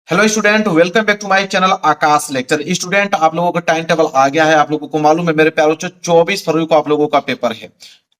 Hello student, welcome back to my channel Akash lecture. Student, आप लोगों का टाइम टेबल आ गया है। आप लोगों को मालूम है मेरे प्यारों, 24 फरवरी को आप लोगों का पेपर है।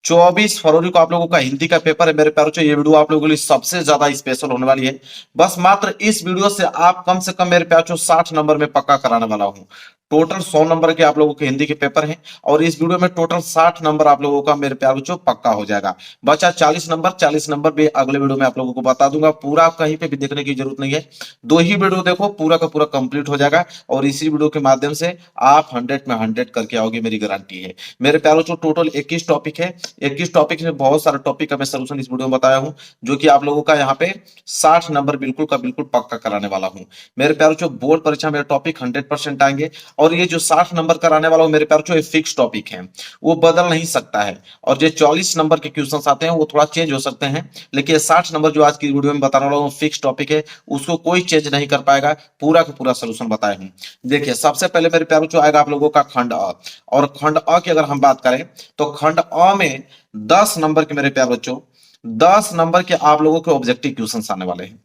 24 फरवरी को आप लोगों का हिंदी का पेपर है मेरे प्यारों। ये वीडियो आप लोगों के लिए सबसे ज्यादा स्पेशल होने वाली है। बस मात्र इस वीडियो से आप कम से कम मेरे प्यारों 60 नंबर में पक्का कराने वाला हूँ। टोटल 100 नंबर के आप लोगों के हिंदी के पेपर हैं और इस वीडियो में टोटल 60 नंबर आप लोगों का मेरे प्यारों पक्का हो जाएगा। बचा 40 नंबर। 40 नंबर भी अगले वीडियो में आप लोगों को बता दूंगा। पूरा कहीं पे भी देखने की जरूरत नहीं है, दो ही वीडियो देखो, पूरा का पूरा कंप्लीट हो जाएगा और इसी वीडियो के माध्यम से आप 100 में 100 करके आओगे, मेरी गारंटी है मेरे प्यारों। टोटल 21 टॉपिक है। 21 टॉपिक में बहुत सारे टॉपिक का मैं सोल्यूशन इस वीडियो में बताया हूं, जो कि आप लोगों का यहाँ पे 60 नंबर बिल्कुल का बिल्कुल पक्का कराने वाला हूं मेरे प्यारों। बोर्ड परीक्षा मेरे टॉपिक 100% आएंगे और ये जो 60 नंबर कराने वाला हूं मेरे प्यारों, फिक्स टॉपिक है, वो बदल नहीं सकता है। और जो 40 नंबर के क्वेश्चन आते हैं वो थोड़ा चेंज हो सकते हैं, लेकिन 60 नंबर जो आज की वीडियो में बताने वाला हूँ फिक्स टॉपिक है, उसको कोई चेंज नहीं कर पाएगा। पूरा का पूरा सोल्यूशन बताए हूं। देखिए, सबसे पहले मेरे प्यारों जो आएगा आप लोगों का खंड अ। और खंड अ की अगर हम बात करें तो खंड अ में 10 नंबर के मेरे प्यारे बच्चों, 10 नंबर के आप लोगों के ऑब्जेक्टिव क्वेश्चन आने वाले हैं।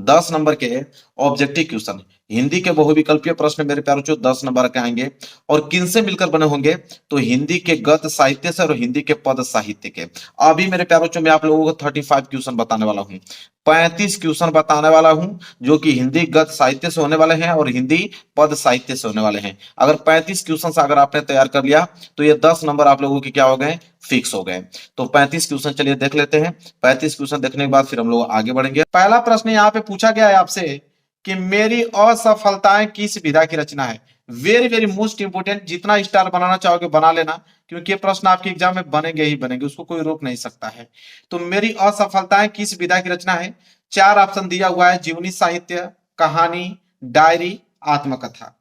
10 नंबर के ऑब्जेक्टिव क्वेश्चन, हिंदी के बहुविकल्पीय प्रश्न मेरे प्यारों 10 नंबर के आएंगे। और किन से मिलकर बने होंगे? तो हिंदी के गद्य साहित्य से और हिंदी के पद साहित्य के। अभी मेरे प्यारों मैं आप लोगों को 35 क्वेश्चन बताने वाला हूं। 35 क्वेश्चन बताने वाला हूं, जो कि हिंदी गद्य साहित्य से होने वाले हैं और हिंदी पद साहित्य से होने वाले हैं। अगर 35 क्वेश्चन अगर आपने तैयार कर लिया तो ये 10 नंबर आप लोगों के क्या हो गए? फिक्स हो गए। तो 35 क्वेश्चन चलिए देख लेते हैं। 35 क्वेश्चन देखने के बाद फिर हम लोग आगे बढ़ेंगे। पहला प्रश्न यहाँ पे पूछा गया है आपसे कि मेरी असफलताएं किस विधा की रचना है। वेरी वेरी मोस्ट इंपोर्टेंट, जितना स्टार बनाना चाहोगे बना लेना, क्योंकि ये प्रश्न आपके एग्जाम में बनेंगे ही बनेंगे, उसको कोई रोक नहीं सकता है। तो मेरी असफलताएं किस विधा की रचना है? चार ऑप्शन दिया हुआ है: जीवनी साहित्य, कहानी, डायरी, आत्मकथा।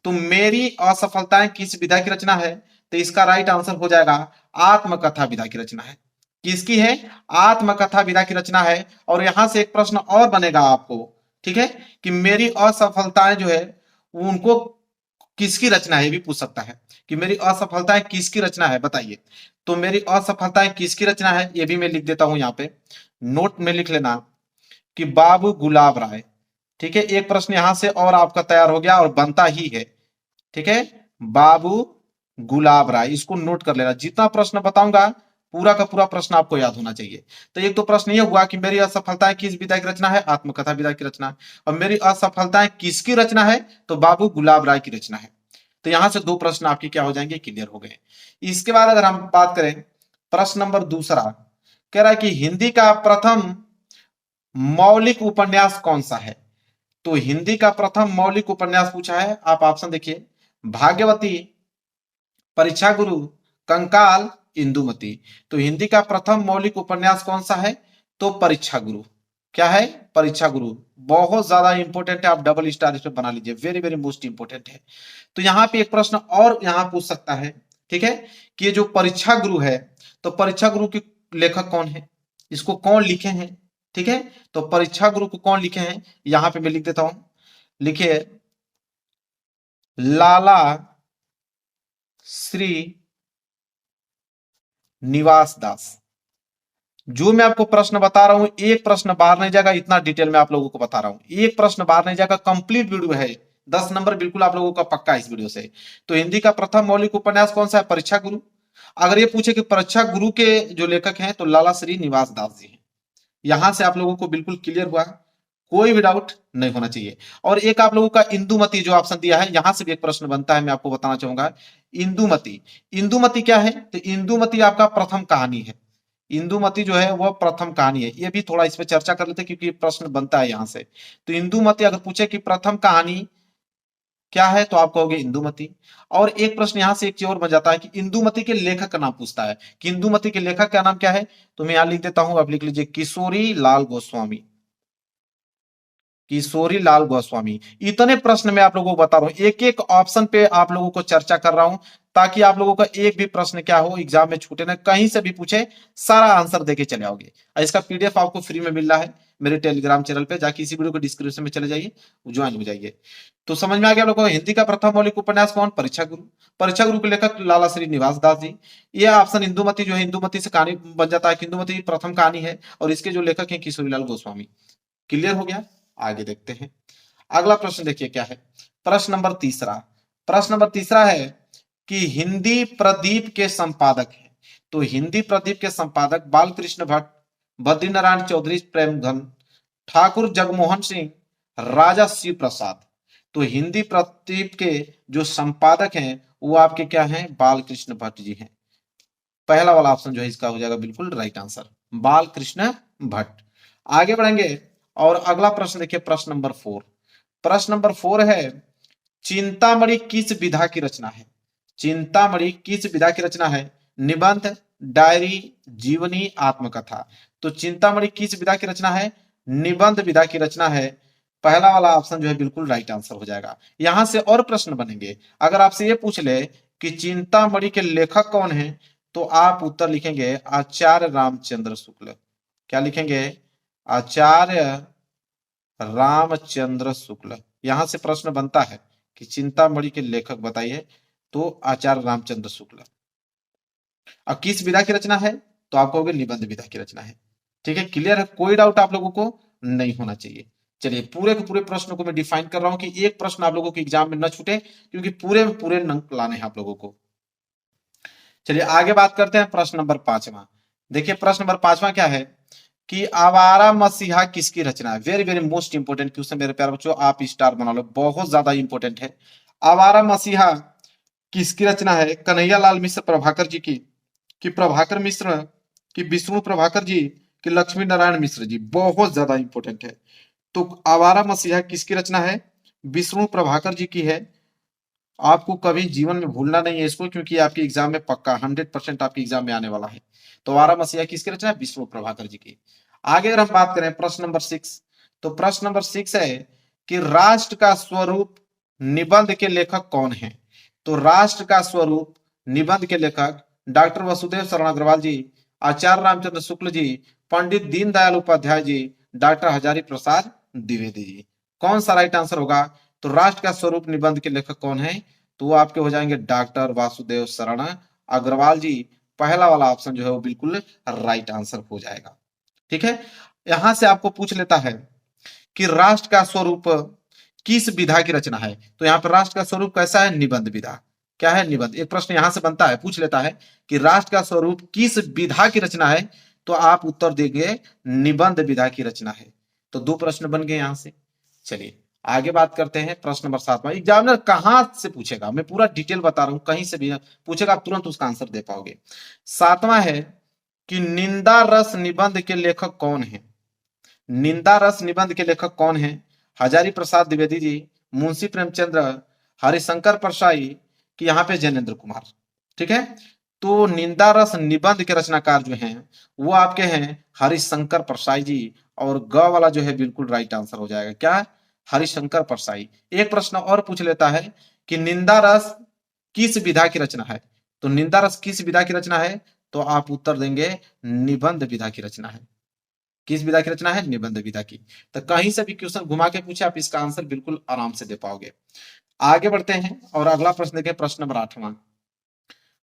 तो मेरी असफलताएं किस विधा की रचना है? तो इसका राइट आंसर हो जाएगा आत्मकथा विधा की रचना है। किसकी है? आत्मकथा विधा की रचना है। और यहां से एक प्रश्न और बनेगा आपको, ठीक है, कि मेरी असफलताएं जो है उनको किसकी रचना है, ये भी पूछ सकता है कि मेरी असफलताएं किसकी रचना है, बताइए। तो मेरी असफलताएं किसकी रचना है, ये भी मैं लिख देता हूं यहाँ पे, नोट में लिख लेना कि बाबू गुलाब राय। ठीक है, एक प्रश्न यहां से और आपका तैयार हो गया और बनता ही है। ठीक है, बाबू गुलाब राय, इसको नोट कर लेना। जितना प्रश्न बताऊंगा पूरा का पूरा प्रश्न आपको याद होना चाहिए। तो एक तो प्रश्न ये हुआ कि मेरी असफलताएं किस विधा की रचना है? आत्मकथा विधा की रचना है। और मेरी असफलताएं किसकी रचना है? तो बाबू गुलाब राय की रचना है। तो यहां से दो प्रश्न आपके क्या हो जाएंगे? क्लियर हो गए। इसके बाद अगर हम बात करें, प्रश्न नंबर दूसरा कह रहा है कि हिंदी का प्रथम मौलिक उपन्यास कौन सा है? तो हिंदी का प्रथम मौलिक उपन्यास पूछा है। आप ऑप्शन देखिए: भाग्यवती, परीक्षा गुरु, कंकाल, इंदुमती। तो हिंदी का प्रथम मौलिक उपन्यास कौन सा है? तो परीक्षा गुरु। क्या है? परीक्षा गुरु। बहुत ज्यादा इंपॉर्टेंट है, आप डबल स्टार इस पे बना लीजिए, वेरी वेरी मोस्ट इंपॉर्टेंट है। तो यहाँ पे एक प्रश्न और यहाँ पूछ सकता है, ठीक है, कि ये जो परीक्षा गुरु है, तो परीक्षा गुरु के लेखक कौन है, इसको कौन लिखे हैं? ठीक है, तो परीक्षा गुरु को कौन लिखे हैं, यहां पे मैं लिख देता हूं, लिखिए लाला श्री निवास दास। जो मैं आपको प्रश्न बता रहा हूं, एक प्रश्न बाहर नहीं जाएगा, इतना डिटेल में आप लोगों को बता रहा हूं, एक प्रश्न बाहर नहीं जाएगा, कंप्लीट वीडियो है। 10 नंबर बिल्कुल आप लोगों का पक्का है इस वीडियो से। तो हिंदी का प्रथम मौलिक उपन्यास कौन सा है? परीक्षा गुरु। अगर ये पूछे कि परीक्षा गुरु के जो लेखक हैं, तो लाला श्री निवास दास जी हैं। यहां से आप लोगों को बिल्कुल क्लियर हुआ, कोई भी डाउट नहीं होना चाहिए। और एक आप लोगों का इंदुमती जो ऑप्शन दिया है, यहां से भी एक प्रश्न बनता है, मैं आपको बताना चाहूंगा। इंदुमती, इंदुमती क्या है? तो इंदुमती आपका प्रथम कहानी है। इंदुमती जो है वह प्रथम कहानी है। ये भी थोड़ा इस पे चर्चा कर लेते हैं, क्योंकि प्रश्न बनता है यहां से। तो इंदुमती अगर पूछे कि प्रथम कहानी क्या है, तो आप कहोगे इंदुमती। और एक प्रश्न यहां से एक चीज और बन जाता है कि इंदुमती के लेखक का नाम पूछता है कि इंदुमती के लेखक का नाम क्या है। तो मैं यहां लिख देता हूं, आप लिख लीजिए किशोरी लाल गोस्वामी। किशोरी लाल गोस्वामी। इतने प्रश्न मैं आप लोगों को बता रहा हूं, एक एक ऑप्शन पे आप लोगों को चर्चा कर रहा हूं, ताकि आप लोगों का एक भी प्रश्न क्या हो एग्जाम में छूटे ना, कहीं से भी पूछे सारा आंसर देके चले आओगे। इसका पीडीएफ आपको फ्री में मिल रहा है मेरे टेलीग्राम चैनल पे, जाके इसी वीडियो को डिस्क्रिप्शन में चले जाइए, ज्वाइन हो जाइए। तो समझ में आ गया आप लोगों को, हिंदी का प्रथम मौलिक उपन्यास कौन? परीक्षा गुरु। परीक्षा गुरु के लेखक लाला श्री निवास दास जी। ये ऑप्शन इंदुमती जो है, इंदुमती से कहानी बन जाता है कि इंदुमती प्रथम कहानी है और इसके जो लेखक है किशोरीलाल गोस्वामी। क्लियर हो गया? आगे देखते हैं। अगला प्रश्न देखिए क्या है, प्रश्न नंबर तीसरा। प्रश्न नंबर तीसरा है कि हिंदी प्रदीप के संपादक हैं। तो हिंदी प्रदीप के संपादक बालकृष्ण भट्ट, बद्रीनारायण चौधरी प्रेमघन, ठाकुर जगमोहन सिंह, राजा शिव प्रसाद। तो हिंदी प्रदीप के जो संपादक हैं वो आपके क्या हैं, बालकृष्ण भट्ट जी हैं। पहला वाला ऑप्शन जो है इसका हो जाएगा बिल्कुल राइट आंसर, बालकृष्ण भट्ट। आगे बढ़ेंगे और अगला प्रश्न देखिए, प्रश्न नंबर 4। प्रश्न नंबर 4 है, चिंतामणि किस विधा की रचना है? चिंतामणि किस विधा की रचना है? निबंध, डायरी, जीवनी, आत्मकथा। तो चिंतामणि किस विधा की रचना है? निबंध विधा की रचना है। पहला वाला ऑप्शन जो है बिल्कुल राइट आंसर हो जाएगा। यहां से और प्रश्न बनेंगे, अगर आपसे ये पूछ ले कि चिंतामणि के लेखक कौन है, तो आप उत्तर लिखेंगे आचार्य रामचंद्र शुक्ल। क्या लिखेंगे? आचार्य रामचंद्र शुक्ल। यहां से प्रश्न बनता है कि चिंतामणि के लेखक बताइए, तो आचार्य रामचंद्र शुक्ल। अब किस विधा की रचना है, तो आप कहोगे निबंध विधा की रचना है। ठीक है, क्लियर है, कोई डाउट आप लोगों को नहीं होना चाहिए। चलिए पूरे के पूरे प्रश्न को मैं डिफाइन कर रहा हूं कि एक प्रश्न आप लोगों के एग्जाम में न छूटे, क्योंकि पूरे में पूरे अंक लाने हैं आप लोगों को। चलिए आगे बात करते हैं, प्रश्न नंबर 5वां। देखिए प्रश्न नंबर 5वां क्या है कि आवारा मसीहा किसकी रचना है? Very very most important question मेरे प्यारे बच्चों, आप स्टार बना लो, बहुत ज्यादा इंपोर्टेंट है। आवारा मसीहा किसकी रचना है? कन्हैयालाल मिश्र प्रभाकर जी की, कि प्रभाकर मिश्र, कि विष्णु प्रभाकर जी, कि लक्ष्मी नारायण मिश्र जी। बहुत ज्यादा इंपोर्टेंट है। तो आवारा मसीहा किसकी रचना है? विष्णु प्रभाकर जी की है। आपको कभी जीवन में भूलना नहीं है इसको, क्योंकि आपके एग्जाम में पक्का 100% आपके एग्जाम में आने वाला है। तो आवारा मसीहा किसकी रचना है? विष्णु प्रभाकर जी की। आगे अगर हम बात करें प्रश्न नंबर 6, तो प्रश्न नंबर 6 है कि राष्ट्र का स्वरूप निबंध के लेखक कौन है? तो राष्ट्र का स्वरूप निबंध के लेखक डॉक्टर वसुदेव शरण अग्रवाल जी, आचार्य रामचंद्र शुक्ल जी, पंडित दीनदयाल उपाध्याय जी, डॉक्टर हजारी प्रसाद द्विवेदी जी। कौन सा राइट आंसर होगा? तो राष्ट्र का स्वरूप निबंध के लेखक कौन है? तो वो आपके हो जाएंगे डॉक्टर वासुदेव शरण अग्रवाल जी। पहला वाला ऑप्शन जो है वो बिल्कुल राइट आंसर हो जाएगा। ठीक है, यहां से आपको पूछ लेता है कि राष्ट्र का स्वरूप किस विधा की रचना है? तो यहाँ पर राष्ट्र का स्वरूप कैसा है? निबंध विधा। क्या है? निबंध। एक प्रश्न यहां से बनता है, पूछ लेता है कि राष्ट्र का स्वरूप किस विधा की रचना है, तो आप उत्तर देंगे निबंध विधा की रचना है। तो दो प्रश्न बन गए यहां से। चलिए आगे बात करते हैं, प्रश्न नंबर 7वां। एग्जामिनर कहां से पूछेगा, मैं पूरा डिटेल बता रहा हूं, कहीं से भी पूछेगा आप तुरंत उसका आंसर दे पाओगे। 7वां है कि निंदा रस निबंध के लेखक कौन है? निंदा रस निबंध के लेखक कौन है? हजारी प्रसाद द्विवेदी जी, मुंशी प्रेमचंद्र, हरिशंकर परसाई, कि यहाँ पे जैनेन्द्र कुमार। ठीक है, तो निंदा रस निबंध के रचनाकार जो हैं वो आपके हैं हरिशंकर परसाई जी, और ग वाला जो है बिल्कुल राइट आंसर हो जाएगा। क्या? हरिशंकर परसाई। एक प्रश्न और पूछ लेता है कि निंदा रस किस विधा की रचना है? तो निंदा रस किस विधा की रचना है, तो आप उत्तर देंगे निबंध विधा की रचना है। किस विधा की रचना है? निबंध विधा की। तो कहीं से भी क्वेश्चन घुमा के पूछे आप इसका आंसर बिल्कुल आराम से दे पाओगे। आगे बढ़ते हैं और अगला प्रश्न देखें, प्रश्न नंबर 8वां।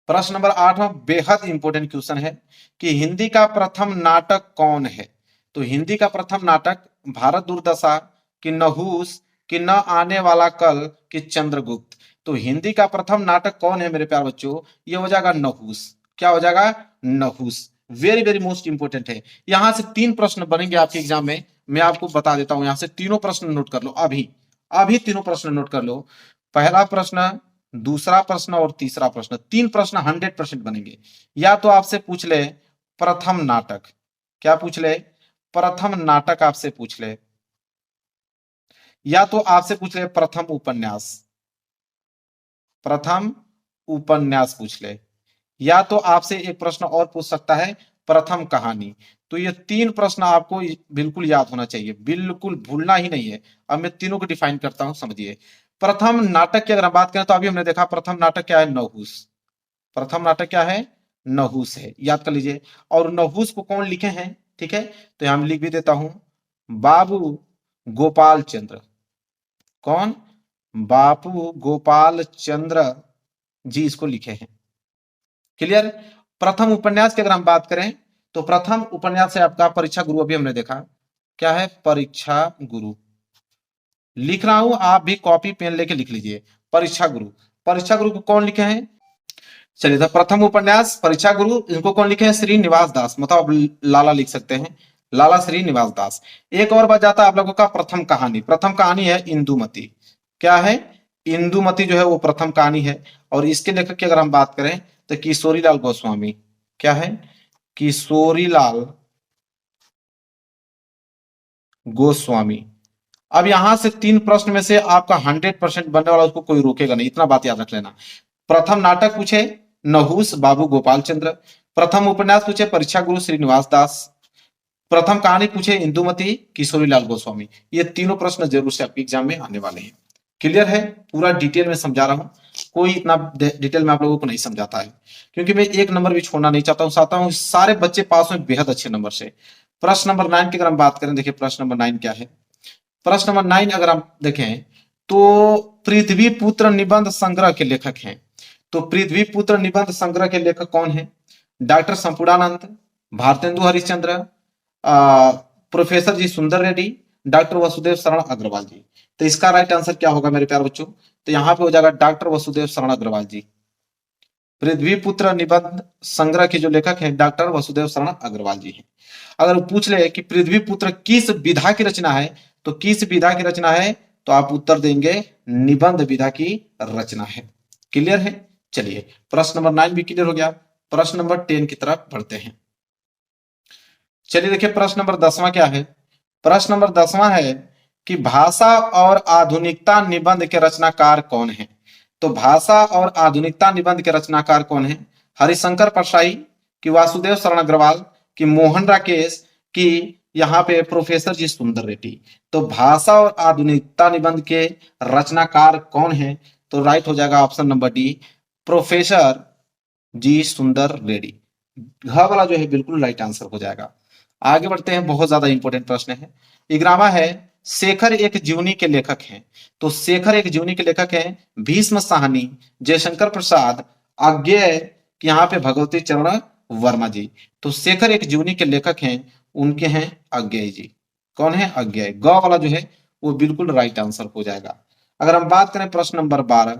प्रश्न नंबर 8वां बेहद इंपॉर्टेंट क्वेश्चन है कि हिंदी का प्रथम नाटक कौन है? तो हिंदी का प्रथम नाटक भारत दुर्दशा, कि नहुस, कि न आने वाला कल, कि चंद्रगुप्त। तो हिंदी का प्रथम नाटक कौन है मेरे प्यारे बच्चों? ये हो जाएगा नहुस। क्या हो जाएगा? Nahush. Very very most important है। यहां से 3 प्रश्न बनेंगे आपके एग्जाम में, मैं आपको बता देता हूं। यहां से तीनों प्रश्न नोट कर लो, अभी अभी तीनों प्रश्न नोट कर लो। पहला प्रश्न, दूसरा प्रश्न और तीसरा प्रश्न, 3 प्रश्न 100% बनेंगे। या तो आपसे पूछ ले प्रथम नाटक, क्या पूछ ले? प्रथम नाटक आपसे पूछ ले, या तो आपसे पूछ ले प्रथम उपन्यास, प्रथम उपन्यास पूछ ले, या तो आपसे एक प्रश्न और पूछ सकता है प्रथम कहानी। तो ये 3 प्रश्न आपको बिल्कुल याद होना चाहिए, बिल्कुल भूलना ही नहीं है। अब मैं तीनों को डिफाइन करता हूं, समझिए। प्रथम नाटक की अगर हम बात करें तो अभी हमने देखा प्रथम नाटक क्या है? नहुस। प्रथम नाटक क्या है? नहुस है, याद कर लीजिए। और नहुस को कौन लिखे हैं? ठीक है, तो हम लिख भी देता हूं, बाबू गोपाल चंद्र। कौन? बापू गोपाल चंद्र जी इसको लिखे हैं। क्लियर? प्रथम उपन्यास की अगर हम बात करें तो प्रथम उपन्यास है आपका परीक्षा गुरु। अभी हमने देखा क्या है? परीक्षा गुरु। लिख रहा हूं, आप भी कॉपी पेन लेके लिख लीजिए। परीक्षा गुरु, परीक्षा गुरु को कौन लिखे हैं? चलिए, तो प्रथम उपन्यास परीक्षा गुरु, इनको कौन लिखे हैं? श्रीनिवास दास, मतलब आप लाला लिख सकते हैं, लाला श्रीनिवास दास। एक और बात जाता है आप लोगों का प्रथम कहानी, प्रथम कहानी है इंदुमती। क्या है? इंदुमती जो है वो प्रथम कहानी है। और इसके लेखक की अगर हम बात करें तो किशोरीलाल गोस्वामी। क्या है? किशोरीलाल गोस्वामी। अब यहां से 3 प्रश्न में से आपका 100% बनने वाला, उसको कोई रोकेगा नहीं, इतना बात याद रख लेना। प्रथम नाटक पूछे नहुस बाबू गोपाल चंद्र, प्रथम उपन्यास पूछे परीक्षा गुरु श्रीनिवास दास, प्रथम कहानी पूछे इंदुमती किशोरीलाल गोस्वामी। ये तीनों प्रश्न जरूर से आपके एग्जाम में आने वाले हैं। क्लियर है? पूरा डिटेल में समझा रहा हूं, कोई इतना डिटेल में आप लोगों को नहीं समझाता है, क्योंकि मैं एक नंबर भी छोड़ना नहीं चाहता हूं, चाहता हूं सारे बच्चे पास हो बेहद अच्छे नंबर से। प्रश्न नंबर 9 की अगर हम बात करें, देखिए प्रश्न नंबर 9 क्या है। प्रश्न नंबर 9 अगर हम देखें तो पृथ्वी पुत्र निबंध संग्रह के लेखक हैं। तो पृथ्वी पुत्र निबंध संग्रह के लेखक कौन है? डॉक्टर संपूर्णानंद, भारतेंदु हरिश्चंद्र, प्रोफेसर जी सुंदर रेड्डी, डॉक्टर वसुदेव शरण अग्रवाल जी। तो इसका राइट आंसर क्या होगा मेरे प्यारे बच्चों? तो यहाँ पे हो जाएगा डॉक्टर वसुदेव शरण अग्रवाल जी। पृथ्वी पुत्र निबंध संग्रह के जो लेखक हैं डॉक्टर वसुदेव शरण अग्रवाल जी हैं। अगर पूछ ले कि पृथ्वी पुत्र किस विधा की रचना है, तो किस विधा की रचना है, तो आप उत्तर देंगे निबंध विधा की रचना है। क्लियर है? चलिए, प्रश्न नंबर 9 भी क्लियर हो गया। प्रश्न नंबर 10 की तरफ बढ़ते हैं। चलिए देखिए, प्रश्न नंबर 10वां क्या है। प्रश्न नंबर 10वां है कि भाषा और आधुनिकता निबंध के रचनाकार कौन है? तो भाषा और आधुनिकता निबंध के रचनाकार कौन है? हरिशंकर परसाई, कि वासुदेव शरण अग्रवाल, कि मोहन राकेश, कि यहाँ पे प्रोफेसर जी सुंदर रेड्डी। तो भाषा और आधुनिकता निबंध के रचनाकार कौन है? तो राइट हो जाएगा ऑप्शन नंबर डी, प्रोफेसर जी सुंदर रेड्डी। घ वाला जो है बिल्कुल राइट आंसर हो जाएगा। आगे बढ़ते हैं, बहुत ज्यादा इंपॉर्टेंट प्रश्न है। इग्रामा है शेखर एक जीवनी के लेखक हैं। तो शेखर एक जीवनी के लेखक हैं भीष्म साहनी, जयशंकर प्रसाद, अज्ञेय, कि यहाँ पे भगवती चरण वर्मा जी। तो शेखर एक जीवनी के लेखक हैं, उनके हैं अज्ञेय जी। कौन है? अज्ञेय। ग वाला जो है वो बिल्कुल राइट आंसर हो जाएगा। अगर हम बात करें प्रश्न नंबर 12,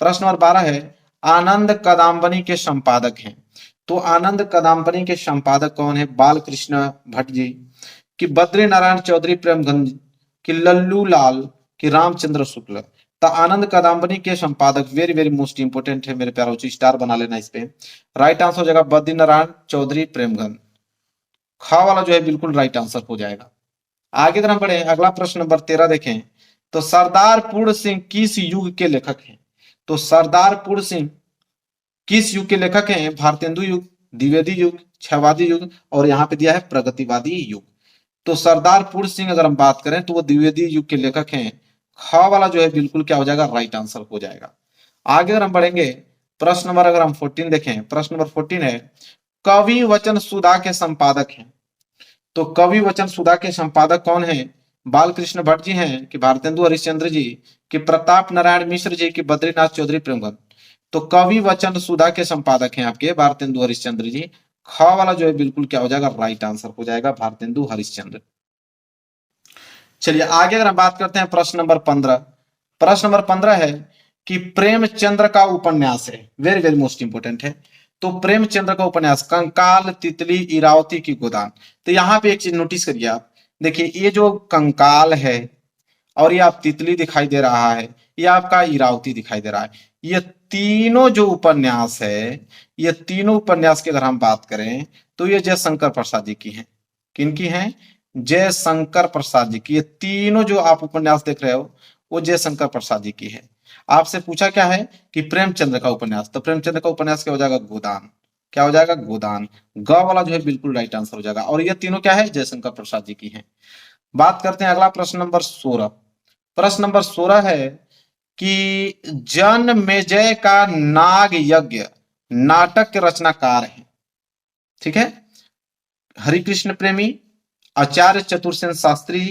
प्रश्न नंबर 12 है आनंद कदम्बनी के संपादक हैं। तो आनंद कदम्बनी के संपादक कौन है? बालकृष्ण भट्ट जी, कि बद्री नारायण चौधरी प्रेमगंज, कि लल्लू लाल, कि रामचंद्र शुक्ल। तो आनंद कदम्बनी के संपादक वेरी वेरी मोस्ट इंपोर्टेंट है मेरे प्यारों, स्टार बना लेना इस पे। राइट आंसर हो जाएगा बद्री नारायण चौधरी प्रेमगंज। खा वाला जो है बिल्कुल राइट आंसर हो जाएगा। आगे अगर हम बढ़े, अगला प्रश्न नंबर 13 देखें तो सरदार पूर्ण सिंह किस युग के लेखक हैं? तो सरदार पूर्ण सिंह किस युग के लेखक हैं? भारतेंदु युग, द्विवेदी युग, क्षयवादी युग, और यहाँ पे दिया है प्रगतिवादी युग। तो सरदार पूर्ण सिंह अगर हम बात करें तो वो द्विवेदी युग के लेखक हैं। ख वाला जो है बिल्कुल क्या हो जाएगा? राइट आंसर हो जाएगा। आगे अगर हम बढ़ेंगे, प्रश्न नंबर अगर हम 14 देखें, प्रश्न नंबर 14 है कवि वचन सुधा के संपादक हैं। तो कवि वचन सुधा के संपादक कौन है? बालकृष्ण भट्ट जी हैं, कि भारतेंदु हरिश्चंद्र जी, कि प्रताप नारायण मिश्र जी, कि बद्रीनाथ चौधरी प्रेमगंज। तो कवि वचन सुधा के संपादक हैं आपके भारतेंदु हरिश्चंद्र जी। ख वाला जो है बिल्कुल क्या हो जाएगा? राइट आंसर हो जाएगा भारतेंदु हरिश्चंद्र। चलिए आगे अगर हम बात करते हैं प्रश्न नंबर 15, प्रश्न नंबर 15 है कि प्रेमचंद्र का उपन्यास है, वेरी वेरी मोस्ट इंपोर्टेंट है। तो प्रेमचंद्र का उपन्यास कंकाल, तितली, इरावती की गोदान। तो यहाँ पे एक चीज नोटिस करिए आप, देखिए ये जो कंकाल है और ये आप तितली दिखाई दे रहा है, ये आपका इरावती दिखाई दे रहा है। ये तीनों जो उपन्यास है, ये तीनों उपन्यास की अगर हम बात करें तो ये जयशंकर प्रसाद जी की हैं। किनकी हैं? जयशंकर प्रसाद जी की। ये तीनों जो आप उपन्यास देख रहे हो वो जयशंकर प्रसाद जी की है। आपसे पूछा क्या है कि प्रेमचंद्र का उपन्यास, तो प्रेमचंद्र का उपन्यास क्या हो जाएगा? गोदान। क्या हो जाएगा? गोदान। ग वाला जो है बिल्कुल राइट आंसर हो जाएगा। और ये तीनों क्या है? जयशंकर प्रसाद जी की है। बात करते हैं अगला प्रश्न नंबर 16। प्रश्न नंबर 16 है कि जन्मेजय का नाग यज्ञ नाटक के रचनाकार है। ठीक है? हरिकृष्ण प्रेमी, आचार्य चतुर्सेन शास्त्री,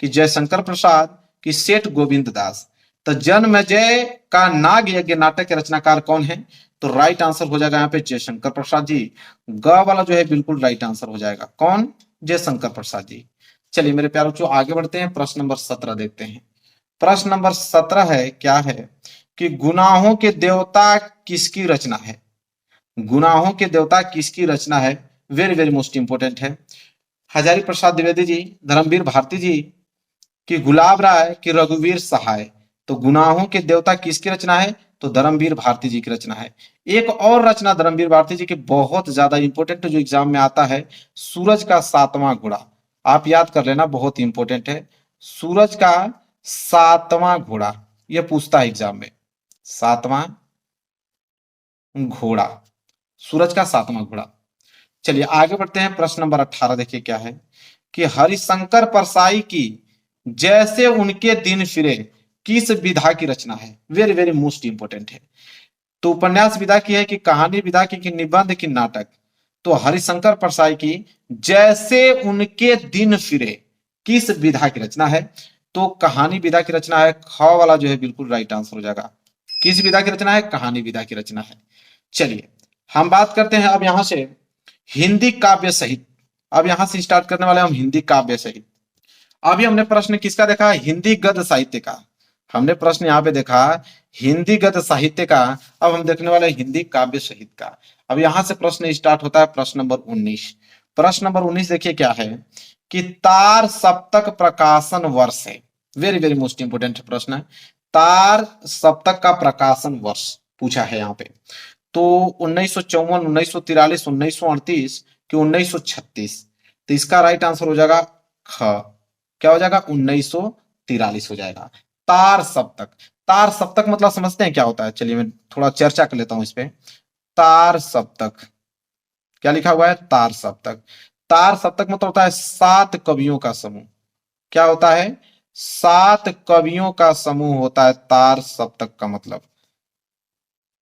कि जयशंकर प्रसाद, कि सेठ गोविंद दास। तो जन्मेजय का नाग यज्ञ नाटक के रचनाकार कौन है? तो राइट आंसर हो जाएगा यहाँ पे जयशंकर प्रसाद जी। ग वाला जो है बिल्कुल राइट आंसर हो जाएगा। कौन? जयशंकर प्रसाद जी। चलिए मेरे प्यारे बच्चों आगे बढ़ते हैं, प्रश्न नंबर 17 देखते हैं। प्रश्न नंबर 17 है, क्या है कि गुनाहों के देवता किसकी रचना है? गुनाहों के देवता किसकी रचना है? वेरी वेरी मोस्ट इंपोर्टेंट है। हजारी प्रसाद द्विवेदी जी, धर्मवीर भारती जी, कि गुलाब राय, कि रघुवीर सहाय। तो गुनाहों के देवता किसकी रचना है? तो धर्मवीर भारती जी की रचना है। एक और रचना धर्मवीर भारती जी की बहुत ज्यादा इंपॉर्टेंट जो एग्जाम में आता है, सूरज का सातवां घोड़ा। आप याद कर लेना, बहुत इंपॉर्टेंट है। सूरज का सातवां घोड़ा, यह पूछता है एग्जाम में। सातवां घोड़ा, सूरज का सातवां घोड़ा। चलिए आगे बढ़ते हैं। प्रश्न नंबर 18 देखिए क्या है कि हरिशंकर परसाई की जैसे उनके दिन फिरे किस विधा की रचना है? वेरी वेरी मोस्ट इंपोर्टेंट है। तो उपन्यास विधा की है, कि कहानी विधा की, कि निबंध, की नाटक? तो हरिशंकर परसाई की जैसे उनके दिन फिरे किस विधा की रचना है? तो कहानी विधा की रचना है। ख वाला जो है बिल्कुल राइट आंसर हो जाएगा। किस विधा की रचना है? कहानी विधा की रचना है। चलिए हम बात करते हैं अब यहां से हिंदी काव्य सहित। अब यहां से स्टार्ट करने वाले हम हिंदी काव्य सहित। अभी हमने प्रश्न किसका देखा? हिंदी गद्य साहित्य का। हमने प्रश्न यहाँ पे देखा हिंदी गद्य साहित्य का। अब हम देखने वाले हिंदी काव्य साहित्य का। अब यहां से प्रश्न स्टार्ट होता है। प्रश्न नंबर 19। प्रश्न नंबर 19 देखिए क्या है कि तार सप्तक प्रकाशन वर्ष है। वेरी वेरी मोस्ट इंपोर्टेंट प्रश्न है। तार सप्तक का प्रकाशन वर्ष पूछा है यहाँ पे। तो 1954, 1943, 1938 कि 1936? तो इसका राइट आंसर हो जाएगा ख। क्या हो जाएगा? 1943 हो जाएगा। तार सप्तक। तार सप्तक मतलब समझते हैं क्या होता है? चलिए मैं थोड़ा चर्चा कर लेता हूं इस पे। तार सप्तक क्या लिखा हुआ है? तार सप्तक। तार सप्तक मतलब होता है 7 कवियों का समूह। क्या होता है? 7 कवियों का समूह होता है तार सप्तक का मतलब।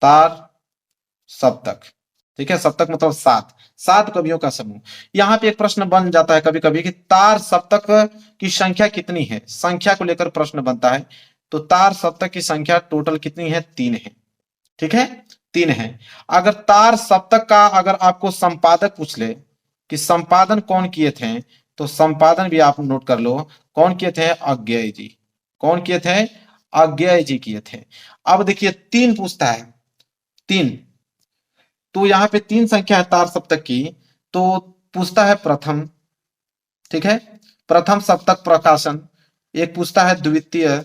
तार सप्तक, ठीक है। सप्तक मतलब 7 कवियों का समूह। यहां पे एक प्रश्न बन जाता है कभी कभी कि तार सप्तक की संख्या कितनी है? संख्या को लेकर प्रश्न बनता है। तो तार सप्तक की संख्या टोटल कितनी है? 3 है। ठीक है, 3 है। अगर तार सप्तक का अगर आपको संपादक पूछ ले कि संपादन कौन किए थे, तो संपादन भी आप नोट कर लो। कौन किए थे? अज्ञेय जी। कौन किए थे? अज्ञेय जी किए थे। अब देखिए 3 पूछता है। 3, तो यहाँ पे 3 संख्या है तार सप्तक की। तो पूछता है प्रथम, ठीक है, प्रथम सप्तक प्रकाशन। एक पूछता है द्वितीय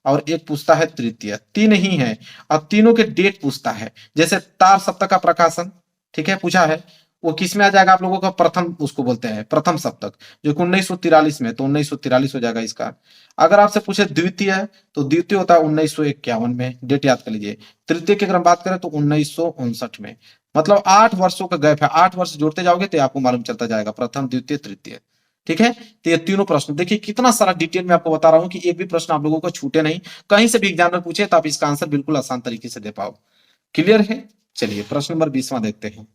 और एक पूछता है तृतीय। 3 ही है। अब तीनों के डेट पूछता है। जैसे तार सप्तक का प्रकाशन, ठीक है, पूछा है, वो किस में आ जाएगा? आप लोगों का प्रथम उसको बोलते हैं, प्रथम सप्तक, जो कि 1943 में। तो 1943 हो जाएगा इसका। अगर आपसे पूछे द्वितीय, तो द्वितीय होता है 1951 में। डेट याद कर लीजिए। तृतीय की अगर हम बात करें तो 1959 में। मतलब 8 वर्षों का गैप है। 8 वर्ष जोड़ते जाओगे तो आपको मालूम चलता जाएगा प्रथम, द्वितीय, तृतीय। ठीक है, तो ये तीनों प्रश्न देखिए कितना सारा डिटेल में आपको बता रहा हूं कि एक भी प्रश्न आप लोगों को छूटे नहीं। कहीं से भी एग्जामिनर पूछे तो आप इसका आंसर बिल्कुल आसान तरीके से दे पाओ। क्लियर है? चलिए प्रश्न नंबर 20वां देखते हैं।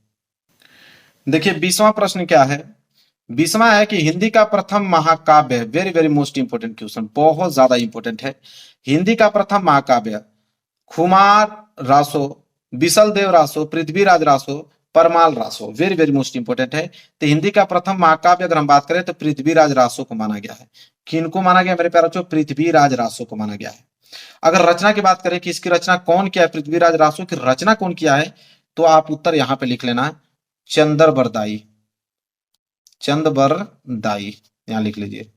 देखिए 20वां प्रश्न क्या है? 20वां है कि हिंदी का प्रथम महाकाव्य। Very very most important question, बहुत ज्यादा इंपोर्टेंट है। हिंदी का प्रथम महाकाव्य Khumar Raso, Bisal Dev Raso, Prithviraj Raso, Parmal Raso. Very very most important है। तो हिंदी का प्रथम महाकाव्य अगर हम बात करें तो पृथ्वीराज रासो को माना गया है। किनको माना गया मेरे प्यारे बच्चों? पृथ्वीराज रासो को माना गया है। अगर रचना की बात करें कि इसकी रचना कौन किया है, पृथ्वीराज रासो की रचना कौन किया है, तो आप उत्तर यहां पे लिख लेना, चंदर बरदाई। चंद बरदाई यहां लिख लीजिए।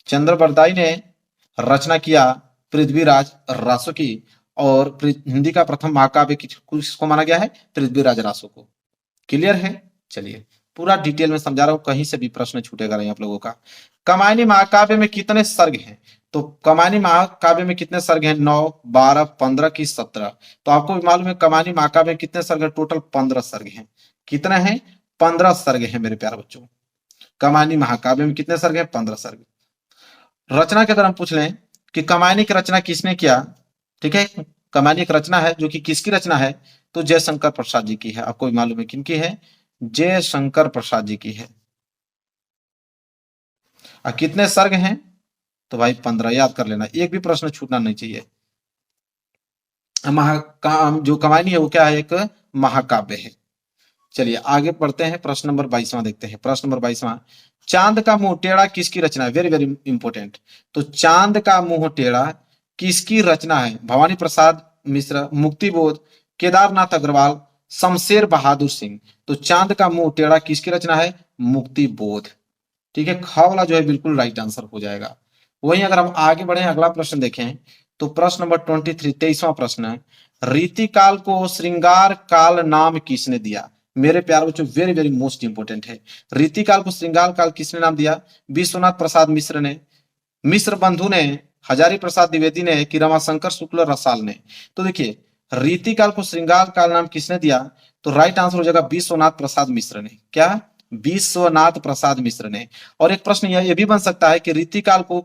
चंद्र बरदाई ने रचना किया पृथ्वीराज रासो की। और हिंदी का प्रथम महाकाव्य किसको माना गया है? पृथ्वीराज रासो को। क्लियर है? चलिए पूरा डिटेल में समझा रहा हूं, कहीं से भी प्रश्न छूटेगा नहीं आप लोगों का। कमायनी महाकाव्य में कितने सर्ग हैं? तो कमायनी महाकाव्य में कितने सर्ग हैं? 9, 12, 15 की 17? तो आपको भी मालूम है कमायनी महाकाव्य में कितने सर्ग हैं? टोटल 15 सर्ग हैं। कितने हैं? 15 सर्ग हैं मेरे प्यारे बच्चों। कमायनी महाकाव्य में कितने सर्ग हैं? 15 सर्ग। रचना के अगर हम पूछ लें कि कमायनी की रचना किसने किया, ठीक है, कमायनी एक रचना है जो कि किसकी रचना है, तो जयशंकर प्रसाद जी की है। आपको भी मालूम है किनकी है? जयशंकर प्रसाद जी की है। और कितने सर्ग हैं? तो भाई 15। याद कर लेना, एक भी प्रश्न छूटना नहीं चाहिए। जो कमायनी है वो क्या है? एक महाकाव्य है। चलिए आगे बढ़ते हैं, प्रश्न नंबर 22वां देखते हैं। प्रश्न नंबर 22वां, चांद का मुंह टेढ़ा किसकी रचना है? Very very important. तो चांद का मुंह टेढ़ा किसकी रचना है? भवानी प्रसाद मिश्र, मुक्तिबोध, केदारनाथ अग्रवाल, शमशेर बहादुर सिंह। तो चांद का मुंह टेढ़ा किसकी रचना है? मुक्तिबोध। ठीक है, ख वाला जो है बिल्कुल राइट आंसर हो जाएगा। वहीं अगर हम आगे बढ़े, अगला प्रश्न देखें, तो प्रश्न नंबर 23, 23वां प्रश्न है, रीति काल को श्रृंगार काल नाम किसने दिया? मेरे प्यारे बच्चों, वेरी वेरी मोस्ट इंपोर्टेंट है। रीति काल को श्रृंगार काल किसने नाम दिया? विश्वनाथ प्रसाद मिश्र ने, मिश्र बंधु ने, हजारी प्रसाद द्विवेदी ने, कि रमाशंकर शुक्ल रसाल ने। तो देखिए, रीति काल को श्रृंगार काल नाम किसने दिया? तो राइट आंसर हो जाएगा विश्वनाथ प्रसाद मिश्र ने। क्या? विश्वनाथ प्रसाद मिश्र ने। और एक प्रश्न यह भी बन सकता है कि रीति काल को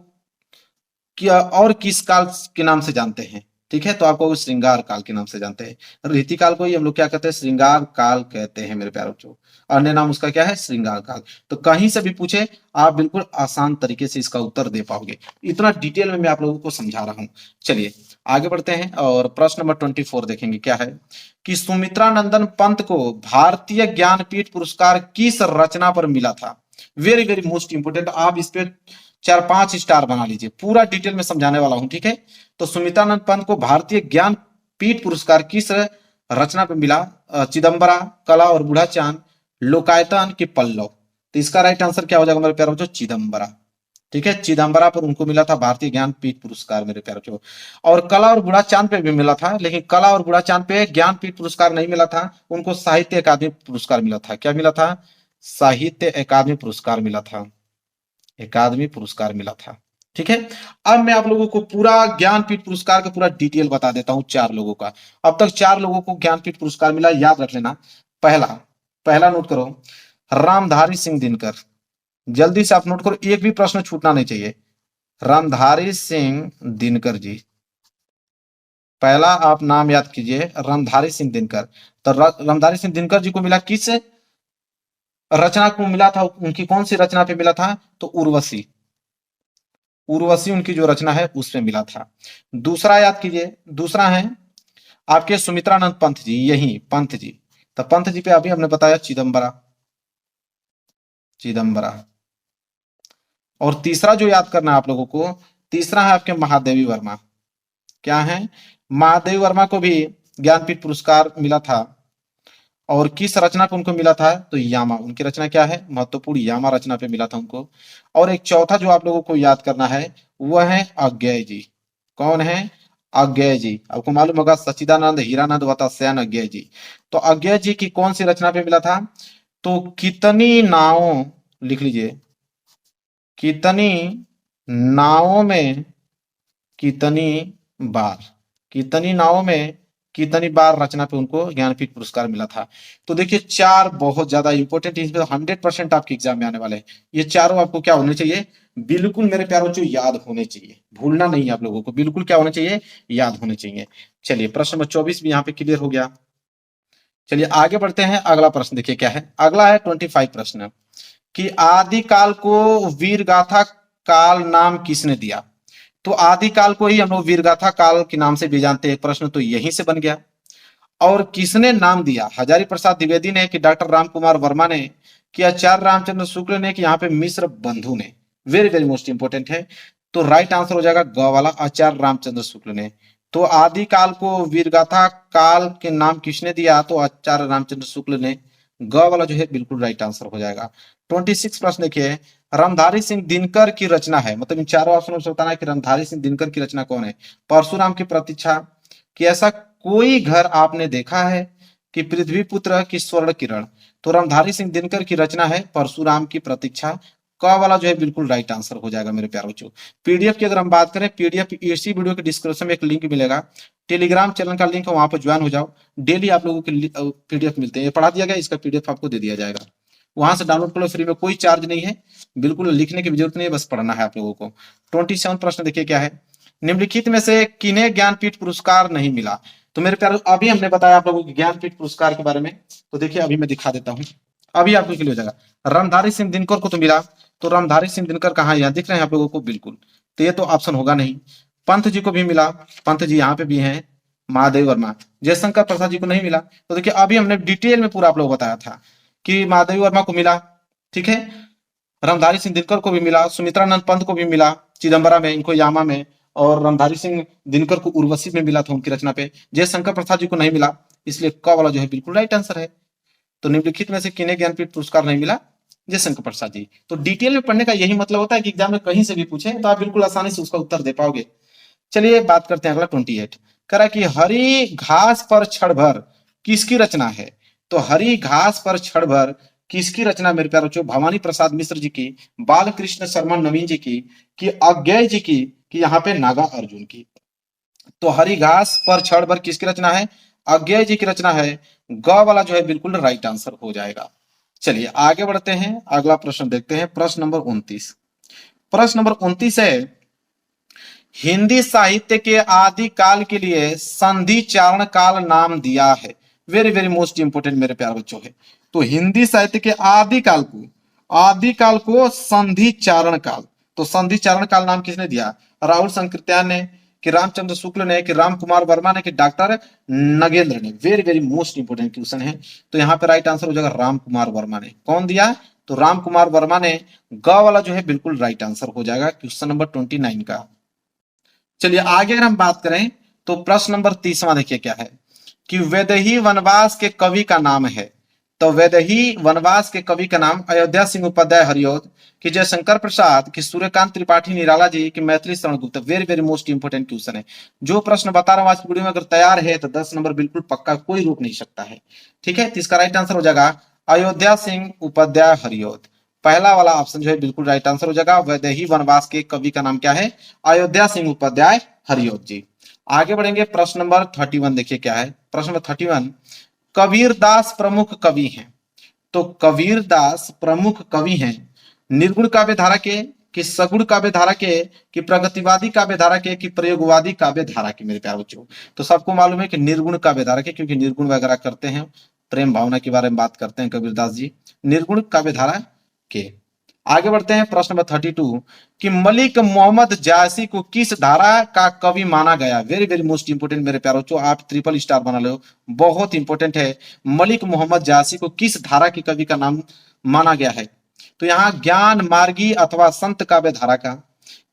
क्या और किस काल के नाम से जानते हैं? ठीक है, तो आपको श्रृंगार काल के नाम से जानते हैं। रीति काल को ही हम लोग क्या कहते हैं? श्रृंगार काल कहते हैं मेरे प्यारे बच्चों। अन्य नाम उसका क्या है? श्रृंगार काल। तो कहीं से भी पूछे, आप बिल्कुल आसान तरीके से इसका उत्तर दे पाओगे। इतना डिटेल में मैं आप लोगों को समझा रहा हूं। चलिए आगे बढ़ते हैं और प्रश्न नंबर 24 देखेंगे। क्या है कि सुमित्रा नंदन पंत को भारतीय ज्ञानपीठ पुरस्कार किस रचना पर मिला था? Very very most important. आप इस पे 4-5 स्टार बना लीजिए, पूरा डिटेल में समझाने वाला हूं। ठीक है, तो सुमित्रानंद पंत को भारतीय ज्ञान पीठ पुरस्कार किस रचना पे मिला? चिदम्बरा, कला और बूढ़ा चांद, लोकायतन की पल्लव। तो इसका राइट आंसर क्या हो जाएगा मेरे प्यारे बच्चों? चिदम्बरा। ठीक है, चिदम्बरा पर उनको मिला था भारतीय ज्ञान पीठ पुरस्कार मेरे प्यारे बच्चों। और कला और बूढ़ा चांद पे भी मिला था, लेकिन कला और बूढ़ा चांद पे ज्ञान पीठ पुरस्कार नहीं मिला था, उनको साहित्य अकादमी पुरस्कार मिला था। क्या मिला था? साहित्य अकादमी पुरस्कार मिला था। अकादमी पुरस्कार मिला था। ठीक है, अब मैं आप लोगों को पूरा ज्ञानपीठ पुरस्कार का पूरा डिटेल बता देता हूं। 4 लोगों का, अब तक 4 लोगों को ज्ञानपीठ पुरस्कार मिला, याद रख लेना। पहला पहला नोट करो, रामधारी सिंह दिनकर। जल्दी से आप नोट करो, एक भी प्रश्न छूटना नहीं चाहिए। रामधारी सिंह दिनकर जी, पहला आप नाम याद कीजिए, रामधारी सिंह दिनकर। तो रामधारी सिंह दिनकर जी को मिला किस रचना को मिला था? उनकी कौन सी रचना पे मिला था? तो उर्वशी। उर्वशी उनकी जो रचना है उसमें मिला था। दूसरा याद कीजिए, दूसरा है आपके सुमित्रानंद पंत जी, यही पंत जी। तो पंत जी पे अभी हमने बताया चिदम्बरा, चिदम्बरा। और तीसरा जो याद करना है आप लोगों को, तीसरा है आपके महादेवी वर्मा। क्या है? महादेवी वर्मा को भी ज्ञानपीठ पुरस्कार मिला था। और किस रचना पे उनको मिला था? तो यामा। उनकी रचना क्या है? महत्वपूर्ण यामा रचना पे मिला था उनको। और एक चौथा जो आप लोगों को याद करना है वह है अज्ञेय जी। कौन है? अज्ञेय जी। आपको मालूम होगा सच्चिदानंद हीरानंद वत्सयान अज्ञेय जी। तो अज्ञेय जी की कौन सी रचना पे मिला था? तो कितनी नावों, लिख लीजिए, कितनी नावों में कितनी बार, कितनी नावों में कितनी बार रचना पे उनको ज्ञानपीठ पुरस्कार मिला था। तो देखिए 4 बहुत ज्यादा इंपॉर्टेंट, इसमें 100% आपके एग्जाम में आने वाले हैं। ये चारों आपको क्या होने चाहिए? बिल्कुल मेरे प्यारों बच्चों याद होने चाहिए, भूलना नहीं है आप लोगों को, बिल्कुल क्या होने चाहिए? याद होने चाहिए। चलिए प्रश्न नंबर 24 भी यहाँ पे क्लियर हो गया। चलिए आगे बढ़ते हैं, अगला प्रश्न देखिए क्या है। अगला है 25 प्रश्न, कि आदिकाल को वीर गाथा काल नाम किसने दिया? तो आदिकाल को ही हम लोग वीरगाथा काल के नाम से भी जानते हैं। प्रश्न तो यहीं से बन गया। और किसने नाम दिया? हजारी प्रसाद द्विवेदी ने, कि डॉक्टर राम कुमार वर्मा ने, कि आचार्य रामचंद्र शुक्ल ने, कि यहाँ पे मिश्र बंधु ने। वेरी वेरी मोस्ट इंपोर्टेंट है। तो राइट आंसर हो जाएगा ग वाला, आचार्य रामचंद्र शुक्ल ने। तो आदिकाल को वीरगाथा काल के नाम किसने दिया? तो आचार्य रामचंद्र शुक्ल ने। ग वाला जो है बिल्कुल राइट आंसर हो जाएगा। 26 प्रश्न देखिए, रामधारी सिंह दिनकर की रचना है, मतलब इन चारों ऑप्शन में बताना है कि रामधारी सिंह दिनकर की रचना कौन है? परशुराम की प्रतीक्षा, कि ऐसा कोई घर आपने देखा है, कि पृथ्वी पुत्र, की स्वर्ण किरण। तो रामधारी सिंह दिनकर की रचना है परशुराम की प्रतीक्षा। क वाला जो है बिल्कुल राइट आंसर हो जाएगा मेरे प्यारे बच्चों। पीडीएफ की अगर हम बात करें, पीडीएफ इसी वीडियो के डिस्क्रिप्शन में एक लिंक मिलेगा, टेलीग्राम चैनल का लिंक है, वहां पर ज्वाइन हो जाओ। डेली आप लोगों के पीडीएफ मिलते हैं, पढ़ा दिया गया, इसका पीडीएफ आपको दे दिया जाएगा। वहां से डाउनलोड कर लो, फ्री में, कोई चार्ज नहीं है, बिल्कुल लिखने की भी जरूरत नहीं है, बस पढ़ना है आप लोगों को। 27 प्रश्न देखिए क्या है, निम्नलिखित में से किन्हें ज्ञानपीठ पुरस्कार नहीं मिला? तो मेरे प्यारे अभी हमने बताया आप लोगों को ज्ञानपीठ पुरस्कार के बारे में, तो देखिए अभी मैं दिखा देता हूँ, अभी आपको क्लियर हो जाएगा। रामधारी सिंह दिनकर को तो मिला, तो रामधारी सिंह दिनकर कहाँ? यहाँ दिख रहे हैं आप लोगों को, बिल्कुल, तो ये तो ऑप्शन होगा नहीं। पंत जी को भी मिला, पंत जी यहाँ पे भी हैं, महादेवी वर्मा। जयशंकर प्रसाद जी को नहीं मिला। तो देखिए अभी हमने डिटेल में पूरा आप लोग बताया था कि महादेवी वर्मा को मिला, ठीक है, रामधारी सिंह दिनकर को भी मिला, सुमित्रानंद पंत को भी मिला चिदम्बरा में, इनको यामा में, और रामधारी सिंह दिनकर को उर्वशी में मिला था उनकी रचना पे। जयशंकर प्रसाद जी को नहीं मिला, इसलिए क वाला जो है बिल्कुल राइट आंसर है। तो निम्नलिखित में से किन्हें ज्ञानपीठ पुरस्कार नहीं मिला? जयशंकर प्रसाद जी। तो डिटेल में पढ़ने का यही मतलब होता है कि एग्जाम में कहीं से भी पूछे तो आप बिल्कुल आसानी से उसका उत्तर दे पाओगे। चलिए बात करते हैं अगला 28। कह रहा है कि हरी घास पर क्षण भर किसकी रचना है? तो हरी घास पर क्षण भर किसकी रचना मेरे प्यारे बच्चों? भवानी प्रसाद मिश्र जी की, बालकृष्ण शर्मा नवीन जी की, कि अज्ञेय जी की, कि यहाँ पे नागा अर्जुन की। तो हरी घास पर क्षण भर किसकी रचना है? अज्ञेय जी की रचना है। ग वाला जो है बिल्कुल राइट आंसर हो जाएगा। चलिए आगे बढ़ते हैं, अगला प्रश्न देखते हैं, प्रश्न नंबर 29। प्रश्न नंबर 29 है, हिंदी साहित्य के आदि काल के लिए संधि चारण काल नाम दिया है। वेरी वेरी मोस्ट इंपोर्टेंट मेरे प्यारे बच्चों है। तो हिंदी साहित्य के आदि काल को संधि चारण काल, तो संधि चारण काल नाम किसने दिया? राहुल संकृत्यान ने, कि रामचंद्र शुक्ल ने, कि राम कुमार वर्मा ने, कि डॉक्टर नगेंद्र ने? Very very most important question है। तो यहाँ पे राइट आंसर हो जाएगा राम कुमार वर्मा ने। कौन दिया? तो राम कुमार वर्मा ने। ग वाला जो है बिल्कुल राइट आंसर हो जाएगा क्वेश्चन नंबर 29 का। चलिए आगे अगर हम बात करें तो प्रश्न नंबर 30वां देखिए क्या है, कि वैदेही वनवास के कवि का नाम है। तो वैदेही वनवास के कवि का नाम अयोध्या सिंह उपाध्याय हरिऔध, कि जयशंकर प्रसाद, कि सूर्यकांत त्रिपाठी निराला जी, कि Maithili Sharan Gupt. Very very most important question है। जो प्रश्न बता रहा हूं आज की वीडियो में अगर तैयार है तो 10 नंबर बिल्कुल पक्का, कोई रोक नहीं सकता है, ठीक है। तो इसका राइट आंसर हो जाएगा अयोध्या सिंह उपाध्याय हरिऔध। पहला वाला ऑप्शन जो है बिल्कुल राइट आंसर हो जाएगा। वैदेही वनवास के कवि का नाम क्या है? अयोध्या सिंह उपाध्याय हरिऔध जी। आगे बढ़ेंगे, प्रश्न नंबर 31 देखिए क्या है। प्रश्न नंबर 31, कबीर दास प्रमुख कवि हैं। तो कबीर दास प्रमुख कवि हैं निर्गुण काव्य धारा के, कि सगुण काव्य धारा के, कि प्रगतिवादी काव्य धारा के, कि प्रयोगवादी काव्य धारा के? मेरे प्यारे बच्चों तो सबको मालूम है कि निर्गुण काव्य धारा के, क्योंकि निर्गुण वगैरह करते हैं, प्रेम भावना के बारे में बात करते हैं कबीरदास जी, निर्गुण काव्य धारा के। आगे बढ़ते हैं, प्रश्न नंबर 32, कि मलिक मोहम्मद जायसी को किस धारा का कवि माना गया? वेरी वेरी मोस्ट इंपोर्टेंट मेरे प्यारों, जो आप ट्रिपल स्टार बना लो, बहुत इंपोर्टेंट है। मलिक मोहम्मद जायसी को किस धारा के कवि का नाम माना गया है? तो यहाँ ज्ञान मार्गी अथवा संत काव्य धारा का,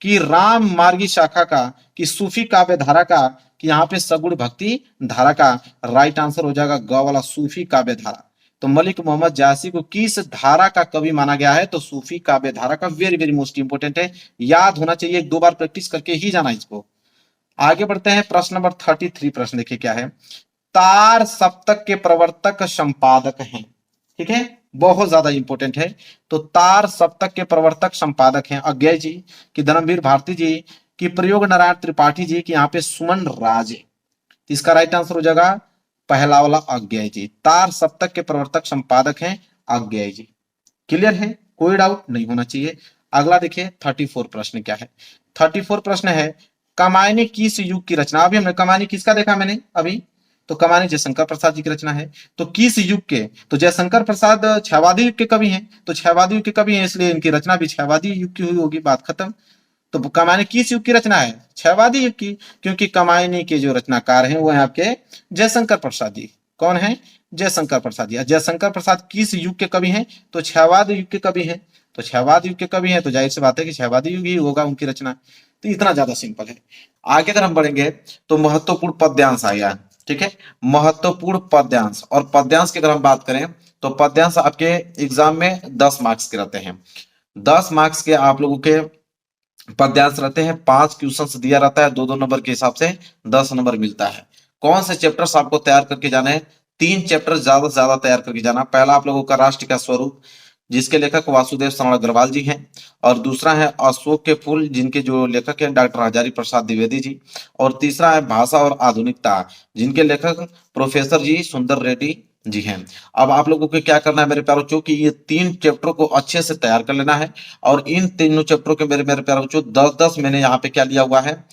कि राम मार्गी शाखा का, कि सूफी काव्य धारा का, कि यहाँ पे सगुण भक्ति धारा का? राइट आंसर हो जाएगा ग वाला, सूफी काव्य धारा। तो मलिक मोहम्मद जायसी को किस धारा का कवि माना गया है? तो सूफी काव्य धारा का। वेरी वेरी मोस्ट इंपोर्टेंट है, याद होना चाहिए, एक दो बार प्रैक्टिस करके ही जाना इसको। आगे बढ़ते हैं, प्रश्न नंबर 33। प्रश्न देखिए क्या है, तार सप्तक के प्रवर्तक संपादक हैं, ठीक है, बहुत ज्यादा इंपॉर्टेंट है। तो तार सप्तक के प्रवर्तक संपादक हैं अज्ञेय जी, कि धर्मवीर भारती जी, कि प्रयोग नारायण त्रिपाठी जी, कि यहाँ पे सुमन राज। इसका राइट आंसर हो जाएगा पहला वाला अज्ञेय जी। तार सप्तक के प्रवर्तक संपादक हैं अज्ञेय जी। क्लियर है, कोई डाउट नहीं होना चाहिए। अगला देखिए 34 प्रश्न क्या है। 34 प्रश्न है, कमायनी किस युग की रचना? अभी हमने कमायनी किसका देखा मैंने अभी, तो कमायनी जयशंकर प्रसाद जी की रचना है। तो किस युग के? तो जयशंकर प्रसाद क्षयवादी युग के कवि हैं, तो क्षयवादी युग के कवि हैं, इसलिए इनकी रचना भी क्षयवादी युग की हुई होगी, बात खत्म। तो कमायनी किस युग की रचना है? क्षयवादी युग की, क्योंकि कमायनी के जो रचनाकार हैं वो है आपके जयशंकर प्रसाद जी। कौन है? जयशंकर प्रसाद जी। जयशंकर प्रसाद किस युग के कवि हैं? तो क्षयवादी युग के कवि हैं। तो क्षयवादी युग के कवि हैं तो जाहिर सी बात है कि क्षयवादी युग ही होगा उनकी रचना। तो इतना ज्यादा सिंपल है। आगे अगर हम बढ़ेंगे तो महत्वपूर्ण पद्यांश आ गया, ठीक है, महत्वपूर्ण पद्यांश। और पद्यांश की अगर हम बात करें तो पद्यांश आपके एग्जाम में 10 मार्क्स के रहते हैं। 10 मार्क्स के आप लोगों के पद्यांश रहते हैं। 5 क्वेश्चन दिया रहता है, 2-2 नंबर के हिसाब से 10 नंबर मिलता है। कौन से चैप्टर्स आपको तैयार करके जाने हैं? 3 चैप्टर ज्यादा से ज्यादा तैयार करके जाना। पहला आप लोगों का राष्ट्र का स्वरूप, जिसके लेखक वासुदेव शरण अग्रवाल जी हैं, और दूसरा है अशोक के फूल, जिनके जो लेखक हैं डॉक्टर हजारी प्रसाद द्विवेदी जी, और तीसरा है भाषा और आधुनिकता, जिनके लेखक प्रोफेसर जी सुंदर रेड्डी जी हैं। अब आप लोगों को क्या करना है मेरे प्यारों बच्चों, कि ये 3 चैप्टरों को अच्छे से तैयार कर लेना है। और इन तीनों चैप्टरों के मेरे मेरे प्यारों बच्चों 10-10 मैंने यहाँ पे क्या लिया हुआ है,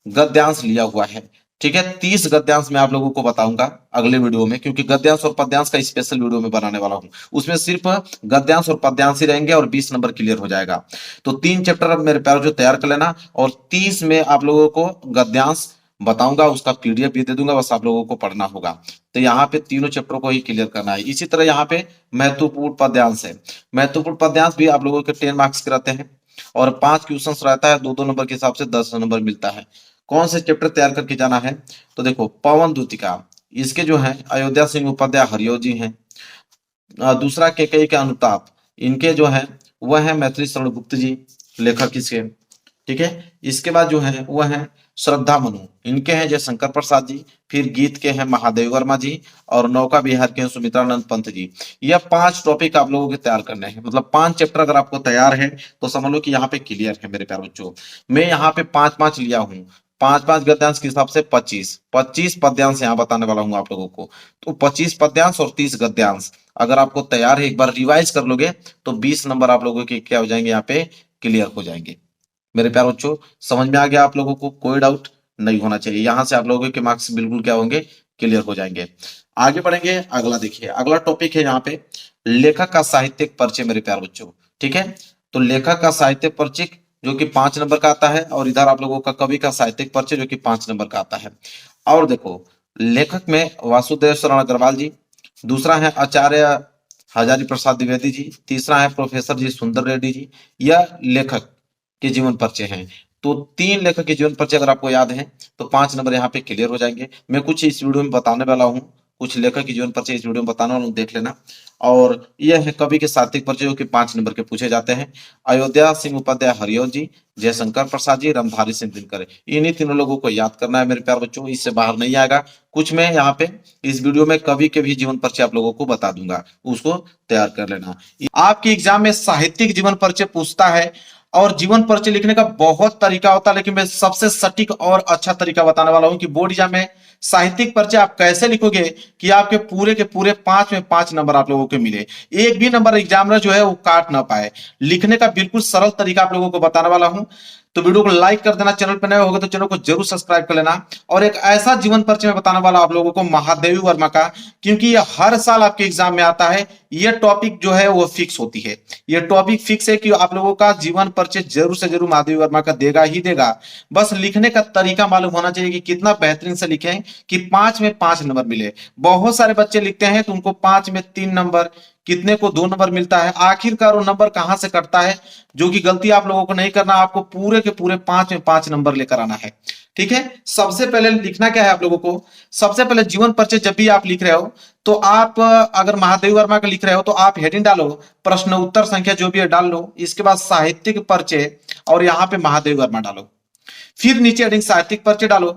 गद्यांश लिया हुआ है, ठीक है। 30 गद्यांश मैं आप लोगों को बताऊंगा अगले वीडियो में, क्योंकि गद्यांश और पद्यांश का स्पेशल वीडियो में बनाने वाला हूं। उसमें सिर्फ गद्यांश और पद्यांश ही रहेंगे और 20 नंबर क्लियर हो जाएगा। तो 3 चैप्टर अब मेरे प्यारों जो तैयार कर लेना, और 30 में आप लोगों को गद्यांश बताऊंगा, उसका पीडीएफ भी दे दूंगा, बस आप लोगों को पढ़ना होगा। तो यहाँ पे तीनों चैप्टर को ही क्लियर करना है। इसी तरह यहाँ पे महत्वपूर्ण पद्यांश है। महत्वपूर्ण पद्यांश भी आप लोगों के 10 मार्क्स के रहते हैं और 5 क्वेश्चन रहता है, 2-2 नंबर के हिसाब से 10 नंबर मिलता है। कौन से चैप्टर तैयार करके जाना है? तो देखो, पवन दूतिका, इसके जो है अयोध्या सिंह उपाध्याय हरिओ जी हैं। दूसरा केकई के अनुताप, इनके जो है वह है मैथिली शरण गुप्त जी, लेखक इसके। ठीक है, इसके बाद जो है वह है श्रद्धा मनु, इनके हैं जयशंकर प्रसाद जी। फिर गीत के हैं महादेव वर्मा जी और नौका विहार के हैं सुमित्रानंद पंत जी। यह 5 टॉपिक आप लोगों के तैयार करने हैं, मतलब 5 चैप्टर अगर आपको तैयार है तो समझ लो कि यहाँ पे क्लियर है मेरे प्यारे बच्चों। मैं यहाँ पे 5-5 लिया हूँ, 5-5 गद्यांश के हिसाब से 25 पद्यांश यहाँ बताने वाला हूँ आप लोगों को। तो 25 पद्यांश और 30 गद्यांश अगर आपको तैयार है, एक बार रिवाइज कर लोगे तो 20 नंबर आप लोगों के क्या हो जाएंगे, यहाँ पे क्लियर हो जाएंगे। मेरे प्यारे बच्चों, समझ में आ गया आप लोगों को? कोई डाउट नहीं होना चाहिए। यहां से आप लोगों के मार्क्स बिल्कुल क्या होंगे, क्लियर हो जाएंगे। आगे बढ़ेंगे, अगला देखिए, अगला टॉपिक है यहाँ पे लेखक का साहित्यिक परिचय। मेरे प्यारे बच्चों, ठीक है, तो लेखक का साहित्यिक परिचय जो कि 5 नंबर का आता है, और इधर आप लोगों का कवि का साहित्यिक परिचय जो कि 5 नंबर का आता है। और देखो, लेखक में वासुदेव शरण अग्रवाल जी, दूसरा है आचार्य हजारी प्रसाद द्विवेदी जी, तीसरा है प्रोफेसर जी सुंदर रेड्डी जी। यह लेखक के जीवन परिचय हैं। तो 3 लेखक के जीवन परिचय अगर आपको याद है तो 5 नंबर यहाँ पे क्लियर हो जाएंगे। मैं कुछ इस वीडियो में बताने वाला हूँ, कुछ लेखक के जीवन परिचय इस वीडियो में बताने वाला हूँ, देख लेना। और यह है कवि के साहित्यिक परिचय जो कि 5 नंबर के पूछे जाते हैं। अयोध्या सिंह उपाध्याय हरिओ जी, जयशंकर प्रसाद जी, रामधारी सिंह दिनकर, इन्हीं तीनों लोगों को याद करना है मेरे प्यारे बच्चों, इससे बाहर नहीं आएगा। कुछ मैं यहाँ पे इस वीडियो में कवि के भी जीवन परिचय आप लोगों को बता दूंगा, उसको तैयार कर लेना। आपके एग्जाम में साहित्यिक जीवन परिचय पूछता है और जीवन परिचय लिखने का बहुत तरीका होता है, लेकिन मैं सबसे सटीक और अच्छा तरीका बताने वाला हूं कि बोर्ड एग्जाम में साहित्यिक परिचय आप कैसे लिखोगे कि आपके पूरे के पूरे 5 में 5 नंबर आप लोगों को मिले, एक भी नंबर एग्जामिनर जो है वो काट ना पाए। लिखने का बिल्कुल सरल तरीका आप लोगों को बताने वाला हूं। तो वीडियो को लाइक कर देना, चैनल पर नए होगा तो चैनल को जरूर सब्सक्राइब कर लेना। और एक ऐसा जीवन परिचय में बताने वाला आप लोगों को महादेवी वर्मा का, क्योंकि ये हर साल आपके एग्जाम में आता है। ये टॉपिक जो है वो फिक्स होती है, ये टॉपिक फिक्स है कि आप लोगों का जीवन परिचय जरूर से जरूर महादेवी वर्मा का देगा ही देगा। बस लिखने का तरीका मालूम होना चाहिए कि कितना बेहतरीन से लिखें कि 5 में 5 नंबर मिले। बहुत सारे बच्चे लिखते हैं तो उनको 5 में 3 नंबर, कितने को 2 नंबर मिलता है। आखिरकार वो नंबर कहां से कटता है, जो कि गलती आप लोगों को नहीं करना, आपको पूरे के पूरे 5 में 5 नंबर लेकर आना है। ठीक है, सबसे पहले लिखना क्या है आप लोगों को, सबसे पहले जीवन परिचय जब भी आप लिख रहे हो तो आप अगर महादेवी वर्मा का लिख रहे हो तो आप हेडिंग डालो, प्रश्न उत्तर संख्या जो भी है डाल लो, इसके बाद साहित्यिक परिचय और यहाँ पे महादेवी वर्मा डालो, फिर नीचे हेडिंग साहित्यिक परिचय डालो।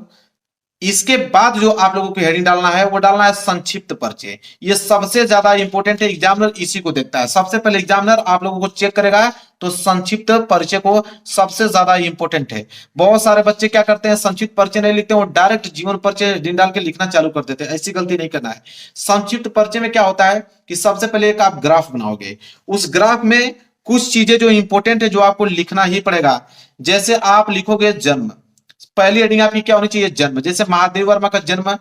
इसके बाद जो आप लोगों को हेडिंग डालना है वो डालना है संक्षिप्त परिचय। ये सबसे ज्यादा इंपॉर्टेंट है, एग्जामिनर इसी को देखता है। सबसे पहले एग्जामिनर आप लोगों को चेक करेगा तो संक्षिप्त परिचय को सबसे ज्यादा इंपॉर्टेंट है। बहुत सारे बच्चे क्या करते हैं, संक्षिप्त परिचय नहीं लिखते, वो डायरेक्ट जीवन परिचय हेडिंग डाल के लिखना चालू कर देते हैं। ऐसी गलती नहीं करना है। संक्षिप्त परिचय में क्या होता है कि सबसे पहले एक आप ग्राफ बनाओगे, उस ग्राफ में कुछ चीजें जो इंपॉर्टेंट है जो आपको लिखना ही पड़ेगा। जैसे आप लिखोगे जन्म, पहली हेडिंग आपकी क्या होनी चाहिए, जन्म। जैसे महादेव वर्मा का जन्म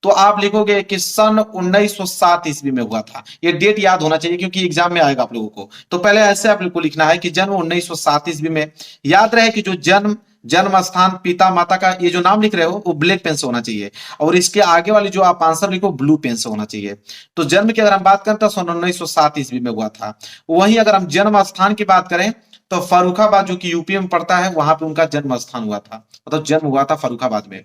तो आप लिखोगे कि सन 1907 ईस्वी में हुआ था। ये डेट याद होना चाहिए क्योंकि एग्जाम में आएगा आप लोगों को। तो पहले ऐसे आप लोग को लिखना है कि जन्म 1907 ईस्वी में। याद रहे कि जो जन्म, जन्म स्थान, पिता माता का ये जो नाम लिख रहे हो वो ब्लैक पेन से होना चाहिए, और इसके आगे वाली जो आप आंसर लिखो ब्लू पेन से होना चाहिए। तो जन्म की अगर हम बात करें तो सन 1907 ईस्वी में हुआ था। वहीं अगर हम जन्म स्थान की बात करें तो फर्रुखाबाद जो कि यूपी में पड़ता है, वहां पे उनका जन्म स्थान हुआ था, मतलब जन्म हुआ था फर्रुखाबाद में।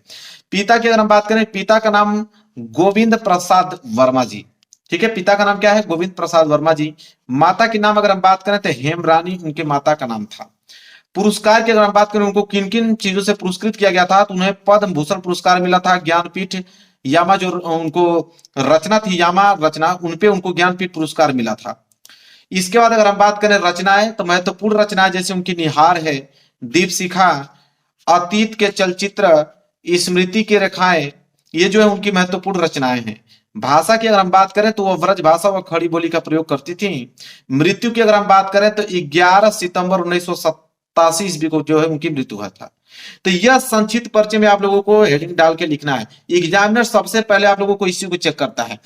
पिता की अगर हम बात करें, पिता का नाम गोविंद प्रसाद वर्मा जी। ठीक है, पिता का नाम क्या है, गोविंद प्रसाद वर्मा जी। माता के नाम अगर हम बात करें तो हेमरानी उनके माता का नाम था। पुरस्कार की अगर हम बात करें, उनको किन किन चीजों से पुरस्कृत किया गया था, तो उन्हें पद्म भूषण पुरस्कार मिला था, ज्ञानपीठ यामा जो उनको रचना थी, यामा रचना, उनपे उनको ज्ञानपीठ पुरस्कार मिला था। इसके बाद अगर हम बात करें रचनाएं, तो महत्वपूर्ण रचनाएं जैसे उनकी निहार है, दीप शिखा, अतीत के चलचित्र, स्मृति की रेखाएं, ये जो है उनकी महत्वपूर्ण रचनाएं हैं। भाषा की अगर हम बात करें तो वो ब्रज भाषा व खड़ी बोली का प्रयोग करती थी। मृत्यु की अगर हम बात करें तो 11 सितंबर 1987 ईस्वी को जो है उनकी मृत्यु हुआ था। तो यह संक्षिप्त परिचय में आप लोगों को हेडिंग डाल के लिखना है। एग्जामिनर सबसे पहले आप लोगों को इसी को चेक करता है।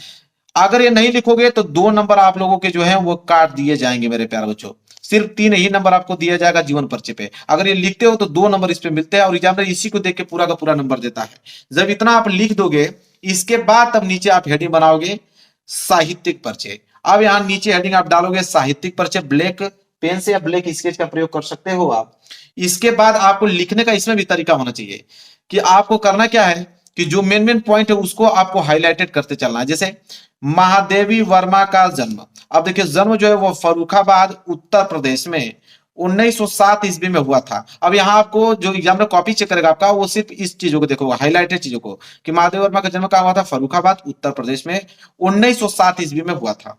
अगर ये नहीं लिखोगे तो 2 नंबर आप लोगों के जो है वो काट दिए जाएंगे मेरे प्यारे बच्चों। सिर्फ 3 ही नंबर आपको दिया जाएगा जीवन परिचय पे। अगर ये लिखते हो तो 2 नंबर इस पे मिलते हैं और एग्जामिनर इसी को देख के पूरा का पूरा नंबर देता है। जब इतना आप लिख दोगे, इसके बाद तब नीचे आप हेडिंग बनाओगे साहित्यिक परिचय। अब यहाँ नीचे हेडिंग आप डालोगे साहित्यिक परिचय, ब्लैक पेन से या ब्लैक स्केच का प्रयोग कर सकते हो आप। इसके बाद आपको लिखने का इसमें भी तरीका होना चाहिए कि आपको करना क्या है कि जो मेन मेन पॉइंट है उसको आपको हाईलाइटेड करते चलना है। जैसे महादेवी वर्मा का जन्म, अब देखिए जन्म जो है वो फर्रुखाबाद उत्तर प्रदेश में 1907 ईस्वी में हुआ था। अब यहाँ आपको जो एग्जामिनर कॉपी चेक करेगा आपका, वो सिर्फ इस चीजों को देखोगे, हाईलाइटेड चीजों को, कि महादेव वर्मा का जन्म कहाँ हुआ था, फर्रुखाबाद उत्तर प्रदेश में 1907 ईस्वी में हुआ था।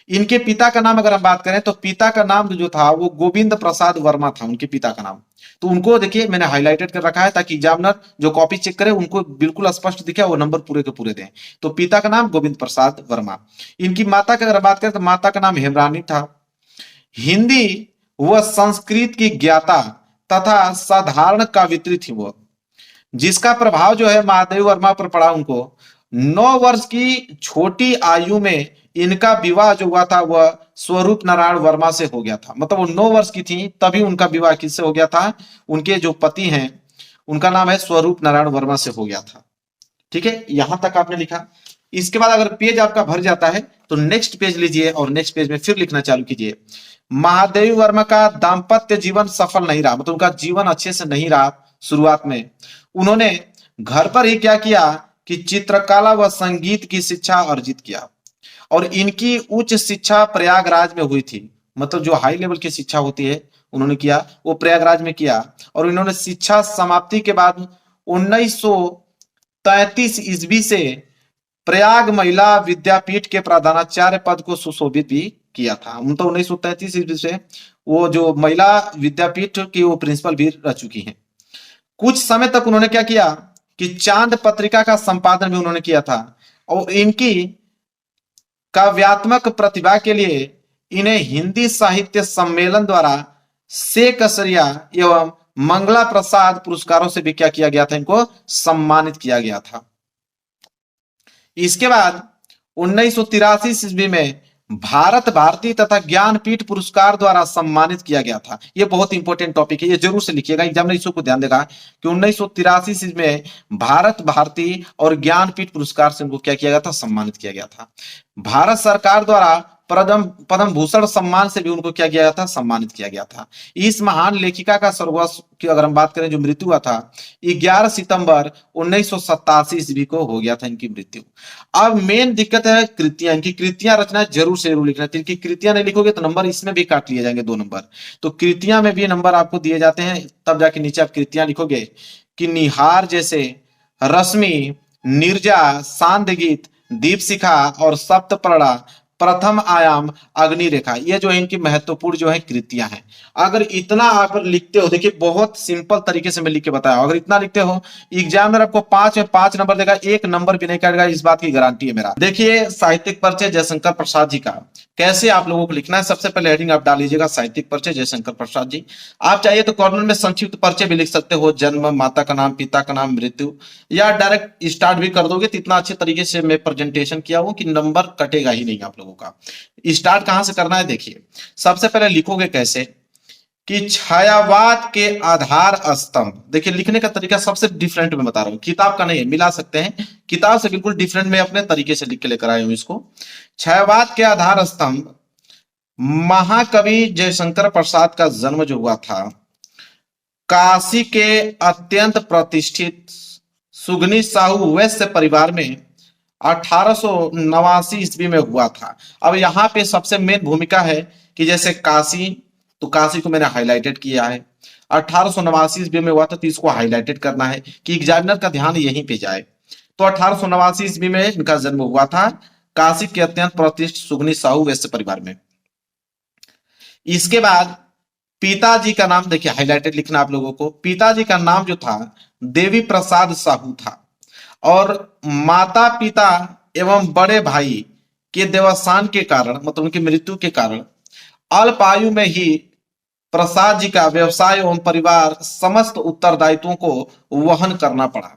इनके पिता का नाम अगर हम बात करें तो पिता का नाम जो था वो गोविंद प्रसाद वर्मा था, उनके पिता का नाम। तो उनको देखिए मैंने हाईलाइटेड कर रखा है ताकि एग्जामिनर जो कॉपी चेक करे उनको बिल्कुल स्पष्ट दिखे, वो नंबर पूरे के पूरे दें। तो पिता का नाम गोविंद प्रसाद वर्मा। इनकी माता की अगर बात करें तो माता का नाम हेमरानी था। हिंदी व संस्कृत की ज्ञाता तथा साधारण कवित्री थी वो, जिसका प्रभाव जो है महादेव वर्मा पर पड़ा उनको। 9 वर्ष की छोटी आयु में इनका विवाह जो हुआ था वह स्वरूप नारायण वर्मा से हो गया था। मतलब वो 9 वर्ष की थी तभी उनका विवाह किससे हो गया था, उनके जो पति हैं उनका नाम है स्वरूप नारायण वर्मा से हो गया था। ठीक है, यहां तक आपने लिखा। इसके बाद अगर पेज आपका भर जाता है तो नेक्स्ट पेज लीजिए और नेक्स्ट पेज में फिर लिखना चालू कीजिए। महादेवी वर्मा का दाम्पत्य जीवन सफल नहीं रहा, मतलब उनका जीवन अच्छे से नहीं रहा। शुरुआत में उन्होंने घर पर ही क्या किया कि चित्रकला व संगीत की शिक्षा अर्जित किया और इनकी उच्च शिक्षा प्रयागराज में हुई थी। मतलब जो हाई लेवल की शिक्षा होती है उन्होंने किया वो प्रयागराज में किया। और इन्होंने शिक्षा समाप्ति के बाद 1933 ईस्वी से प्रयाग महिला विद्यापीठ के प्रधानाचार्य पद को सुशोभित भी किया था। मतलब 1933 ईस्वी से वो जो महिला विद्यापीठ की वो प्रिंसिपल भी रह चुकी हैं। कुछ समय तक उन्होंने क्या किया कि चांद पत्रिका का संपादन भी उन्होंने किया था और इनकी काव्यात्मक प्रतिभा के लिए इन्हें हिंदी साहित्य सम्मेलन द्वारा शेखसरिया एवं मंगला प्रसाद पुरस्कारों से भी क्या किया गया था, इनको सम्मानित किया गया था। इसके बाद 1983 ईस्वी में भारत भारती तथा ज्ञानपीठ पुरस्कार द्वारा सम्मानित किया गया था। ये बहुत इंपॉर्टेंट टॉपिक है, ये जरूर से लिखिएगा, एग्जामिनर इसको को ध्यान देगा कि 1983 ईस्वी में भारत भारती और ज्ञानपीठ पुरस्कार से उनको क्या किया गया था, सम्मानित किया गया था। भारत सरकार द्वारा पद्म भूषण सम्मान से भी उनको क्या किया गया था, सम्मानित किया गया था। इस महान लेखिका का स्वर्गवास की अगर हम बात करें जो मृत्यु हुआ था 11 सितंबर 1987 ईस्वी को हो गया था इनकी मृत्यु। अब मेन दिक्कत है कृतियां, इनकी कृतियां रचना जरूर से जरूर लिखना। इनकी कृतियां नहीं लिखोगे तो नंबर इसमें भी काट लिए जाएंगे 2 नंबर। तो कृतियां में भी नंबर आपको दिए जाते हैं, तब जाके नीचे आप कृतियां लिखोगे कि निहार जैसे, रश्मि, नीरजा, सांद गीत, दीपशिखा और सप्तपर्णा, प्रथम आयाम, अग्नि रेखा, ये जो है इनकी महत्वपूर्ण जो है कृतियां हैं। अगर इतना आप लिखते हो, देखिए बहुत सिंपल तरीके से मैं लिख के बताया, अगर इतना लिखते हो एग्जामिनर आपको 5 में 5 नंबर देगा, 1 नंबर भी नहीं काटेगा, इस बात की गारंटी है मेरा। देखिए साहित्यिक परिचय जयशंकर प्रसाद जी का कैसे आप लोगों को लिखना है। सबसे पहले हेडिंग आप डाल लीजिएगा साहित्यिक परिचय जयशंकर प्रसाद जी। आप चाहिए तो कॉर्नर में संक्षिप्त परिचय भी लिख सकते हो, जन्म, माता का नाम, पिता का नाम, मृत्यु, या डायरेक्ट स्टार्ट भी कर दोगे तो इतना अच्छे तरीके से मैं प्रेजेंटेशन किया हूं कि नंबर कटेगा ही नहीं आप लोगों का। स्टार्ट कहां से करना है, देखिए सबसे पहले लिखोगे कैसे कि छायावाद के आधार स्तंभ। देखिए लिखने का तरीका सबसे डिफरेंट में बता रहा हूं, किताब का नहीं है, मिला सकते हैं, किताब से बिल्कुल डिफरेंट में अपने तरीके से लिख के लेकर आया हूं इसको। छायावाद के आधार स्तंभ, महाकवि जयशंकर प्रसाद का जन्म जो हुआ था काशी के अत्यंत प्रतिष्ठित सुगनी साहू वैश्य परिवार में 1889 ईस्वी में हुआ था। अब यहाँ पे सबसे मेन भूमिका है कि जैसे काशी, तो काशी को मैंने हाईलाइटेड किया है, 1889 ईस्वी में हुआ था तो इसको हाईलाइटेड करना है कि एग्जामिनर का ध्यान यहीं पे जाए। तो 1889 ईस्वी में इनका जन्म हुआ था काशी के अत्यंत प्रतिष्ठित सुगनी साहू वैश्य परिवार में। इसके बाद पिताजी का नाम देखिए हाईलाइटेड लिखना आप लोगों को। पिताजी का नाम जो था देवी प्रसाद साहू था और माता पिता एवं बड़े भाई के देवासान के कारण, मतलब उनकी मृत्यु के कारण अल्प आयु में ही प्रसाद जी का व्यवसाय एवं परिवार समस्त उत्तरदायित्वों को वहन करना पड़ा।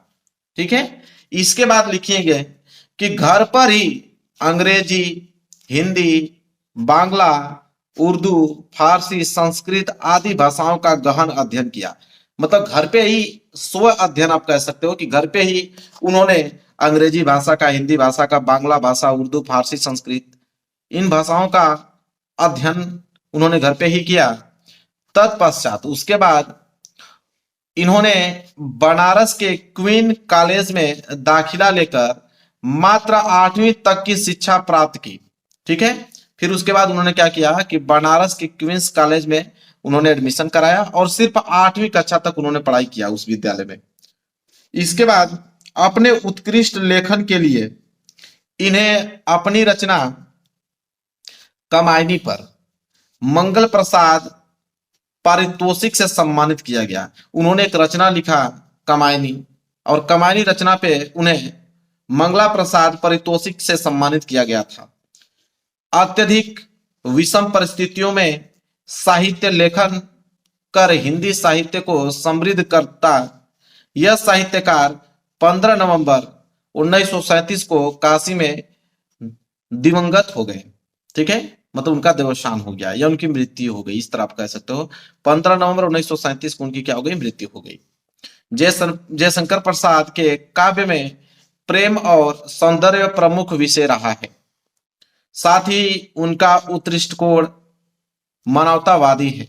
ठीक है, इसके बाद लिखिएगा कि घर पर ही अंग्रेजी, हिंदी, बांग्ला, उर्दू, फारसी, संस्कृत आदि भाषाओं का गहन अध्ययन किया। मतलब घर पे ही स्व अध्ययन आप कह सकते हो कि घर पे ही उन्होंने अंग्रेजी भाषा का, हिंदी भाषा का, बांग्ला भाषा, उर्दू, फारसी, संस्कृत इन भाषाओं का अध्ययन उन्होंने घर पे ही किया। तत्पश्चात उसके बाद इन्होंने बनारस के क्वीन कॉलेज में दाखिला लेकर मात्र 8वीं तक की शिक्षा प्राप्त की। ठीक है, फिर उसके बाद उन्होंने क्या किया कि बनारस के क्वींस कॉलेज में उन्होंने एडमिशन कराया और सिर्फ 8वीं कक्षा तक उन्होंने पढ़ाई किया उस विद्यालय में। इसके बाद अपने उत्कृष्ट लेखन के लिए इन्हें अपनी रचना कामायनी पर मंगल प्रसाद पारितोषिक से सम्मानित किया गया। उन्होंने एक रचना लिखा कामायनी, और कामायनी रचना पे उन्हें मंगला प्रसाद पारितोषिक से सम्मानित किया गया था। अत्यधिक विषम परिस्थितियों में साहित्य लेखन कर हिंदी साहित्य को समृद्ध करता यह साहित्यकार 15 नवंबर 1937 को काशी में दिवंगत हो गए। ठीक है, मतलब उनका देवसान हो गया या उनकी मृत्यु हो गई, इस तरह आप कह सकते हो। 15 नवंबर 1937 को उनकी क्या हो गई, मृत्यु हो गई। जयशंकर प्रसाद के काव्य में प्रेम और सौंदर्य प्रमुख विषय रहा है। साथ ही उनका उत्कृष्ट कोण मानवतावादी है।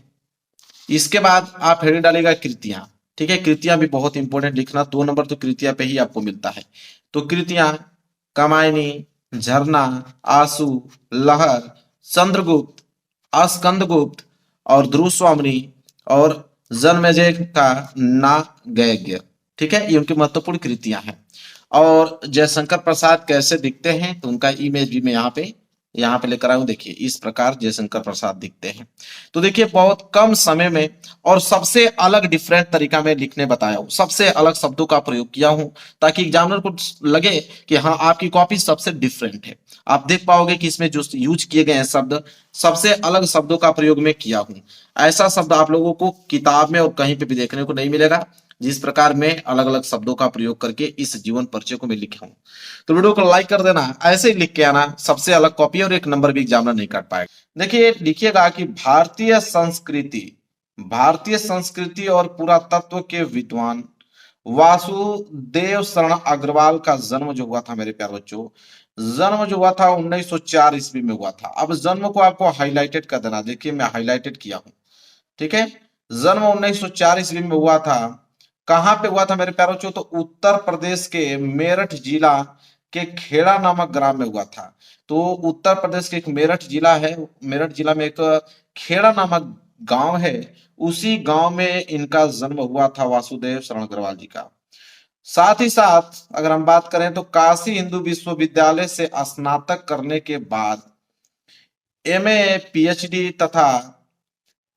इसके बाद आप हेडिंग डालेगा कृतियां। ठीक है, कृतियां भी बहुत इंपॉर्टेंट लिखना, 2 नंबर तो कृतियां पे ही आपको मिलता है। तो कृतियां कामायनी, झरना, आंसू, लहर, चंद्रगुप्त, स्कंदगुप्त और ध्रुव स्वामिनी और जन्मेजय का नागयज्ञ। ठीक है, ये उनकी महत्वपूर्ण कृतियां हैं। और जयशंकर प्रसाद कैसे दिखते हैं, तो उनका इमेज भी मैं यहाँ पे लेकर आया हूं। देखिए इस प्रकार जयशंकर प्रसाद दिखते हैं। तो देखिए बहुत कम समय में और सबसे अलग डिफरेंट तरीका में लिखने बताया हूं, सबसे अलग शब्दों का प्रयोग किया हूं, ताकि एग्जामिनर को लगे कि हाँ आपकी कॉपी सबसे डिफरेंट है। आप देख पाओगे कि इसमें जो यूज किए गए हैं शब्द, सबसे अलग शब्दों का प्रयोग में किया हूं। ऐसा शब्द आप लोगों को किताब में और कहीं पे भी देखने को नहीं मिलेगा, जिस प्रकार मैं अलग अलग शब्दों का प्रयोग करके इस जीवन परिचय को मैं लिखा हूं। तो वीडियो को लाइक कर देना, ऐसे ही लिख के आना, सबसे अलग कॉपी और 1 नंबर भी एग्जामिनर नहीं काट पाएगा। देखिए लिखिएगा कि भारतीय संस्कृति और पुरातत्व के विद्वान वासुदेव शरण अग्रवाल का जन्म जो हुआ था मेरे प्यारे बच्चों, जन्म जो हुआ था 1904 ईस्वी में हुआ था। अब जन्म को आपको हाईलाइटेड कर देना, देखिए मैं हाईलाइटेड किया हूं। ठीक है, जन्म 1904 ईस्वी में हुआ था। कहां पे हुआ था मेरे प्यारे बच्चों, तो उत्तर प्रदेश के मेरठ जिला के खेड़ा नामक ग्राम में हुआ था। तो उत्तर प्रदेश के एक मेरठ जिला है, मेरठ जिला में एक खेड़ा नामक गांव है, उसी गांव में इनका जन्म हुआ था वासुदेव शरण अग्रवाल जी का। साथ ही साथ अगर हम बात करें तो काशी हिंदू विश्वविद्यालय से स्नातक करने के बाद एमए, पीएचडी तथा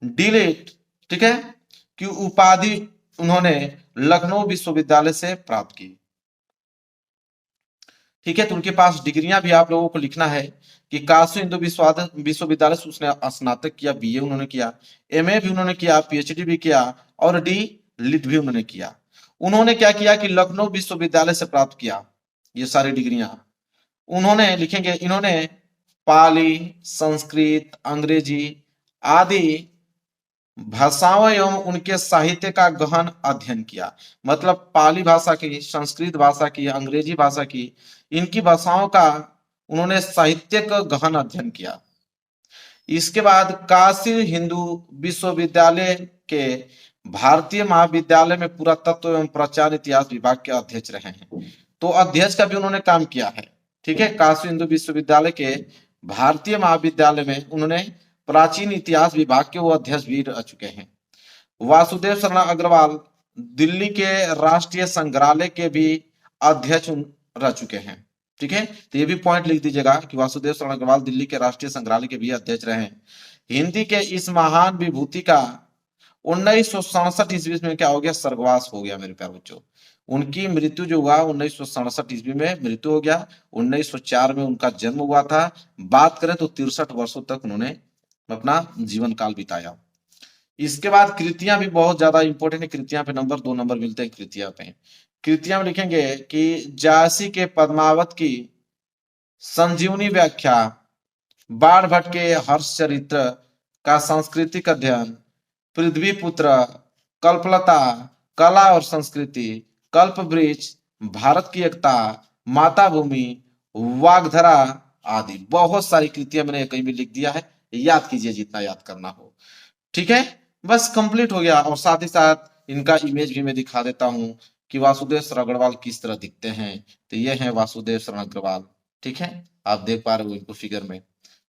डीलिट, ठीक है, की उपाधि उन्होंने लखनऊ विश्वविद्यालय से प्राप्त की। ठीक है, तो उनके पास डिग्रियां भी आप लोगों को लिखना है कि काशी हिंदू विश्वविद्यालय से उसने स्नातक किया, बीए उन्होंने किया, एमए भी उन्होंने किया, पीएचडी भी किया और डी लिट भी उन्होंने किया। उन्होंने क्या किया कि लखनऊ विश्वविद्यालय से प्राप्त किया ये सारी डिग्रियां। उन्होंने लिखेंगे इन्होंने पाली, संस्कृत, अंग्रेजी आदि भाषाओं एवं उनके साहित्य का गहन अध्ययन किया। मतलब पाली भाषा की, संस्कृत भाषा की, अंग्रेजी भाषा की, इनकी भाषाओं का उन्होंने साहित्यिक गहन अध्ययन किया। इसके बाद काशी हिंदू विश्वविद्यालय के भारतीय महाविद्यालय में पुरातत्व एवं प्राचीन इतिहास विभाग के अध्यक्ष रहे हैं। तो अध्यक्ष का भी उन्होंने काम किया है। ठीक है, काशी हिंदू विश्वविद्यालय के भारतीय महाविद्यालय में उन्होंने प्राचीन इतिहास विभाग के वो अध्यक्ष भी रह चुके हैं। वासुदेव शरण अग्रवाल दिल्ली के राष्ट्रीय संग्रहालय के भी अध्यक्ष रह चुके हैं। ठीक है, तो ये भी पॉइंट लिख दीजिएगा कि वासुदेव शरण अग्रवाल दिल्ली के राष्ट्रीय संग्रहालय के भी अध्यक्ष रहे हैं। हिंदी के इस महान विभूति का 1967 ईस्वी में क्या हो गया, स्वर्गवास हो गया मेरे प्यारे बच्चों। उनकी मृत्यु जो हुआ 1967 ईस्वी में मृत्यु हो गया। 1904 में उनका जन्म हुआ था। बात करें तो 63 वर्षों तक उन्होंने अपना जीवन काल बिताया। इसके बाद कृतियां भी बहुत ज्यादा इंपॉर्टेंट है। कृतियां पे नंबर 2 नंबर मिलते हैं कृतियां पे। कृतियां में लिखेंगे कि जायसी के पद्मावत की संजीवनी व्याख्या, बाण भट्ट के हर्ष चरित्र, का सांस्कृतिक अध्ययन, पृथ्वीपुत्र, कल्पलता, कला और संस्कृति, कल्पवृक्ष, भारत की एकता, माता भूमि, वागधरा आदि बहुत सारी कृतियां मैंने कहीं भी लिख दिया है, याद कीजिए जितना याद करना हो। ठीक है, बस कंप्लीट हो गया। और साथ ही साथ इनका इमेज भी मैं दिखा देता हूं कि वासुदेव सर अग्रवाल किस तरह दिखते हैं। तो ये है वासुदेव सर अग्रवाल। ठीक है, आप देख पा रहे हो इनको फिगर में।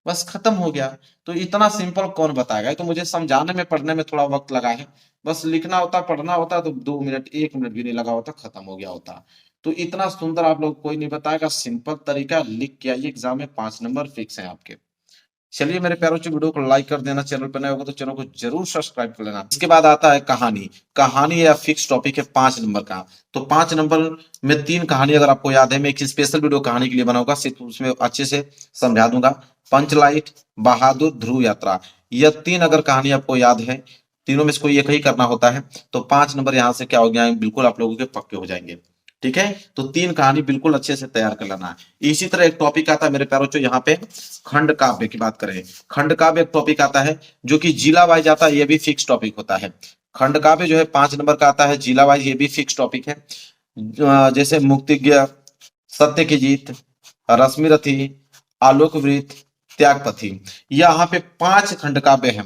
बस खत्म हो गया। तो इतना सिंपल कौन बताएगा, तो मुझे समझाने में पढ़ने में थोड़ा वक्त लगा है। बस लिखना होता पढ़ना होता तो 2 मिनट 1 मिनट भी नहीं लगा होता, खत्म हो गया होता। तो इतना सुंदर आप लोग कोई नहीं बताएगा, सिंपल तरीका लिख के आइए, एग्जाम में 5 नंबर फिक्स है आपके। चलिए मेरे प्यारों से वीडियो को लाइक कर देना, चैनल पर नए होगा तो चैनल को जरूर सब्सक्राइब कर लेना। इसके बाद आता है कहानी। कहानी या फिक्स टॉपिक है 5 नंबर का। तो 5 नंबर में 3 कहानी अगर आपको याद है, मैं एक स्पेशल वीडियो कहानी के लिए बनाऊंगा, सिर्फ उसमें अच्छे से समझा दूंगा। पंचलाइट, बहादुर, ध्रुव यात्रा, यह 3 अगर कहानी आपको याद है, तीनों में से कोई एक ही करना होता है, तो 5 नंबर यहाँ से क्या हो गया, बिल्कुल आप लोगों के पक्के हो जाएंगे। ठीक है, तो 3 कहानी बिल्कुल अच्छे से तैयार कर लेना है। इसी तरह एक टॉपिक आता है मेरे प्यारों चो, यहाँ पे खंड काव्य की बात करें। खंड काव्य एक टॉपिक आता है जो कि जिला वाइज आता है, ये भी फिक्स टॉपिक होता है। खंड काव्य जो है 5 नंबर का आता है, जिला वाइज ये भी फिक्स टॉपिक है। जैसे मुक्तिज्ञ, सत्य की जीत, रश्मि रथी, आलोकवृत, त्यागपथी, यहाँ पे 5 खंड काव्य है।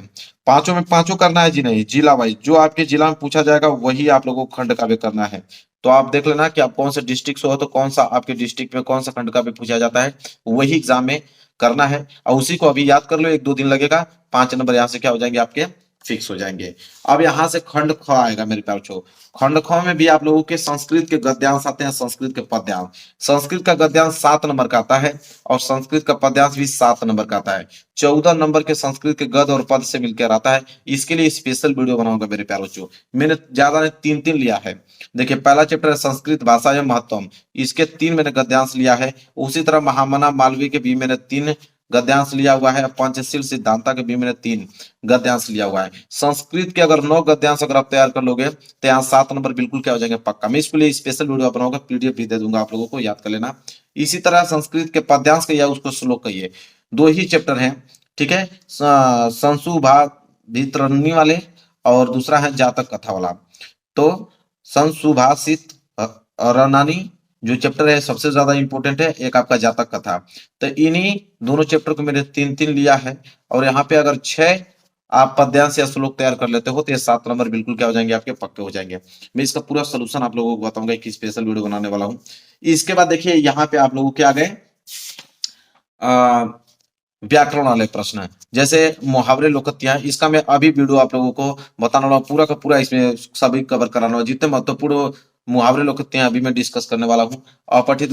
पांचों में पांचों करना है जी नहीं, जिला वाइज जो आपके जिला में पूछा जाएगा वही आप लोगों को खंड काव्य करना है। तो आप देख लेना कि आप कौन से डिस्ट्रिक्ट से हो, तो कौन सा आपके डिस्ट्रिक्ट में कौन सा खंड काव्य पूछा जाता है, वही एग्जाम में करना है। और उसी को अभी याद कर लो, 1-2 दिन लगेगा, 5 नंबर यहाँ से क्या हो जाएंगे आपके फिक्स हो जाएंगे। अब यहाँ से खंड ख आएगा मेरे प्यार छो। खंड ख में भी आप लोगों के संस्कृत के गद्यांश आते हैं, संस्कृत के पद्यांश। संस्कृत का गद्यांश 7 नंबर का आता है और संस्कृत का पद्यांश भी 7 नंबर का आता है। 14 नंबर के संस्कृत के गद और पद से मिलकर आता है। इसके लिए स्पेशल वीडियो बनाऊंगा मेरे प्यारों चो। मैंने ज्यादा ने 3-3 लिया है। देखिए पहला चैप्टर है संस्कृत भाषा एवं महत्व, इसके 3 मैंने गद्यांश लिया है। उसी तरह महामना मालवीय के भी मैंने 3 गद्यांश लिया हुआ है। पंचशील सिद्धांता के भी मैंने 3 गद्यांश लिया हुआ है। संस्कृत के अगर 9 गद्यांश अगर आप तैयार कर लोगे तो यहाँ 7 नंबर बिल्कुल क्या हो जाएंगे पक्का। मैं इसके लिए स्पेशल वीडियो बनाऊंगा, पीडीएफ भी दे दूंगा, आप लोगों को याद कर लेना। इसी तरह संस्कृत के पद्यांश कहिए उसको श्लोक कहिए, 2 ही चैप्टर हैं। ठीक है, संसुभाषित वाले और दूसरा है जातक कथा वाला। तो संसुभाषित रनानी जो चैप्टर है सबसे ज्यादा इंपॉर्टेंट है, एक आपका जातक कथा। तो इन्हीं दोनों चैप्टर को मैंने 3-3 लिया है। और यहाँ पे अगर 6 आप पद्यांश या श्लोक तैयार कर लेते हो तो ये 7 नंबर बिल्कुल क्या हो जाएंगे आपके पक्के हो जाएंगे। मैं इसका पूरा सोल्यूशन आप लोगों को बताऊंगा, एक स्पेशल वीडियो बनाने वाला हूँ। इसके बाद देखिए यहाँ पे आप लोगों के आ गए व्याकरण वाले प्रश्न, जैसे मुहावरे लोकोक्तियां। इसका मैं अभी वीडियो आप लोगों को बताने वाला हूँ, पूरा का पूरा इसमें सभी कवर कराना वाला, जितने महत्वपूर्ण मुहावरे लोकोक्तियां अभी मैं डिस्कस करने वाला हूँ। अपठित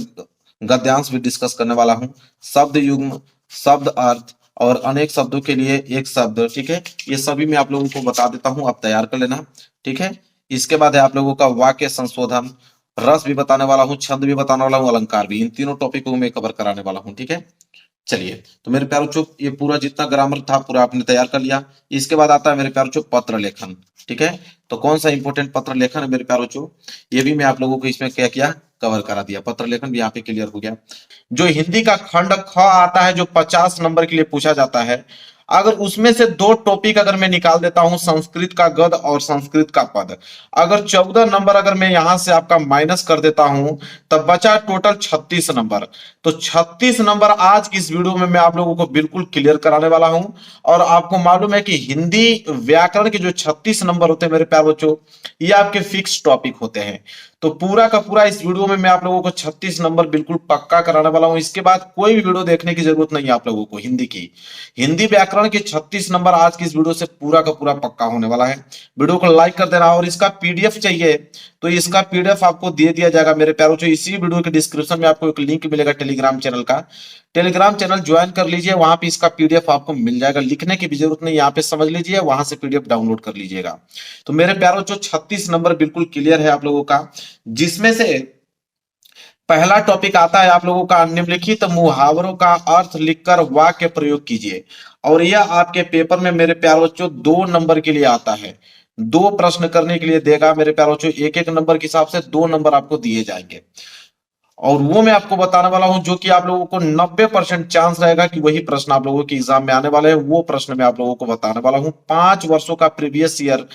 गद्यांश भी डिस्कस करने वाला हूँ। शब्द युग्म, शब्द अर्थ और अनेक शब्दों के लिए एक शब्द। ठीक है, ये सभी मैं आप लोगों को बता देता हूँ, आप तैयार कर लेना। ठीक है, इसके बाद है आप लोगों का वाक्य संशोधन, रस भी बताने वाला हूँ, छंद भी बताने वाला हूँ, अलंकार भी। इन तीनों टॉपिक को मैं कवर कराने वाला हूँ। ठीक है, चलिए तो मेरे प्यारों चुप, ये पूरा जितना ग्रामर था पूरा आपने तैयार कर लिया। इसके बाद आता है मेरे प्यारों चुप पत्र लेखन। ठीक है, तो कौन सा इंपॉर्टेंट पत्र लेखन है मेरे प्यारों चुप, ये भी मैं आप लोगों को इसमें क्या किया कवर करा दिया। पत्र लेखन भी यहाँ पे क्लियर हो गया। जो हिंदी का खंड ख आता है जो 50 नंबर के लिए पूछा जाता है, अगर उसमें से 2 टॉपिक अगर मैं निकाल देता हूं, संस्कृत का गद और संस्कृत का पद, अगर 14 नंबर अगर मैं यहां से आपका माइनस कर देता हूं, तब बचा टोटल 36 नंबर। तो 36 नंबर आज की इस वीडियो में मैं आप लोगों को बिल्कुल क्लियर कराने वाला हूं। और आपको मालूम है कि हिंदी व्याकरण के जो 36 नंबर होते हैं मेरे प्यारे बच्चों, ये आपके फिक्स टॉपिक होते हैं। तो पूरा का पूरा इस वीडियो में मैं आप लोगों को 36 नंबर बिल्कुल पक्का कराने वाला हूं। इसके बाद कोई भी वीडियो देखने की जरूरत नहीं है आप लोगों को हिंदी की। हिंदी व्याकरण के 36 नंबर आज की इस वीडियो से पूरा का पूरा पक्का होने वाला है। वीडियो को लाइक कर देना। और इसका पीडीएफ चाहिए तो इसका पीडीएफ आपको दे दिया जाएगा मेरे प्यारों से। इसी वीडियो के डिस्क्रिप्शन में आपको एक लिंक मिलेगा टेलीग्राम चैनल का, टेलीग्राम चैनल ज्वाइन कर लीजिए, वहां पे इसका पीडीएफ आपको मिल जाएगा। लिखने की भी जरूरत नहीं, यहाँ पे समझ लीजिए, वहां से पीडीएफ डाउनलोड कर लीजिएगा। तो मेरे प्यारों जो 36 नंबर बिल्कुल क्लियर है आप लोगों का, जिसमें से पहला टॉपिक आता है आप लोगों का निम्नलिखित मुहावरों का अर्थ लिखकर वाक्य प्रयोग कीजिए। और यह आपके पेपर में मेरे प्यारों बच्चों 2 नंबर के लिए आता है। 2 प्रश्न करने के लिए देगा मेरे प्यारों बच्चों, 1-1 नंबर के हिसाब से 2 नंबर आपको दिए जाएंगे। और वो मैं आपको बताने वाला हूं जो कि आप लोगों को 90% चांस रहेगा कि वही प्रश्न आप लोगों के एग्जाम में आने वाले हैं। वो प्रश्न मैं आप लोगों को बताने वाला हूं, 5 वर्षों का प्रीवियस ईयर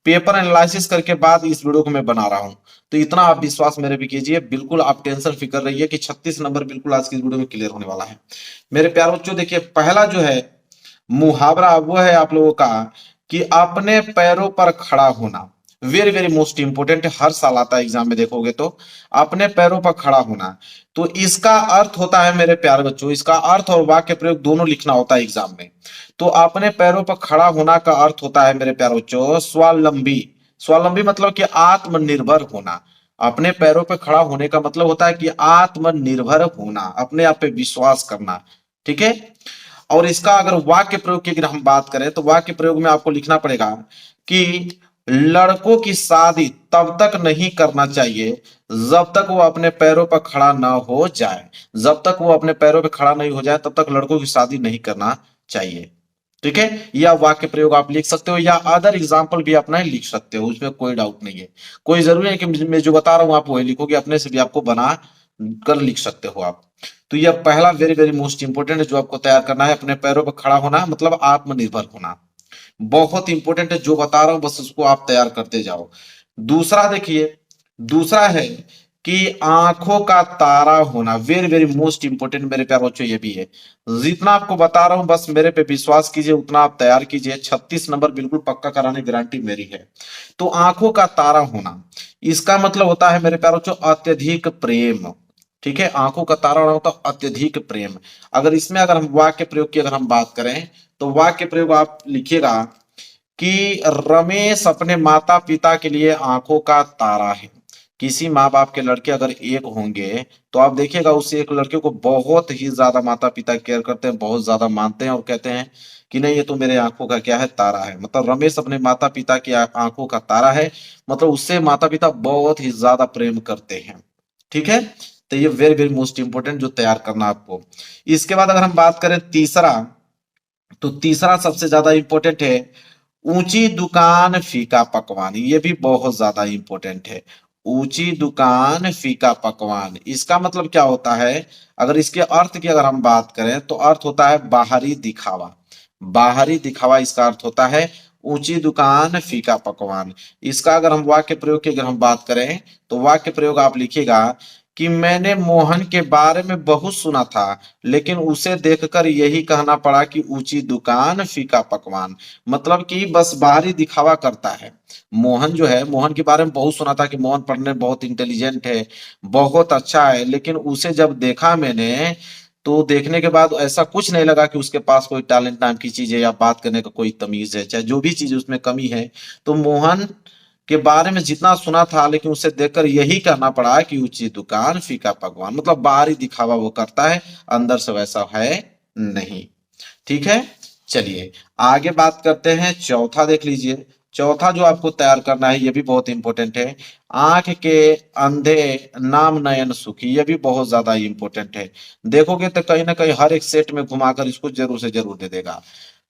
पेपर एनालिसिस करके बाद इस वीडियो को मैं बना रहा हूं। तो इतना आप विश्वास मेरे भी कीजिए, बिल्कुल आप टेंशन फिकर रहिए कि 36 नंबर बिल्कुल आज की इस वीडियो में क्लियर होने वाला है। मेरे प्यारे बच्चों, देखिए पहला जो है मुहावरा वो है आप लोगों का कि अपने पैरों पर खड़ा होना। वेरी वेरी मोस्ट इंपोर्टेंट है, हर साल आता है एग्जाम में देखोगे तो। अपने पैरों पर खड़ा होना, तो इसका अर्थ होता है मेरे प्यारे बच्चों, इसका अर्थ और वाक्य प्रयोग दोनों लिखना होता है एग्जाम में। तो अपने पैरों पर खड़ा होना का अर्थ होता है मेरे प्यारे बच्चों स्वावलंबी। स्वावलंबी मतलब कि आत्मनिर्भर होना। अपने पैरों पर खड़ा होने का मतलब होता है कि आत्मनिर्भर होना, अपने आप पे विश्वास करना। ठीक है। और इसका अगर वाक्य प्रयोग की अगर हम बात करें तो वाक्य प्रयोग में आपको लिखना पड़ेगा कि लड़कों की शादी तब तक नहीं करना चाहिए जब तक वो अपने पैरों पर खड़ा ना हो जाए। जब तक वो अपने पैरों पर खड़ा नहीं हो जाए तब तक लड़कों की शादी नहीं करना चाहिए। ठीक है। यह वाक्य प्रयोग आप लिख सकते हो या अदर एग्जाम्पल भी अपना लिख सकते हो, उसमें कोई डाउट नहीं है। कोई जरूरी है कि मैं जो बता रहा हूं आप वही लिखोगे, अपने से भी आपको बना कर लिख सकते हो आप। तो यह पहला वेरी वेरी मोस्ट इंपोर्टेंट है जो आपको तैयार करना है, अपने पैरों पर खड़ा होना मतलब आत्मनिर्भर होना। बहुत इंपॉर्टेंट है जो बता रहा हूं, बस उसको आप तैयार करते जाओ। दूसरा देखिए, दूसरा है कि आंखों का तारा होना। वेरी वेरी मोस्ट इंपोर्टेंट मेरे प्यारे बच्चों ये भी है। जितना आपको बता रहा हूं बस मेरे पे विश्वास कीजिए, उतना आप तैयार कीजिए। 36 नंबर बिल्कुल पक्का कराने की गारंटी मेरी है। तो आंखों का तारा होना, इसका मतलब होता है मेरे प्यारे बच्चों अत्यधिक प्रेम। ठीक है। आंखों का तारा होना होता है अत्यधिक प्रेम। अगर इसमें अगर हम वाक्य प्रयोग की अगर हम बात करें तो वाक्य प्रयोग आप लिखिएगा कि रमेश अपने माता पिता के लिए आंखों का तारा है। किसी माँ बाप के लड़के अगर एक होंगे तो आप देखिएगा उस एक लड़के को बहुत ही ज्यादा माता पिता केयर करते हैं, बहुत ज्यादा मानते हैं और कहते हैं कि नहीं ये तो मेरे आंखों का क्या है तारा है। मतलब रमेश अपने माता पिता की आंखों का तारा है, मतलब उससे माता पिता बहुत ही ज्यादा प्रेम करते हैं। ठीक है। तो ये वेरी वेरी मोस्ट इंपोर्टेंट जो तैयार करना आपको। इसके बाद अगर हम बात करें तीसरा, तो तीसरा सबसे ज्यादा इंपॉर्टेंट है ऊंची दुकान फीका पकवान। ये भी बहुत ज्यादा इंपॉर्टेंट है। ऊंची दुकान फीका पकवान, इसका मतलब क्या होता है? अगर इसके अर्थ की अगर हम बात करें तो अर्थ होता है बाहरी दिखावा। बाहरी दिखावा इसका अर्थ होता है ऊंची दुकान फीका पकवान। इसका अगर हम वाक्य प्रयोग की अगर हम बात करें तो वाक्य प्रयोग आप लिखिएगा कि मैंने मोहन के बारे में बहुत सुना था लेकिन उसे देखकर यही कहना पड़ा कि ऊंची दुकान फीका पकवान। मतलब कि बस बाहरी दिखावा करता है। मोहन जो है, मोहन के बारे में बहुत सुना था कि मोहन पढ़ने में बहुत इंटेलिजेंट है, बहुत अच्छा है, लेकिन उसे जब देखा मैंने तो देखने के बाद ऐसा कुछ नहीं लगा कि उसके पास कोई टैलेंट नाम की चीज है या बात करने का कोई तमीज है, चाहे जो भी चीज उसमें कमी है। तो मोहन के बारे में जितना सुना था लेकिन उसे देखकर यही कहना पड़ा कि ऊंची दुकान फीका पकवान। मतलब बाहरी दिखावा वो करता है, अंदर से वैसा है नहीं। ठीक है। चलिए आगे बात करते हैं, चौथा देख लीजिए। चौथा जो आपको तैयार करना है ये भी बहुत इंपॉर्टेंट है। आंख के अंधे नाम नयन सुखी, ये भी बहुत ज्यादा इंपॉर्टेंट है। देखोगे तो कहीं ना कहीं हर एक सेट में घुमाकर इसको जरूर से जरूर दे देगा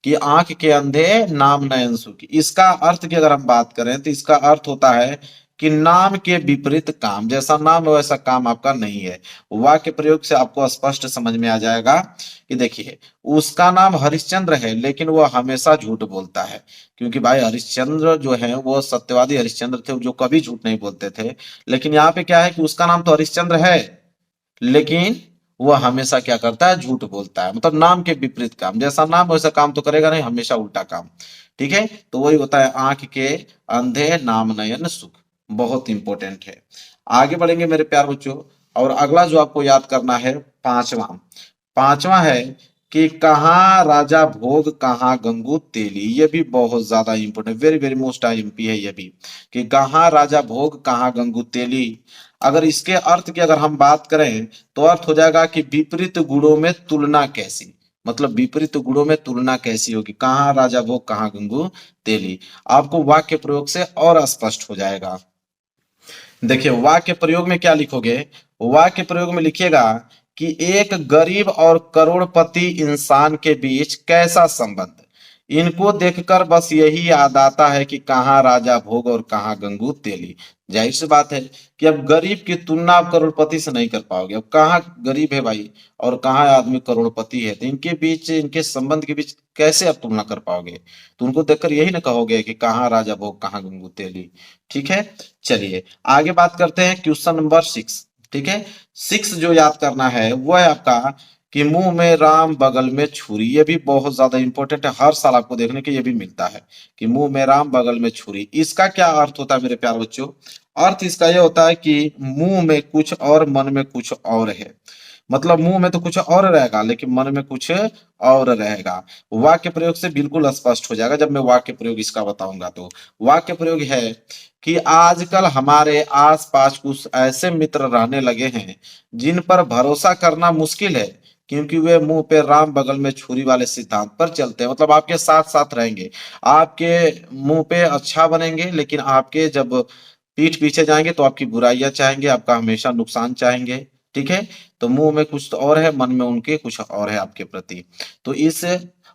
कि आंख के अंधे नाम नयन सुखी। इसका अर्थ की अगर हम बात करें तो इसका अर्थ होता है कि नाम के विपरीत काम, जैसा नाम है वैसा काम आपका नहीं है। वाक्य प्रयोग से आपको स्पष्ट समझ में आ जाएगा कि देखिए उसका नाम हरिश्चंद्र है लेकिन वह हमेशा झूठ बोलता है। क्योंकि भाई हरिश्चंद्र जो है वो सत्यवादी हरिश्चंद्र थे जो कभी झूठ नहीं बोलते थे। लेकिन यहाँ पे क्या है कि उसका नाम तो हरिश्चंद्र है लेकिन वह हमेशा क्या करता है, झूठ बोलता है। मतलब नाम के विपरीत काम, जैसा नाम वैसा काम तो करेगा नहीं, हमेशा उल्टा काम। ठीक है। तो वही होता है आंख के अंधे नाम नयन सुख, बहुत इंपॉर्टेंट है। आगे बढ़ेंगे मेरे प्यार बच्चों, और अगला जो आपको याद करना है पांचवा। पांचवा है कि कहाँ राजा भोग कहाँ गंगू तेली। ये भी बहुत ज्यादा important, very very most IMP है ये भी, कि कहाँ राजा भोग कहाँ गंगू तेली। अगर इसके अर्थ की अगर हम बात करें तो अर्थ हो जाएगा कि विपरीत गुणों में तुलना कैसी। मतलब विपरीत गुणों में तुलना कैसी होगी, कहाँ राजा भोग कहाँ गंगू तेली। आपको वाक्य प्रयोग से और स्पष्ट हो जाएगा। देखिए वाक्य प्रयोग में क्या लिखोगे, वाक्य प्रयोग में लिखिएगा कि एक गरीब और करोड़पति इंसान के बीच कैसा संबंध। इनको देखकर बस यही याद आता है कि कहाँ राजा भोग और कहाँ गंगू तेली। जाहिर सी बात है कि अब गरीब की तुलना आप करोड़पति से नहीं कर पाओगे। अब कहाँ गरीब है भाई और कहाँ आदमी करोड़पति है, तो इनके बीच, इनके संबंध के बीच कैसे आप तुलना कर पाओगे। तो उनको देखकर यही ना कहोगे कि कहाँ राजा भोग कहाँ गंगू तेली। ठीक है, चलिए आगे बात करते हैं क्वेश्चन नंबर 6। ठीक है, 6 जो याद करना है वो है आपका कि मुंह में राम बगल में छुरी। ये भी बहुत ज्यादा इंपॉर्टेंट है, हर साल आपको देखने के ये भी मिलता है कि मुंह में राम बगल में छुरी। इसका क्या अर्थ होता है मेरे प्यारे बच्चों? अर्थ इसका ये होता है कि मुंह में कुछ और मन में कुछ और है। मतलब मुंह में तो कुछ और रहेगा लेकिन मन में कुछ और रहेगा। वाक्य प्रयोग से बिल्कुल स्पष्ट हो जाएगा जब मैं वाक्य प्रयोग इसका बताऊंगा। तो वाक्य प्रयोग है कि आजकल हमारे आसपास कुछ ऐसे मित्र रहने लगे हैं जिन पर भरोसा करना मुश्किल है, क्योंकि वे मुंह पे राम बगल में छुरी वाले सिद्धांत पर चलते हैं। मतलब आपके साथ साथ रहेंगे, आपके मुंह पे अच्छा बनेंगे, लेकिन आपके जब पीठ पीछे जाएंगे तो आपकी बुराइयां चाहेंगे, आपका हमेशा नुकसान चाहेंगे। ठीक है, तो मुंह में कुछ तो और है, मन में उनके कुछ और है आपके प्रति। तो इस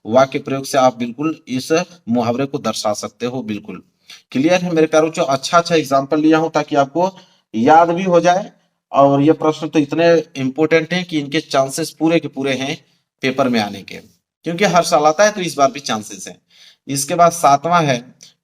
वाक्य प्रयोग से आप बिल्कुल इस मुहावरे को दर्शा सकते हो। बिल्कुल क्लियर है मेरे प्यारों? जो अच्छा अच्छा एग्जाम्पल लिया हूं ताकि आपको याद भी हो जाए। और ये प्रश्न तो इतने इंपॉर्टेंट हैं कि इनके चांसेस पूरे के पूरे हैं पेपर में आने के, क्योंकि हर साल आता है तो इस बार भी चांसेस हैं। इसके बाद 7वां है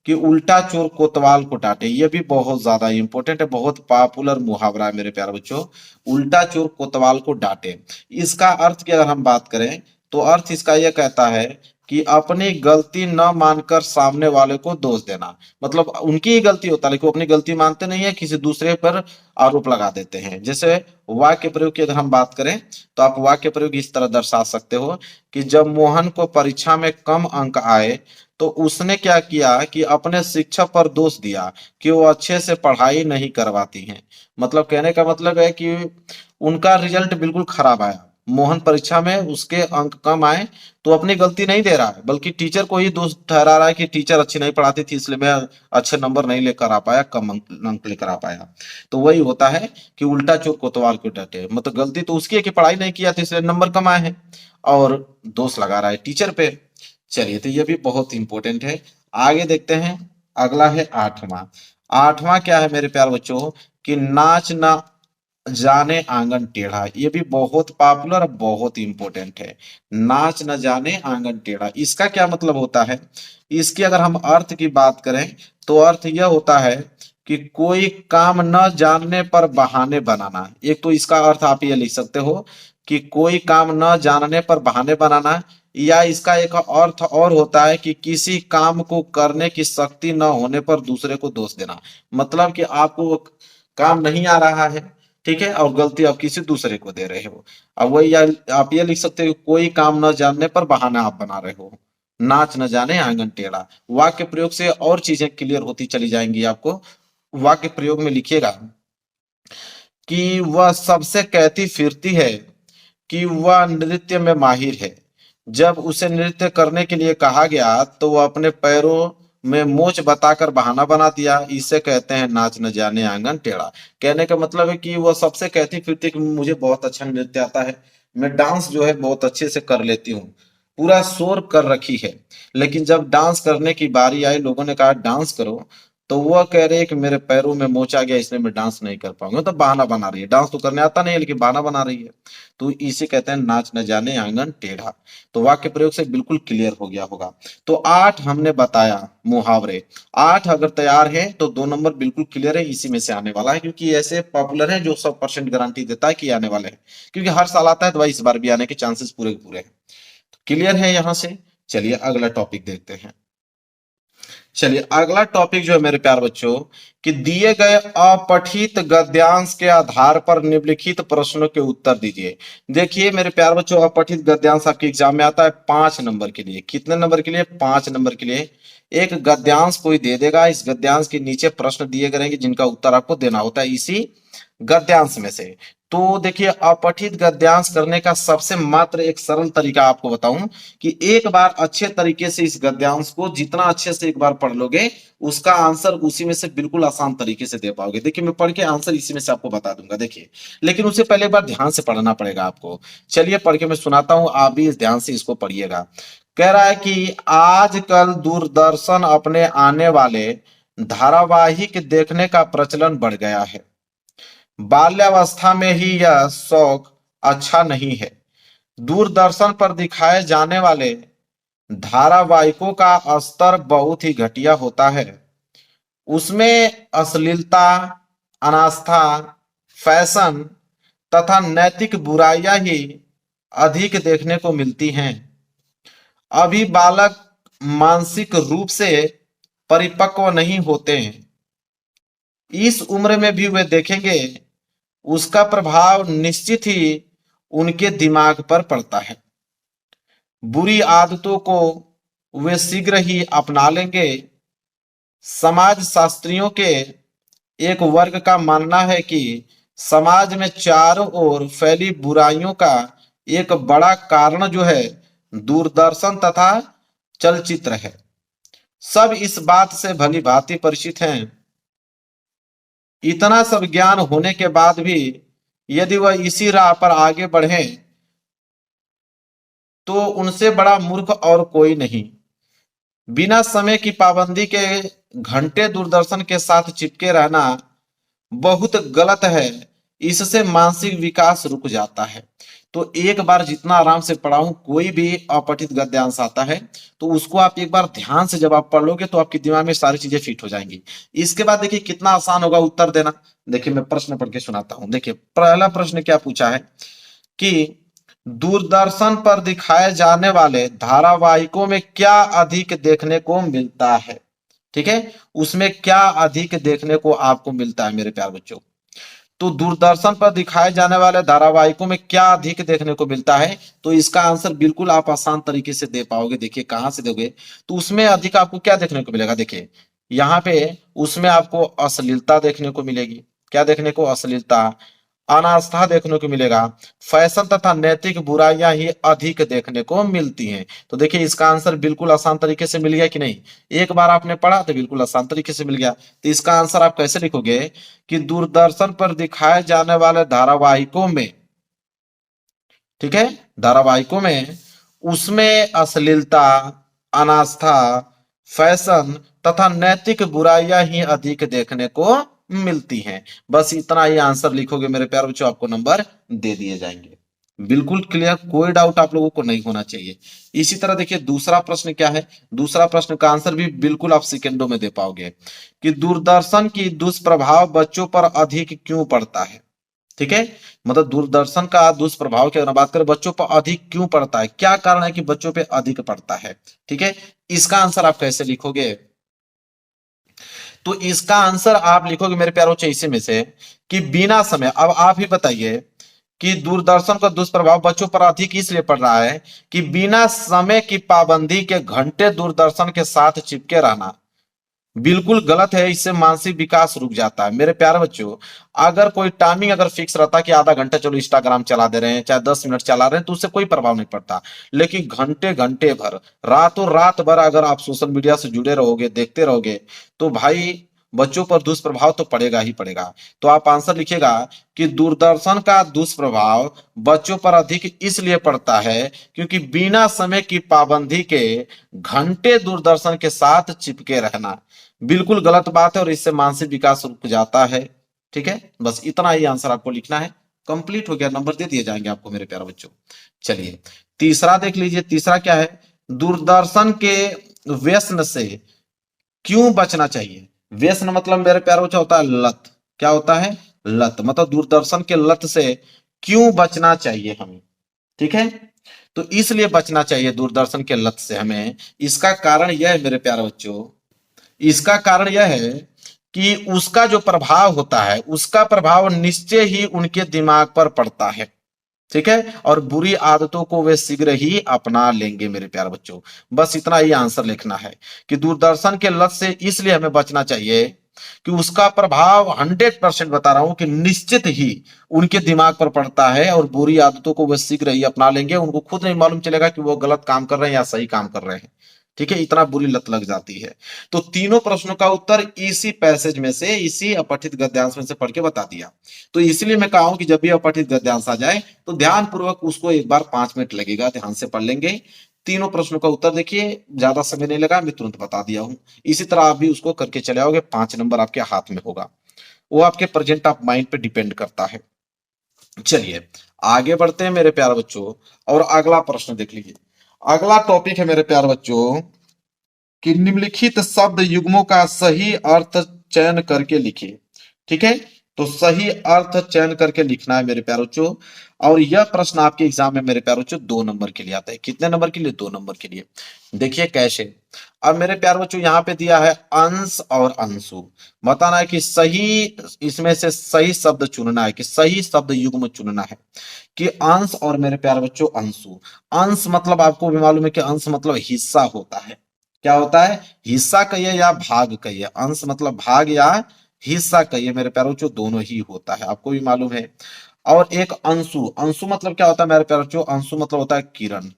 कि उल्टा चोर कोतवाल को डांटे। ये भी बहुत ज्यादा इंपॉर्टेंट है, बहुत पॉपुलर मुहावरा है मेरे प्यारे बच्चों। उल्टा चोर कोतवाल को डांटे, इसका अर्थ की अगर हम बात करें तो अर्थ इसका यह कहता है कि अपनी गलती न मानकर सामने वाले को दोष देना। मतलब उनकी ही गलती होता है लेकिन वो अपनी गलती मानते नहीं है, किसी दूसरे पर आरोप लगा देते हैं। जैसे वाक्य प्रयोग की अगर हम बात करें तो आप वाक्य प्रयोग इस तरह दर्शा सकते हो कि जब मोहन को परीक्षा में कम अंक आए तो उसने क्या किया कि अपने शिक्षक पर दोष दिया कि वो अच्छे से पढ़ाई नहीं करवाती हैं। मतलब कहने का मतलब है कि उनका रिजल्ट बिल्कुल खराब आया, मोहन परीक्षा में उसके अंक कम आए, तो अपनी गलती नहीं दे रहा है बल्कि टीचर को ही दोष ठहरा रहा है कि टीचर अच्छी नहीं पढ़ाती थी इसलिए मैं अच्छे नंबर नहीं लेकर आ पाया, कम अंक लेकर आ पाया। तो वही होता है कि उल्टा चोर कोतवाल को डांटे। मतलब गलती तो उसकी है कि पढ़ाई नहीं किया तो इसलिए नंबर कम आए हैं, और दोष लगा रहा है टीचर पे। चलिए, तो ये भी बहुत इंपॉर्टेंट है। आगे देखते हैं, अगला है 8वां। 8वां क्या है मेरे प्यारे बच्चों कि नाच ना जाने आंगन टेढ़ा। ये भी बहुत पॉपुलर, बहुत इंपॉर्टेंट है। नाच न जाने आंगन टेढ़ा, इसका क्या मतलब होता है? इसकी अगर हम अर्थ की बात करें तो अर्थ यह होता है कि कोई काम न जानने पर बहाने बनाना। एक तो इसका अर्थ आप ये लिख सकते हो कि कोई काम न जानने पर बहाने बनाना, या इसका एक अर्थ और होता है कि किसी काम को करने की शक्ति न होने पर दूसरे को दोष देना। मतलब कि आपको वो काम नहीं आ रहा है, ठीक है, और गलती आप किसी दूसरे को दे रहे हो। अब वही आप ये लिख सकते हो कोई काम न जानने पर बहाना आप बना रहे हो। नाच न जाने आंगन टेढ़ा, वाक्य प्रयोग से और चीजें क्लियर होती चली जाएंगी आपको। वाक्य प्रयोग में लिखिएगा कि वह सबसे कहती फिरती है कि वह नृत्य में माहिर है। जब उसे नृत्य करने के लिए कहा गया तो वह अपने पैरों में मोच बताकर बहाना बना दिया। इसे कहते हैं नाच न जाने आंगन टेढ़ा। कहने का मतलब है कि वह सबसे कहती फिरती कि मुझे बहुत अच्छा नृत्य आता है, मैं डांस जो है बहुत अच्छे से कर लेती हूँ, पूरा शोर कर रखी है। लेकिन जब डांस करने की बारी आई, लोगों ने कहा डांस करो, तो वह कह रही है कि मेरे पैरों में मोच आ गया इसलिए मैं डांस नहीं कर पाऊंगा। तो बहाना बना रही है, डांस तो करने आता नहीं है लेकिन बहाना बना रही है। तो इसे कहते हैं नाच न जाने आंगन टेढ़ा। तो वाक्य प्रयोग से बिल्कुल क्लियर हो गया होगा। तो 8 हमने बताया मुहावरे। 8 अगर तैयार है तो 2 नंबर बिल्कुल क्लियर है, इसी में से आने वाला है, क्योंकि ऐसे पॉपुलर है जो 100% गारंटी देता है कि आने वाले हैं, क्योंकि हर साल आता है तो भाई इस बार भी आने के चांसेस पूरे के पूरे हैं। क्लियर है यहां से? चलिए अगला टॉपिक देखते हैं। चलिए अगला टॉपिक जो है मेरे प्यार बच्चों कि दिए गए अपठित गद्यांश के आधार पर निम्नलिखित प्रश्नों के उत्तर दीजिए। देखिए मेरे प्यार बच्चों, अपठित गद्यांश आपके एग्जाम में आता है 5 नंबर के लिए। कितने नंबर के लिए? 5 नंबर के लिए। एक गद्यांश कोई दे देगा, इस गद्यांश के नीचे प्रश्न दिए गए रहेंगे जिनका उत्तर आपको देना होता है इसी गद्यांश में से। तो देखिए अपठित गद्यांश करने का सबसे मात्र एक सरल तरीका आपको बताऊं कि एक बार अच्छे तरीके से इस गद्यांश को जितना अच्छे से एक बार पढ़ लोगे, उसका आंसर उसी में से बिल्कुल आसान तरीके से दे पाओगे। देखिए मैं पढ़ के आंसर इसी में से आपको बता दूंगा, देखिए, लेकिन उससे पहले एक बार ध्यान से पढ़ना पड़ेगा आपको। चलिए पढ़ के मैं सुनाता हूं, आप भी इस ध्यान से इसको पढ़िएगा। कह रहा है कि आजकल दूरदर्शन अपने आने वाले धारावाहिक देखने का प्रचलन बढ़ गया है। बाल्यावस्था में ही यह शौक अच्छा नहीं है। दूरदर्शन पर दिखाए जाने वाले धारावाहिकों का स्तर बहुत ही घटिया होता है। उसमें अश्लीलता, अनास्था, फैशन तथा नैतिक बुराइयां ही अधिक देखने को मिलती हैं। अभी बालक मानसिक रूप से परिपक्व नहीं होते हैं। इस उम्र में भी वे देखेंगे, उसका प्रभाव निश्चित ही उनके दिमाग पर पड़ता है। बुरी आदतों को वे शीघ्र ही अपना लेंगे। समाज शास्त्रियों के एक वर्ग का मानना है कि समाज में चारों ओर फैली बुराइयों का एक बड़ा कारण जो है दूरदर्शन तथा चलचित्र है। सब इस बात से भली भांति परिचित हैं। इतना सब ज्ञान होने के बाद भी यदि वह इसी राह पर आगे बढ़े तो उनसे बड़ा मूर्ख और कोई नहीं। बिना समय की पाबंदी के घंटे दूरदर्शन के साथ चिपके रहना बहुत गलत है। इससे मानसिक विकास रुक जाता है। तो एक बार जितना आराम से पढ़ाऊं, कोई भी अपठित गद्यांश आता है तो उसको आप एक बार ध्यान से जब आप पढ़ लोगे तो आपके दिमाग में सारी चीजें फिट हो जाएंगी। इसके बाद देखिए कितना आसान होगा उत्तर देना। देखिए मैं प्रश्न पढ़ के सुनाता हूं। देखिए पहला प्रश्न क्या पूछा है कि दूरदर्शन पर दिखाए जाने वाले धारावाहिकों में क्या अधिक देखने को मिलता है। ठीक है, उसमें क्या अधिक देखने को आपको मिलता है मेरे प्यारे बच्चों। तो दूरदर्शन पर दिखाए जाने वाले धारावाहिकों में क्या अधिक देखने को मिलता है, तो इसका आंसर बिल्कुल आप आसान तरीके से दे पाओगे। देखिए कहां से दोगे, तो उसमें अधिक आपको क्या देखने को मिलेगा। देखिए यहाँ पे उसमें आपको अश्लीलता देखने को मिलेगी। क्या देखने को, अश्लीलता, अनास्था देखने को मिलेगा। फैशन तथा नैतिक बुराइयां ही अधिक देखने को मिलती हैं। तो देखिए इसका आंसर बिल्कुल आसान तरीके से मिल गया कि नहीं। एक बार आपने पढ़ा तो बिल्कुल आसान तरीके से मिल गया। तो इसका आंसर आप कैसे लिखोगे कि दूरदर्शन पर दिखाए जाने वाले धारावाहिकों में, ठीक है, धारावाहिकों में उसमें अश्लीलता, अनास्था, फैशन तथा नैतिक बुराइयां ही अधिक देखने को मिलती हैं। बस इतना ही आंसर लिखोगे मेरे प्यारे बच्चों, आपको नंबर दे दिए जाएंगे। बिल्कुल क्लियर, कोई डाउट आप लोगों को नहीं होना चाहिए। इसी तरह देखिए दूसरा प्रश्न क्या है। दूसरा प्रश्न का आंसर भी बिल्कुल आप सेकेंडों में दे पाओगे कि दूरदर्शन की दुष्प्रभाव बच्चों पर अधिक क्यों पड़ता है। ठीक है, मतलब दूरदर्शन का दुष्प्रभाव की अगर बात करें बच्चों पर अधिक क्यों पड़ता है, क्या कारण है कि बच्चों पे अधिक पड़ता है। ठीक है, इसका आंसर आप कैसे लिखोगे, तो इसका आंसर आप लिखोगे मेरे प्यारों इसी में से कि बिना समय, अब आप ही बताइए कि दूरदर्शन का दुष्प्रभाव बच्चों पर अधिक इसलिए पड़ रहा है कि बिना समय की पाबंदी के घंटे दूरदर्शन के साथ चिपके रहना बिल्कुल गलत है। इससे मानसिक विकास रुक जाता है। मेरे प्यारे बच्चों, अगर कोई टाइमिंग अगर फिक्स रहता कि आधा घंटा चलो इंस्टाग्राम चला दे रहे हैं, चाहे 10 मिनट चला रहे हैं, तो उससे कोई प्रभाव नहीं पड़ता। लेकिन घंटे घंटे भर, रातों रात भर अगर आप सोशल मीडिया से जुड़े रहोगे, देखते रहोगे, तो भाई बच्चों पर दुष्प्रभाव तो पड़ेगा ही पड़ेगा। तो आप आंसर लिखिएगा कि दूरदर्शन का दुष्प्रभाव बच्चों पर अधिक इसलिए पड़ता है क्योंकि बिना समय की पाबंदी के घंटे दूरदर्शन के साथ चिपके रहना बिल्कुल गलत बात है और इससे मानसिक विकास रुक जाता है। ठीक है, बस इतना ही आंसर आपको लिखना है। कंप्लीट हो गया, नंबर दे दिए जाएंगे आपको मेरे प्यारे बच्चों। चलिए तीसरा देख लीजिए। तीसरा क्या है, दूरदर्शन के व्यसन से क्यों बचना चाहिए। व्यसन मतलब मेरे प्यारे बच्चों होता है लत। क्या होता है, लत। मतलब दूरदर्शन के लत से क्यों बचना चाहिए हमें। ठीक है, तो इसलिए बचना चाहिए दूरदर्शन के लत से हमें। इसका कारण यह है मेरे प्यारे बच्चों, इसका कारण यह है कि उसका जो प्रभाव होता है, उसका प्रभाव निश्चय ही उनके दिमाग पर पड़ता है। ठीक है, और बुरी आदतों को वे शीघ्र ही अपना लेंगे मेरे प्यारे बच्चों। बस इतना ही आंसर लिखना है कि दूरदर्शन के लत से इसलिए हमें बचना चाहिए कि उसका प्रभाव 100% बता रहा हूं कि निश्चित ही उनके दिमाग पर पड़ता है और बुरी आदतों को वे शीघ्र ही अपना लेंगे। उनको खुद नहीं मालूम चलेगा कि वो गलत काम कर रहे हैं या सही काम कर रहे हैं। ठीक है, इतना बुरी लत लग जाती है। तो तीनों प्रश्नों का उत्तर इसी पैसेज में से, इसी अपठित गद्यांश में से पढ़ के बता दिया। तो इसलिए मैं कहा हूं कि जब भी अपठित गद्यांश आ जाए तो ध्यान पूर्वक उसको एक बार 5 मिनट लगेगा, ध्यान से पढ़ लेंगे। तीनों प्रश्नों का उत्तर देखिए, ज्यादा समय नहीं लगा, मैं तुरंत बता दिया हूं। इसी तरह आप भी उसको करके चले आओगे, 5 नंबर आपके हाथ में होगा। वो आपके प्रेजेंट ऑफ माइंड पे डिपेंड करता है। चलिए आगे बढ़ते हैं मेरे प्यारे बच्चों, और अगला प्रश्न देख लीजिए। अगला टॉपिक है मेरे प्यारे बच्चों कि निम्नलिखित शब्द युग्मों का सही अर्थ चयन करके लिखिए। ठीक है, तो सही अर्थ चयन करके लिखना है मेरे प्यारे बच्चों। और यह प्रश्न आपके एग्जाम में मेरे प्यारे बच्चों 2 नंबर के लिए आता है। कितने नंबर के लिए? 2 नंबर के लिए। देखिए कैसे। अब मेरे प्यारे बच्चों यहाँ पे दिया है अंश और अंशु। बताना है कि सही, इसमें से सही शब्द चुनना है, कि सही शब्द युग्म चुनना है, कि अंश और मेरे प्यारे बच्चों अंशु। अंश मतलब आपको भी मालूम है कि अंश मतलब हिस्सा होता है। क्या होता है? हिस्सा कहिए या भाग कहिए। अंश मतलब भाग या हिस्सा कहिए मेरे प्यारे बच्चों, दोनों ही होता है, आपको भी मालूम है। और एक अंशु, अंशु मतलब क्या होता है मेरे प्यारे बच्चों? अंशु मतलब होता है किरण।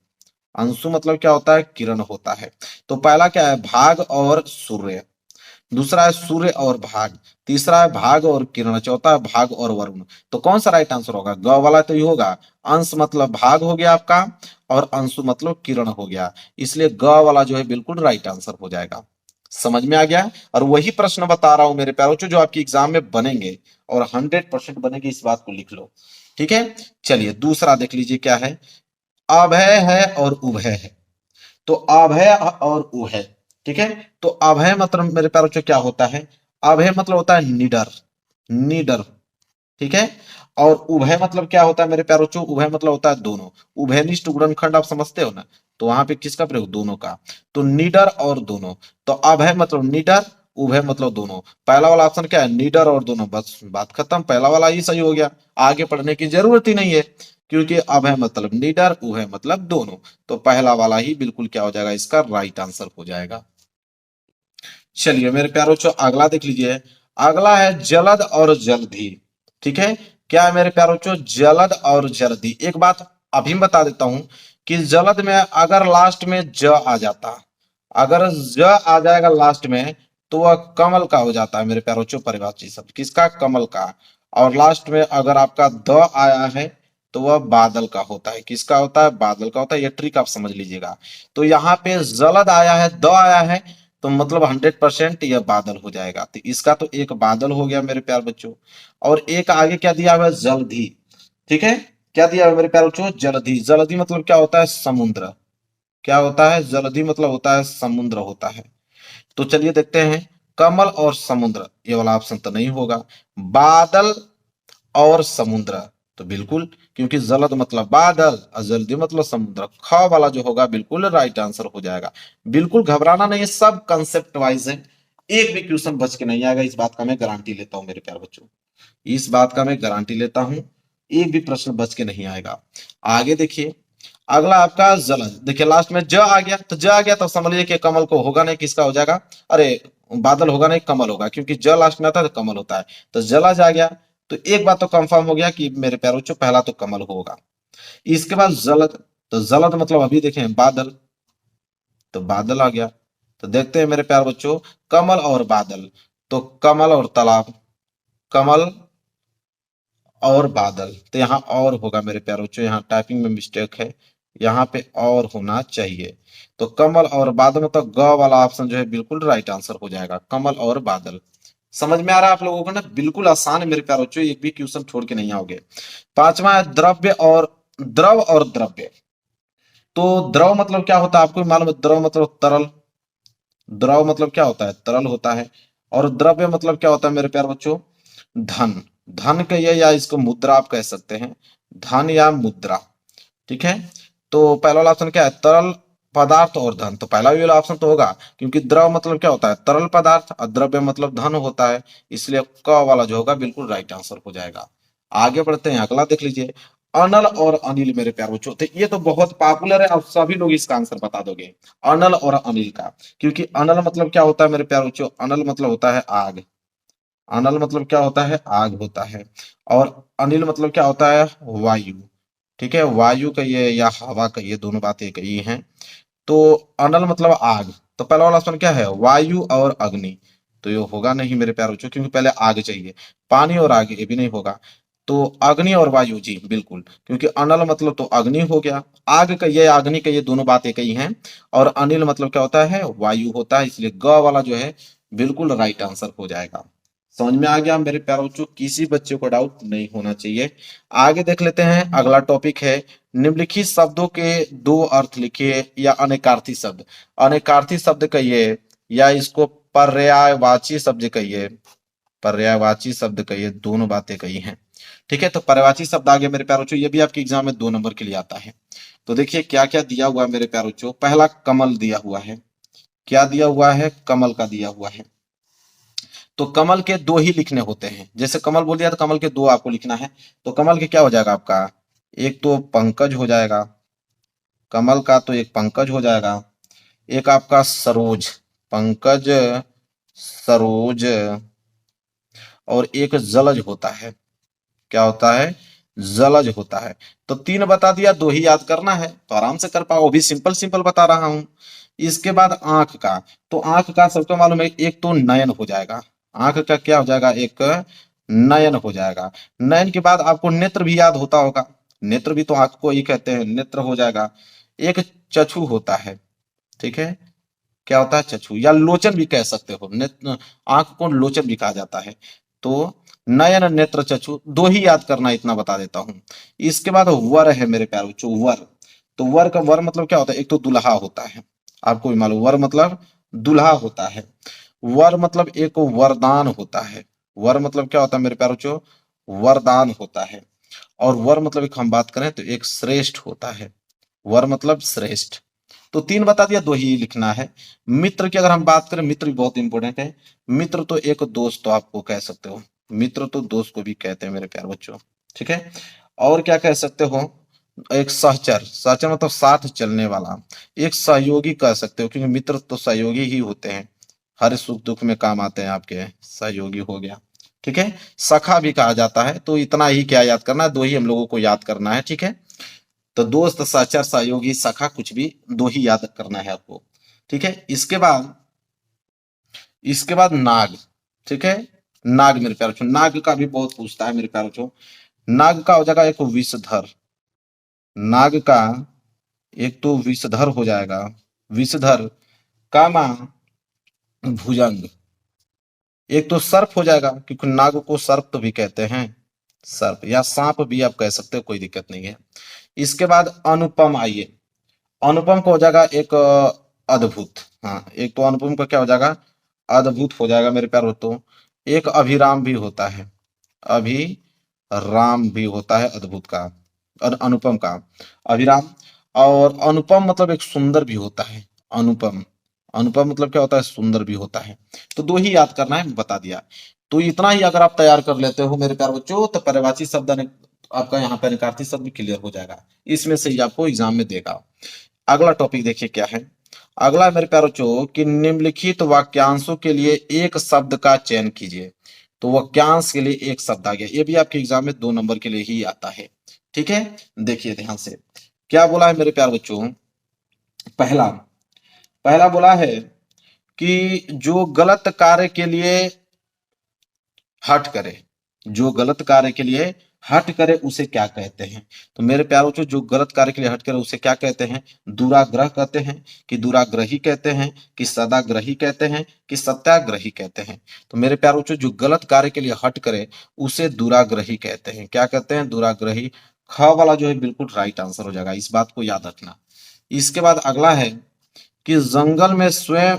अंशु मतलब क्या होता है? किरण होता है। तो पहला क्या है? भाग और सूर्य। दूसरा है सूर्य और भाग। तीसरा है भाग और किरण। चौथा है भाग और वरुण। तो कौन सा राइट आंसर होगा? ग वाला तो ये होगा। अंश मतलब भाग हो गया आपका, और अंशु मतलब किरण हो गया। इसलिए ग वाला जो है बिल्कुल राइट आंसर हो जाएगा। समझ में आ गया? और वही प्रश्न बता रहा हूं मेरे प्यारों, जो आपके एग्जाम में बनेंगे, और 100% बनेंगे, इस बात को लिख लो। ठीक है, चलिए दूसरा देख लीजिए क्या है। अभय है और उभय है। तो अभय और उभय, ठीक है। तो अभय मतलब मेरे प्यारे बच्चों क्या होता है? अभय मतलब होता है निडर, निडर, ठीक है। और उभय मतलब क्या होता है मेरे प्यारे बच्चों? उभय मतलब होता है दोनों। उभयनिष्ठ गुणनखंड आप समझते हो ना, तो वहां पे किसका प्रयोग? दोनों का। तो निडर और दोनों। तो अभय मतलब निडर, उभय मतलब दोनों। पहला वाला ऑप्शन क्या है? निडर और दोनों, बस बात खत्म, पहला वाला ही सही हो गया। आगे पढ़ने की जरूरत ही नहीं है, क्योंकि अभय मतलब निडर, उभय मतलब दोनों। तो पहला वाला ही बिल्कुल क्या हो जाएगा? इसका राइट आंसर हो जाएगा। चलिए मेरे प्यारे बच्चों अगला देख लीजिए। अगला है जलद और जल्दी। ठीक है, क्या है मेरे प्यारे बच्चों? जलद और जल्दी। एक बात अभी बता देता हूं कि जलद में अगर लास्ट में ज आ जाता, अगर ज आ जाएगा लास्ट में, तो वह कमल का हो जाता है मेरे प्यारे बच्चों, परिभाषित शब्द किसका? कमल का। और लास्ट में अगर आपका द आया है, तो वह बादल का होता है। किसका होता है? बादल का होता है। ये ट्रिक आप समझ लीजिएगा। तो यहाँ पे जलद आया है, द आया है, तो मतलब 100% यह बादल हो जाएगा। तो इसका तो एक बादल हो गया मेरे प्यार बच्चों। और एक आगे क्या दिया हुआ है? जलधि। ठीक है, क्या दिया हुआ है मेरे प्यार बच्चों? जलधि। जलधि मतलब क्या होता है? समुद्र। क्या होता है? जलधि मतलब होता है समुद्र होता है। तो चलिए देखते हैं। कमल और समुद्र, ये वाला ऑप्शन तो नहीं होगा। बादल और समुद्र, तो बिल्कुल, क्योंकि जलद मतलब बादल और जल्दी मतलब समुद्र। ख वाला जो होगा बिल्कुल राइट आंसर हो जाएगा। बिल्कुल घबराना नहीं है, सब कंसेप्ट वाइज है। एक भी क्वेश्चन बच के नहीं आएगा, इस बात का मैं गारंटी लेता हूं मेरे प्यारे बच्चों। इस बात का मैं गारंटी लेता हूं, एक भी प्रश्न बच के नहीं आएगा। आगे देखिए। अगला आपका जलद। देखिए लास्ट में ज आ गया, तो ज आ गया तो समझ लीजिए कि कमल को होगा नहीं, किसका हो जाएगा? अरे बादल होगा नहीं, कमल होगा, क्योंकि ज लास्ट में आता है तो कमल होता है। तो जलज आ गया। तो एक बात तो कंफर्म हो गया कि मेरे प्यारे बच्चों पहला तो कमल होगा। इसके बाद जलद। तो जलद मतलब अभी देखें बादल, तो बादल आ गया। तो देखते हैं मेरे प्यारे बच्चों, कमल और बादल। तो कमल और तालाब, कमल और बादल। तो यहाँ और होगा मेरे प्यारे बच्चों, यहाँ टाइपिंग में मिस्टेक है, यहाँ पे और होना चाहिए। तो कमल और बादल मतलब ग वाला ऑप्शन जो है बिल्कुल राइट आंसर हो जाएगा, कमल और बादल। समझ में आ रहा है आप लोगों को ना? बिल्कुल आसान है मेरे प्यारे बच्चों, एक भी क्वेश्चन छोड़ के नहीं आओगे। पांचवा है द्रव्य और द्रव और द्रव्य। तो द्रव मतलब क्या होता है आपको भी मालूम है? द्रव मतलब तरल। द्रव मतलब क्या होता है? तरल होता है। और द्रव्य मतलब क्या होता है मेरे प्यारे बच्चों? धन। धन कहिए या इसको मुद्रा आप कह सकते हैं, धन या मुद्रा। ठीक है। तो पहला वाला ऑप्शन क्या है? तरल पदार्थ और धन। तो पहला भी वाला ऑप्शन तो होगा, क्योंकि द्रव मतलब क्या होता है? तरल पदार्थ, और द्रव्य मतलब धन होता है। इसलिए क वाला जो होगा बिल्कुल राइट आंसर हो जाएगा। आगे बढ़ते हैं, अगला देख लीजिए। अनल और अनिल मेरे प्यारे बच्चों, तो ये तो बहुत पॉपुलर है, आप सभी लोग इसका आंसर बता दोगे। अनल और अनिल का, क्योंकि अनल मतलब क्या होता है मेरे प्यारे बच्चों? अनल मतलब होता है आग। अनल मतलब क्या होता है? आग होता है। और अनिल मतलब क्या होता है? वायु। ठीक है, वायु कहिए या हवा कहिए, दोनों बातें एक ही हैं। तो अनल मतलब आग, तो पहला वाला ऑप्शन क्या है, वायु और अग्नि। तो ये होगा नहीं मेरे प्यारे बच्चों, क्योंकि पहले आग चाहिए। पानी और आग ये भी नहीं होगा। तो अग्नि और वायु, जी बिल्कुल, क्योंकि अनल मतलब तो अग्नि हो गया, आग का ये अग्नि का ये दोनों बातें कही हैं। और अनिल मतलब क्या होता है, वायु होता है, इसलिए ग वाला जो है बिल्कुल राइट आंसर हो जाएगा। समझ में आ गया मेरे प्यारे बच्चों, किसी बच्चे को डाउट नहीं होना चाहिए। आगे देख लेते हैं, अगला टॉपिक है निम्नलिखित शब्दों के दो अर्थ लिखिए, या अनेकार्थी शब्द। अनेकार्थी शब्द कहिए या इसको पर्यायवाची शब्द कहिए, पर्यायवाची शब्द कहिए, दोनों बातें कही हैं। ठीक है, तो पर्यायवाची शब्द आ गया मेरे प्यारे बच्चों, ये भी आपके एग्जाम में 2 नंबर के लिए आता है। तो देखिए क्या क्या दिया हुआ है मेरे प्यारे बच्चों। पहला कमल दिया हुआ है, क्या दिया हुआ है, कमल का दिया हुआ है। तो कमल के दो ही लिखने होते हैं, जैसे कमल बोल दिया तो कमल के दो आपको लिखना है। तो कमल के क्या हो जाएगा आपका, एक तो पंकज हो जाएगा, कमल का तो एक पंकज हो जाएगा, एक आपका सरोज, पंकज, सरोज, और एक जलज होता है। क्या होता है, जलज होता है। तो 3 बता दिया, 2 ही याद करना है तो आराम से कर पाओ, वो भी सिंपल सिंपल बता रहा हूं। इसके बाद आंख का, तो आंख का सबको मालूम है, एक तो नयन हो जाएगा, आंख का क्या हो जाएगा, एक नयन हो जाएगा। नयन के बाद आपको नेत्र भी याद होता होगा, नेत्र भी तो आंख को ही कहते हैं, नेत्र हो जाएगा। एक चक्षु होता है, ठीक है, क्या होता है, चक्षु, या लोचन भी कह सकते हो, नेत्र, आंख को लोचन भी कहा जाता है। तो नयन, नेत्र, चक्षु, 2 ही याद करना, इतना बता देता हूं। इसके बाद वर है मेरे प्यारे बच्चों, वर। तो वर का वर मतलब क्या होता है, एक तो दुल्हा होता है, आपको भी मालूम, वर मतलब दुल्हा होता है। वर मतलब एक वरदान होता है, वर मतलब क्या होता है मेरे प्यारे बच्चों, वरदान होता है। और वर मतलब एक हम बात करें तो एक श्रेष्ठ होता है, वर मतलब श्रेष्ठ। तो 3 बता दिया, 2 ही लिखना है। मित्र की अगर हम बात करें, मित्र भी बहुत इंपॉर्टेंट है। मित्र तो एक दोस्त तो आपको कह सकते हो, मित्र तो दोस्त को भी कहते हैं मेरे प्यारे बच्चों, ठीक है। और क्या कह सकते हो, एक सहचर, सहचर मतलब साथ चलने वाला, एक सहयोगी कह सकते हो, क्योंकि मित्र तो सहयोगी ही होते हैं, हर सुख दुख में काम आते हैं आपके, सहयोगी हो गया, ठीक है। सखा भी कहा जाता है। तो इतना ही क्या याद करना है, 2 ही हम लोगों को याद करना है, ठीक है। तो दोस्त, सहचर, सहयोगी, सखा, कुछ भी 2 ही याद करना है आपको, ठीक है। इसके बाद नाग, ठीक है। नाग मेरे प्यारे बच्चों, नाग का भी बहुत पूछता है मेरे प्यारे बच्चों। नाग का हो जाएगा एक विषधर, नाग का एक तो विषधर हो जाएगा, विषधर, कामा, भुजंग। एक तो सर्प हो जाएगा, क्योंकि नाग को सर्प तो भी कहते हैं, सर्प या सांप भी आप कह सकते हो, कोई दिक्कत नहीं है। इसके बाद अनुपम, आइए, अनुपम को हो जाएगा एक अद्भुत, हाँ, एक तो अनुपम का क्या हो जाएगा, अद्भुत हो जाएगा मेरे प्यारे दोस्तों। एक अभिराम भी होता है, अभिराम भी होता है अद्भुत का, और अनुपम का, अभिराम। और अनुपम मतलब एक सुंदर भी होता है, अनुपम, अनुपम मतलब क्या होता है, सुंदर भी होता है। तो 2 ही याद करना है, बता दिया। तो इतना ही अगर आप तैयार कर लेते हो मेरे प्यारे बच्चों, तो पर्यायवाची शब्द आपका यहाँ पे निकार्थी शब्द भी क्लियर हो जाएगा, इसमें से ही आपको एग्जाम में देगा। अगला टॉपिक देखिए क्या है। अगला मेरे प्यारे बच्चों कि निम्नलिखित वाक्यांशों के लिए एक शब्द का चयन कीजिए। तो वाक्यांश के लिए एक शब्द आ गया, ये भी आपके एग्जाम में 2 नंबर के लिए ही आता है, ठीक है। देखिए ध्यान से, क्या बोला है मेरे प्यारे बच्चों, पहला पहला बोला है कि जो गलत कार्य के लिए हट करे, जो गलत कार्य के लिए हट करे उसे क्या कहते हैं। तो मेरे प्यारों बच्चों, जो गलत कार्य के लिए हट करे उसे क्या कहते हैं, दुराग्रह कहते हैं, कि दुराग्रही कहते हैं, कि सदाग्रही कहते हैं, कि सत्याग्रही कहते हैं। तो मेरे प्यारों बच्चों, जो गलत कार्य के लिए हट करे उसे दुराग्रही कहते हैं, क्या कहते हैं, दुराग्रही। ख वाला जो है बिल्कुल राइट आंसर हो जाएगा, इस बात को याद रखना। इसके बाद अगला है कि जंगल में स्वयं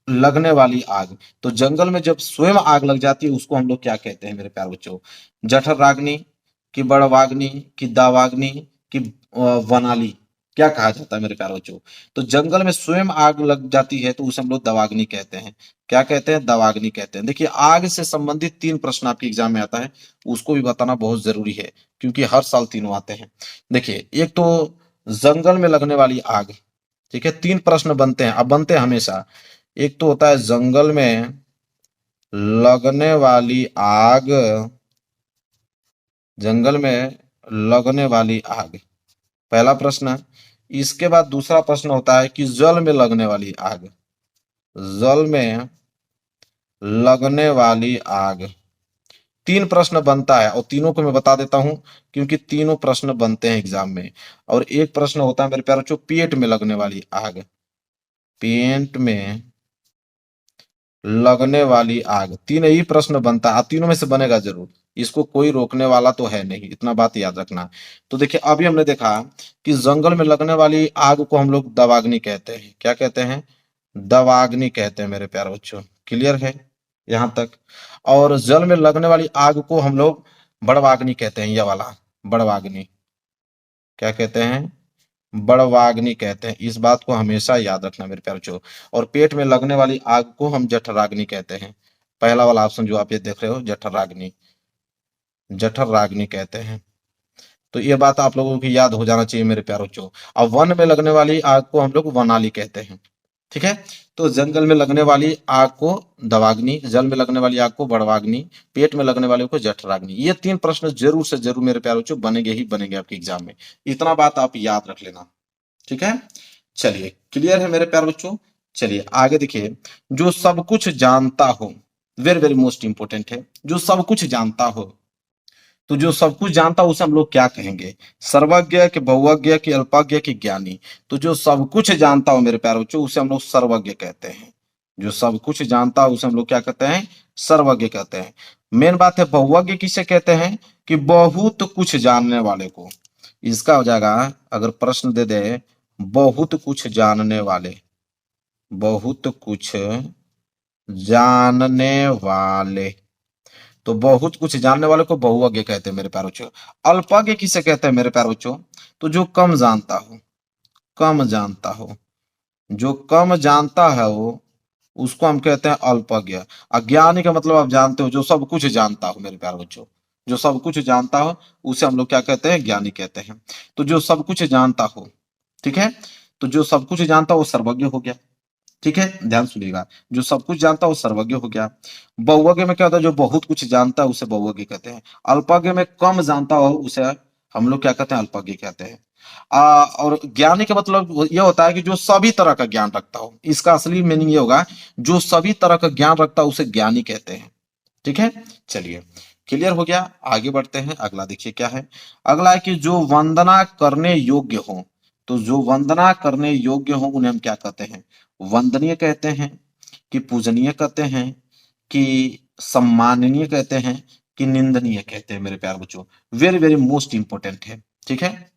लगने वाली आग। तो जंगल में जब स्वयं आग लग जाती है उसको हम लोग क्या कहते हैं मेरे प्यारे बच्चों, जठराग्नि, कि बड़वाग्नि, कि दावाग्नि, कि वनाली, क्या कहा जाता है मेरे प्यारे बच्चों। तो जंगल में स्वयं आग लग जाती है तो उसे हम लोग दवाग्नि कहते हैं, क्या कहते हैं, दवाग्नि कहते हैं। देखिए आग से संबंधित 3 प्रश्न आपके एग्जाम में आता है, उसको भी बताना बहुत जरूरी है, क्योंकि हर साल तीनों आते हैं। देखिए एक तो जंगल में लगने वाली आग, ठीक है, 3 प्रश्न बनते हैं, अब बनते हैं हमेशा। एक तो होता है जंगल में लगने वाली आग, जंगल में लगने वाली आग, पहला प्रश्न। इसके बाद दूसरा प्रश्न होता है कि जल में लगने वाली आग, जल में लगने वाली आग। तीन प्रश्न बनता है और तीनों को मैं बता देता हूं क्योंकि तीनों प्रश्न बनते हैं एग्जाम में। और एक प्रश्न होता है मेरे प्यारे बच्चों पेट में लगने वाली आग, पेट में लगने वाली आग। तीन ही प्रश्न बनता है, तीनों में से बनेगा जरूर, इसको कोई रोकने वाला तो है नहीं, इतना बात याद रखना। तो देखिए अभी हमने देखा कि जंगल में लगने वाली आग को हम लोग दवाग्नि कहते हैं। क्या कहते हैं? दवाग्नि कहते हैं मेरे प्यारे बच्चों। क्लियर है यहां तक? और जल में लगने वाली आग को हम लोग बड़वाग्नि कहते हैं, यह वाला बड़वाग्नि। क्या कहते हैं? बड़वाग्नि कहते हैं। इस बात को हमेशा याद रखना मेरे प्यारे बच्चों। और पेट में लगने वाली आग को हम जठराग्नि कहते हैं। पहला वाला ऑप्शन जो आप ये देख रहे हो जठराग्नि, जठराग्नि कहते हैं। तो ये बात आप लोगों की याद हो जाना चाहिए मेरे प्यारे बच्चों। अब वन में लगने वाली आग को हम लोग वनाली कहते हैं। ठीक है? तो जंगल में लगने वाली आग को दवाग्नि, जल में लगने वाली आग को बड़वाग्नि, पेट में लगने वाले को जठराग्नि। ये तीन प्रश्न जरूर से जरूर मेरे प्यारे बच्चों बनेंगे ही बनेंगे आपके एग्जाम में। इतना बात आप याद रख लेना। ठीक है? चलिए क्लियर है मेरे प्यारे बच्चों। चलिए आगे देखिए, जो सब कुछ जानता हो, वेरी वेरी मोस्ट इंपोर्टेंट है, जो सब कुछ जानता हो। तो जो सब कुछ जानता हो उसे हम लोग क्या कहेंगे? सर्वज्ञ के, बहुज्ञ के, अल्पज्ञ के, ज्ञानी। तो जो सब कुछ जानता हो मेरे प्यारे बच्चों उसे हम लोग सर्वज्ञ कहते हैं। जो सब कुछ जानता हो उसे हम लोग क्या कहते हैं? सर्वज्ञ कहते हैं। मेन बात है बहुज्ञ किसे कहते हैं? कि बहुत कुछ जानने वाले को। इसका हो जाएगा अगर प्रश्न दे दे बहुत कुछ जानने वाले, बहुत कुछ जानने वाले, तो बहुत कुछ जानने वाले को बहुज्ञ कहते हैं मेरे प्यारे बच्चों। अल्पज्ञ किसे कहते हैं मेरे प्यारे बच्चों? तो जो कम जानता हो, कम जानता हो, जो कम जानता है वो, उसको हम कहते हैं अल्पज्ञ। अज्ञानी का मतलब आप जानते हो जो सब कुछ जानता हो मेरे प्यारे बच्चों, जो सब कुछ जानता हो उसे हम लोग क्या कहते हैं? ज्ञानी कहते हैं। तो जो सब कुछ जानता हो, ठीक है, तो जो सब कुछ जानता हो वो सर्वज्ञ हो गया। ठीक है, ध्यान सुनिएगा, जो सब कुछ जानता है वो सर्वज्ञ हो गया। बहुज्ञ में क्या होता है? जो बहुत कुछ जानता है उसे बहुज्ञ कहते हैं। अल्पज्ञ में कम जानता हो उसे हम लोग क्या कहते हैं? अल्पज्ञ कहते हैं। और ज्ञानी का मतलब यह होता है कि जो सभी तरह का ज्ञान रखता हो। इसका असली मीनिंग ये होगा जो सभी तरह का ज्ञान रखता है उसे ज्ञानी कहते हैं। ठीक है, चलिए क्लियर हो गया। आगे बढ़ते हैं, अगला देखिए क्या है। अगला है कि जो वंदना करने योग्य हो। तो जो वंदना करने योग्य हो उन्हें हम क्या कहते हैं? वंदनीय कहते हैं, कि पूजनीय कहते हैं, कि सम्माननीय कहते हैं, कि निंदनीय कहते हैं मेरे प्यारे बच्चों। वेरी वेरी मोस्ट इंपोर्टेंट है। ठीक है,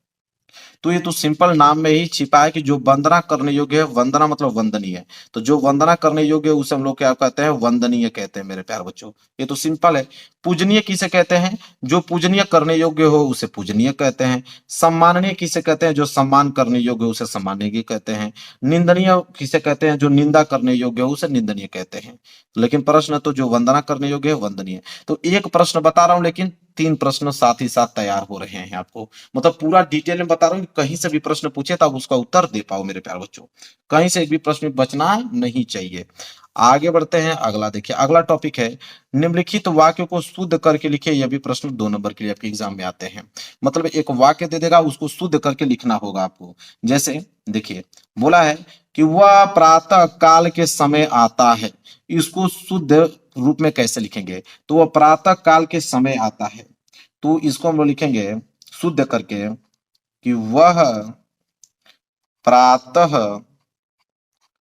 तो ये तो सिंपल नाम में ही छिपा है कि जो वंदना करने योग्य है, वंदना मतलब वंदनीय है, तो जो वंदना करने योग्य है उसे हम लोग क्या कहते हैं? वंदनीय कहते हैं मेरे प्यारे बच्चों। ये तो सिंपल है। पूजनीय किसे कहते हैं? जो पूजनीय करने योग्य हो उसे पूजनीय कहते हैं। सम्माननीय किसे कहते हैं? जो सम्मान करने योग्य हो उसे सम्माननीय कहते हैं। निंदनीय किसे कहते हैं? जो निंदा करने योग्य हो उसे निंदनीय कहते हैं। लेकिन प्रश्न तो जो वंदना करने योग्य है वंदनीय। तो एक प्रश्न बता रहा हूं लेकिन तीन प्रश्न साथ ही साथ तैयार हो रहे हैं आपको, मतलब पूरा डिटेल में बता रहा हूँ कि कहीं से भी प्रश्न पूछे तो आप उसका उत्तर दे पाओ मेरे प्यारे बच्चों। कहीं से एक भी प्रश्न बचना नहीं चाहिए। आगे बढ़ते हैं, अगला देखिए, अगला टॉपिक है निम्नलिखित वाक्य को शुद्ध करके लिखिए। यह भी प्रश्न 2 नंबर के लिए आपके एग्जाम में आते हैं। मतलब एक वाक्य दे देगा उसको शुद्ध करके लिखना होगा आपको। जैसे देखिए बोला है कि वह प्रातः काल के समय आता है, इसको शुद्ध रूप में कैसे लिखेंगे? तो वह प्रातः काल के समय आता है, तो इसको हम लोग लिखेंगे शुद्ध करके कि प्रातः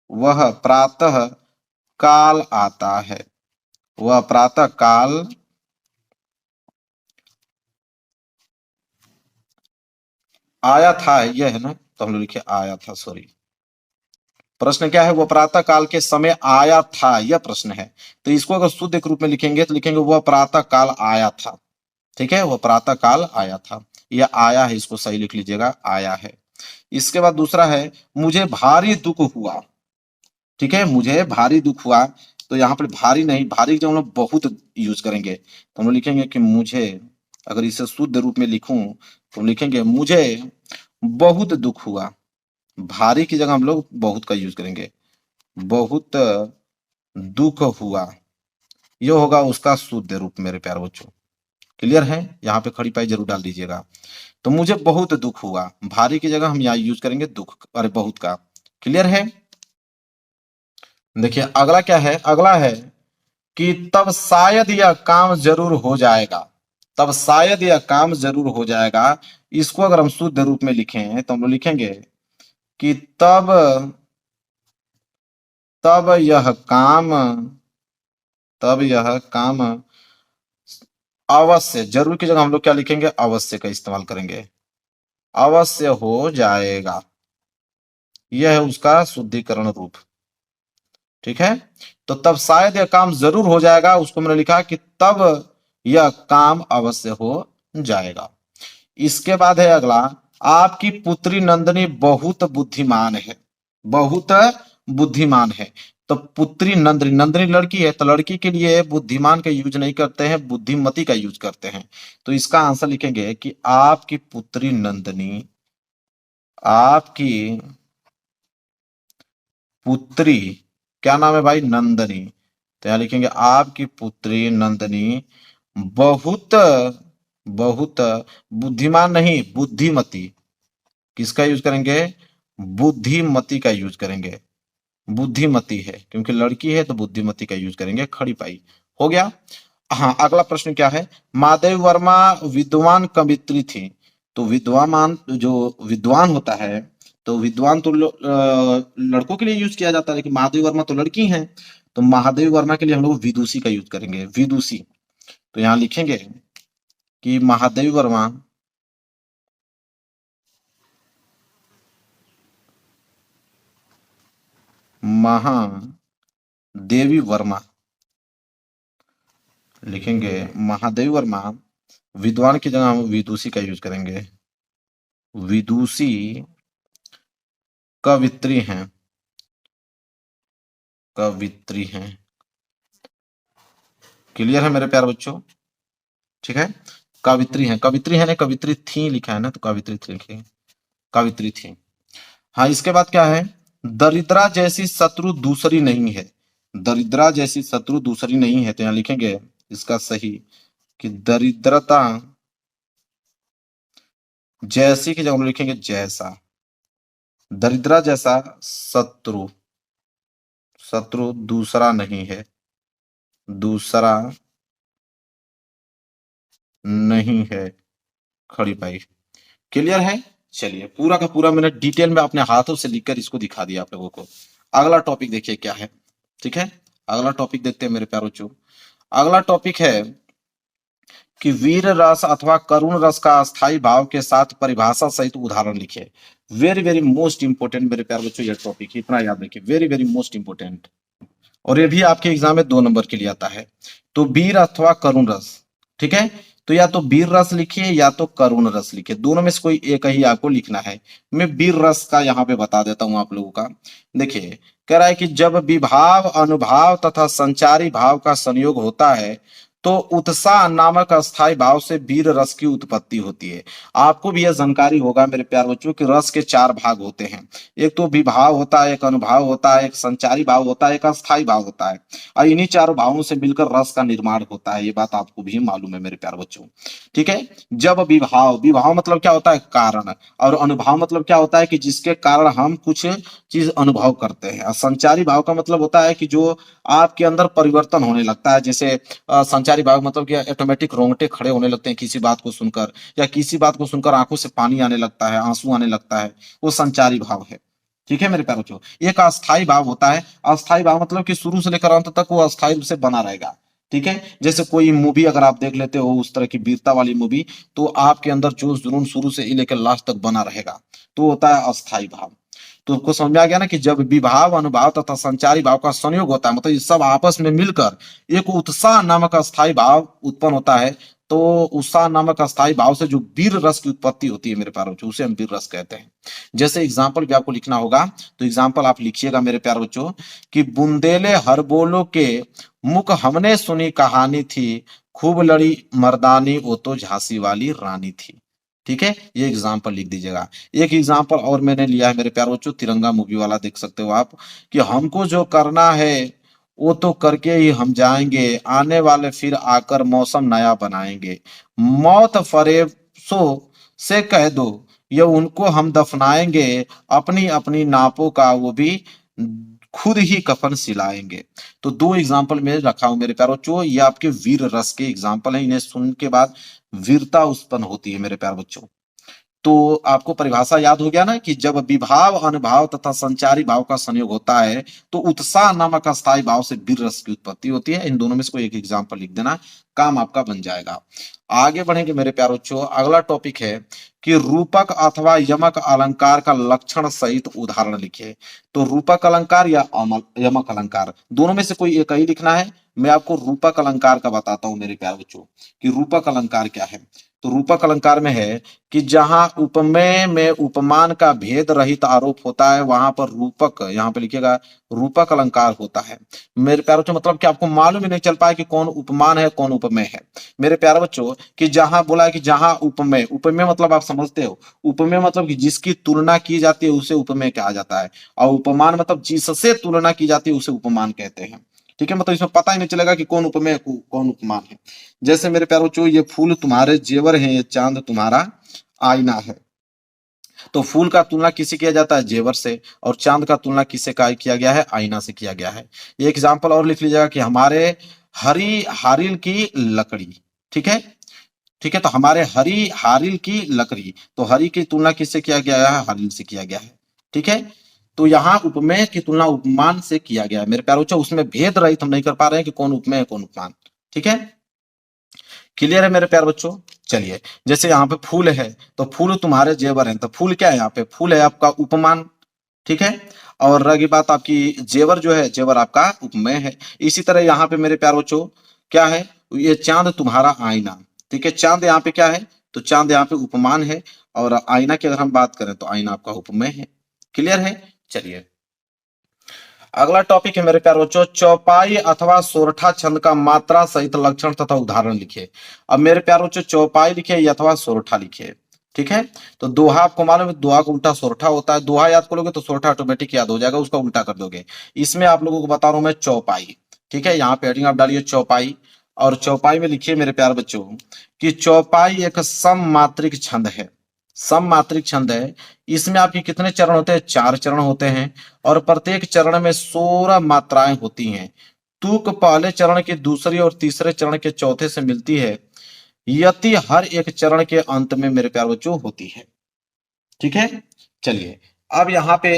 वह प्रातः काल आता है, वह प्रातः काल आया था, यह है ना, तो हम लोग लिखे आया था, सॉरी। प्रश्न क्या है? वो प्रातः काल के समय आया था, यह प्रश्न है। तो इसको अगर शुद्ध के रूप में लिखेंगे तो लिखेंगे वह प्रातः काल आया था। ठीक है, वह प्रातः काल आया था, यह आया है, इसको सही लिख लीजिएगा, आया है। इसके बाद दूसरा है मुझे भारी दुख हुआ। ठीक है, मुझे भारी दुख हुआ, तो यहाँ पर भारी नहीं, भारी जब हम लोग बहुत यूज करेंगे तो हम लोग लिखेंगे कि मुझे, अगर इसे शुद्ध रूप में लिखूं तो हम लिखेंगे मुझे बहुत दुख हुआ। भारी की जगह हम लोग बहुत का यूज करेंगे, बहुत दुख हुआ, ये होगा उसका शुद्ध रूप मेरे प्यारे बच्चों। क्लियर है? यहाँ पे खड़ी पाई जरूर डाल दीजिएगा। तो मुझे बहुत दुख हुआ, भारी की जगह हम यहाँ यूज करेंगे दुख, अरे बहुत का। क्लियर है? देखिए अगला क्या है, अगला है कि तब शायद यह काम जरूर हो जाएगा। तब शायद यह काम जरूर हो जाएगा। इसको अगर हम शुद्ध रूप में लिखें तो हम लोग लिखेंगे कि तब तब यह काम तब यह काम अवश्य, जरूर की जगह हम लोग क्या लिखेंगे, अवश्य का इस्तेमाल करेंगे, अवश्य हो जाएगा। यह है उसका शुद्धिकरण रूप। ठीक है, तो तब शायद यह काम जरूर हो जाएगा, उसको मैंने लिखा कि तब यह काम अवश्य हो जाएगा। इसके बाद है अगला, आपकी पुत्री नंदनी बहुत बुद्धिमान है। बहुत बुद्धिमान है। तो पुत्री नंदनी, नंदनी लड़की है, तो लड़की के लिए बुद्धिमान का यूज नहीं करते हैं, बुद्धिमती का यूज करते हैं। तो इसका आंसर लिखेंगे कि आपकी पुत्री नंदनी, आपकी पुत्री, क्या नाम है भाई, नंदनी। तो यहां लिखेंगे आपकी पुत्री नंदनी बहुत बहुत बुद्धिमान नहीं, बुद्धिमती। किसका यूज करेंगे, बुद्धिमती का यूज करेंगे। बुद्धिमती है क्योंकि लड़की है तो बुद्धिमती का यूज करेंगे, खड़ी पाई। हो गया। हाँ, अगला प्रश्न क्या है, माधवी वर्मा विद्वान कवित्री थी। तो विद्वान, जो विद्वान होता है, तो विद्वान तो लड़कों के लिए यूज किया जाता है, लेकिन माधवी वर्मा तो लड़की हैं, तो महादेवी वर्मा के लिए हम लोग विदुषी का यूज करेंगे, विदुषी। तो यहां लिखेंगे कि महादेवी वर्मा महादेवी वर्मा, लिखेंगे महादेवी वर्मा, विद्वान की जगह हम विदुषी का यूज करेंगे। विदुषी कवित्री हैं, कवित्री हैं। क्लियर है मेरे प्यारे बच्चों? ठीक है, कवित्री हैं, कवित्री है ना, कवित्री थी लिखा है ना, तो कवित्री थी लिखेंगे, कवित्री थी। हाँ, इसके बाद क्या है, दरिद्रा जैसी शत्रु दूसरी नहीं है। दरिद्रा जैसी शत्रु दूसरी नहीं है, तो यहां लिखेंगे इसका सही कि दरिद्रता जैसी की जगह हम लिखेंगे जैसा। दरिद्रा जैसा शत्रु, शत्रु दूसरा नहीं है, दूसरा नहीं है, खड़ी पाई। क्लियर है? चलिए, पूरा का पूरा मैंने डिटेल में अपने हाथों से लिखकर इसको दिखा दिया आप लोगों को। अगला टॉपिक देखिए क्या है। ठीक है, अगला टॉपिक देखते हैं मेरे प्यारों चो। अगला टॉपिक है कि वीर रस अथवा करुण रस का अस्थाई भाव के साथ परिभाषा सहित उदाहरण लिखिए। वेरी वेरी मोस्ट इंपोर्टेंट मेरे प्यारे बच्चों, ये टॉपिक इतना याद रखिए, वेरी वेरी मोस्ट इंपोर्टेंट। और ये भी आपके एग्जाम में 2 नंबर के लिए आता है। तो वीर अथवा करुण रस, ठीक है, तो या तो वीर रस लिखिए या तो करुण रस लिखिए, दोनों में से कोई एक ही आपको लिखना है। मैं वीर रस का यहाँ पे बता देता हूं आप लोगों का। देखिए, कह रहा है कि जब विभाव, अनुभाव तथा संचारी भाव का संयोग होता है तो उत्साह नामक अस्थाई भाव से वीर रस की उत्पत्ति होती है। आपको भी यह जानकारी होगा मेरे प्यारे बच्चों कि रस के 4 भाग होते हैं। एक तो विभाव होता है, एक अनुभाव होता है, एक संचारी भाव होता है, एक अस्थाई भाव होता है, और इन्हीं 4 भावों से मिलकर रस का निर्माण होता है। ये बात आपको भी मालूम है मेरे प्यारे बच्चों। ठीक है, जब विभाव, विभाव मतलब क्या होता है, कारण, और अनुभाव मतलब क्या होता है कि जिसके कारण हम कुछ चीज अनुभव करते हैं। और संचारी भाव का मतलब होता है कि जो आपके अंदर परिवर्तन होने लगता है, जैसे संचारी भाव मतलब कि ऑटोमेटिक रोंगटे खड़े होने लगते हैं किसी बात को सुनकर, या किसी बात को सुनकर आंखों से पानी आने लगता है, आंसू आने लगता है, वो संचारी भाव है। ठीक है मेरे प्यारों बच्चों। एक अस्थाई भाव होता है, अस्थाई भाव मतलब कि शुरू से लेकर अंत तक वो अस्थाई रूप से बना रहेगा। ठीक है, जैसे कोई मूवी अगर आप देख लेते हो उस तरह की वीरता वाली मूवी, तो आपके अंदर जोश जुनून शुरू से ही लेकर लास्ट तक बना रहेगा, तो होता है अस्थाई भाव। तो आपको समझ में आ गया ना कि जब विभाव, अनुभाव तथा संचारी भाव का संयोग होता है, मतलब ये सब आपस में मिलकर एक उत्साह नामक अस्थाई भाव उत्पन्न होता है। तो उत्साह नामक अस्थाई भाव से जो वीर रस की उत्पत्ति होती है मेरे प्यारे बच्चों, उसे हम वीर रस कहते हैं। जैसे एग्जाम्पल भी आपको लिखना होगा, तो एग्जाम्पल आप लिखिएगा मेरे प्यारे बच्चों कि बुंदेले हर बोलो के मुख हमने सुनी कहानी थी, खूब लड़ी मर्दानी वो तो झांसी वाली रानी थी। ठीक है, ये एग्जाम्पल लिख दीजिएगा। एक एग्जाम्पल और मैंने लिया है मेरे प्यारे बच्चों, तिरंगा मूवी वाला, देख सकते हो आप, कि हमको जो करना है वो तो करके ही हम जाएंगे, आने वाले फिर आकर मौसम नया बनाएंगे, मौत फरेब सो से कह दो ये उनको हम दफनाएंगे, अपनी अपनी नापों का वो भी खुद ही कफन सिलाएंगे। तो दो एग्जाम्पल में रखा हूं मेरे प्यारो बच्चों, ये आपके वीर रस के एग्जाम्पल हैं, इन्हें सुन के बाद वीरता उत्पन्न होती है मेरे प्यारे बच्चों। तो आपको परिभाषा याद हो गया ना कि जब विभाव अनुभाव तथा संचारी भाव का संयोग होता है तो उत्साह नामक अस्थायी भाव से वीर रस की उत्पत्ति होती है। इन दोनों में से कोई एक एग्जाम्पल लिख देना, काम आपका बन जाएगा। आगे बढ़ेंगे मेरे प्यारे बच्चों, अगला टॉपिक है कि रूपक अथवा यमक अलंकार का लक्षण सहित उदाहरण लिखिए। तो रूपक अलंकार या यमक अलंकार, दोनों में से कोई एक ही लिखना है। मैं आपको रूपक अलंकार का बताता हूं मेरे प्यारे बच्चों कि रूपक अलंकार क्या है। तो रूपक अलंकार में है कि जहां उपमेय में उपमान का भेद रहित आरोप होता है वहां पर रूपक, यहां पे लिखिएगा रूपक अलंकार होता है। मेरे प्यारे बच्चों मतलब कि आपको मालूम ही नहीं चल पाए कि कौन उपमान है कौन उपमेय है। मेरे प्यारे बच्चों कि जहां बोला है कि जहां उपमेय, उपमेय मतलब आप समझते हो, उपमेय मतलब कि जिसकी तुलना की जाती है उसे उपमेय कहा जाता है, और उपमान मतलब जिससे तुलना की जाती है उसे उपमान कहते हैं। ठीक है, मतलब इसमें पता ही नहीं चलेगा कि कौन उपमेय है कौन उपमान है। जैसे मेरे प्यारे बच्चों ये फूल तुम्हारे जेवर हैं, ये चांद तुम्हारा आईना है। तो फूल का तुलना किसे किया जाता है? जेवर से। और चांद का तुलना किससे किया गया है? आईना से किया गया है। ये एग्जाम्पल और लिख लीजिएगा कि हमारे हरी हारिल की लकड़ी, ठीक है, ठीक है, तो हमारे हरी हारिल की लकड़ी, तो हरी की तुलना किससे किया गया है? हारिल से किया गया है। ठीक है, तो यहाँ उपमेय की तुलना उपमान से किया गया है मेरे प्यारे बच्चों, उसमें भेद रहित हम नहीं कर पा रहे हैं कि कौन उपमेय है कौन उपमान। ठीक है, क्लियर है मेरे प्यारे बच्चों। चलिए, जैसे यहाँ पे फूल है तो फूल तुम्हारे जेवर हैं, तो फूल क्या है? यहाँ पे फूल है आपका उपमान। ठीक है, और रही बात आपकी जेवर जो है, जेवर आपका उपमेय है। इसी तरह यहाँ पे मेरे प्यारे बच्चों क्या है? ये चांद तुम्हारा आईना। ठीक है, चांद यहाँ पे क्या है? तो चांद यहाँ पे उपमान है, और आईना की अगर हम बात करें तो आईना आपका उपमेय है। क्लियर है? चलिए, अगला टॉपिक है मेरे प्यारे बच्चों, चौपाई अथवा सोरठा छंद का मात्रा सहित लक्षण तथा उदाहरण लिखिए। अब मेरे प्यारे बच्चों चौपाई लिखिए या अथवा सोरठा लिखिए। ठीक है, तो दोहा आपको मालूम है, दोहा का उल्टा सोरठा होता है। दोहा याद करोगे तो सोरठा ऑटोमेटिक याद हो जाएगा, उसका उल्टा कर दोगे। इसमें आप लोगों को बता रहा हूं मैं चौपाई। ठीक है, यहाँ पे हेडिंग आप डालिए चौपाई, और चौपाई में लिखिए मेरे प्यारे बच्चों कि चौपाई एक सममात्रिक छंद है। सममात्रिक छंद है, इसमें आपके कितने चरण होते हैं? 4 चरण होते हैं, और प्रत्येक चरण में 16 मात्राएं होती हैं। तुक पहले चरण के दूसरे और तीसरे चरण के चौथे से मिलती है, यति हर एक चरण के अंत में मेरे प्यारे बच्चों होती है। ठीक है, चलिए अब यहाँ पे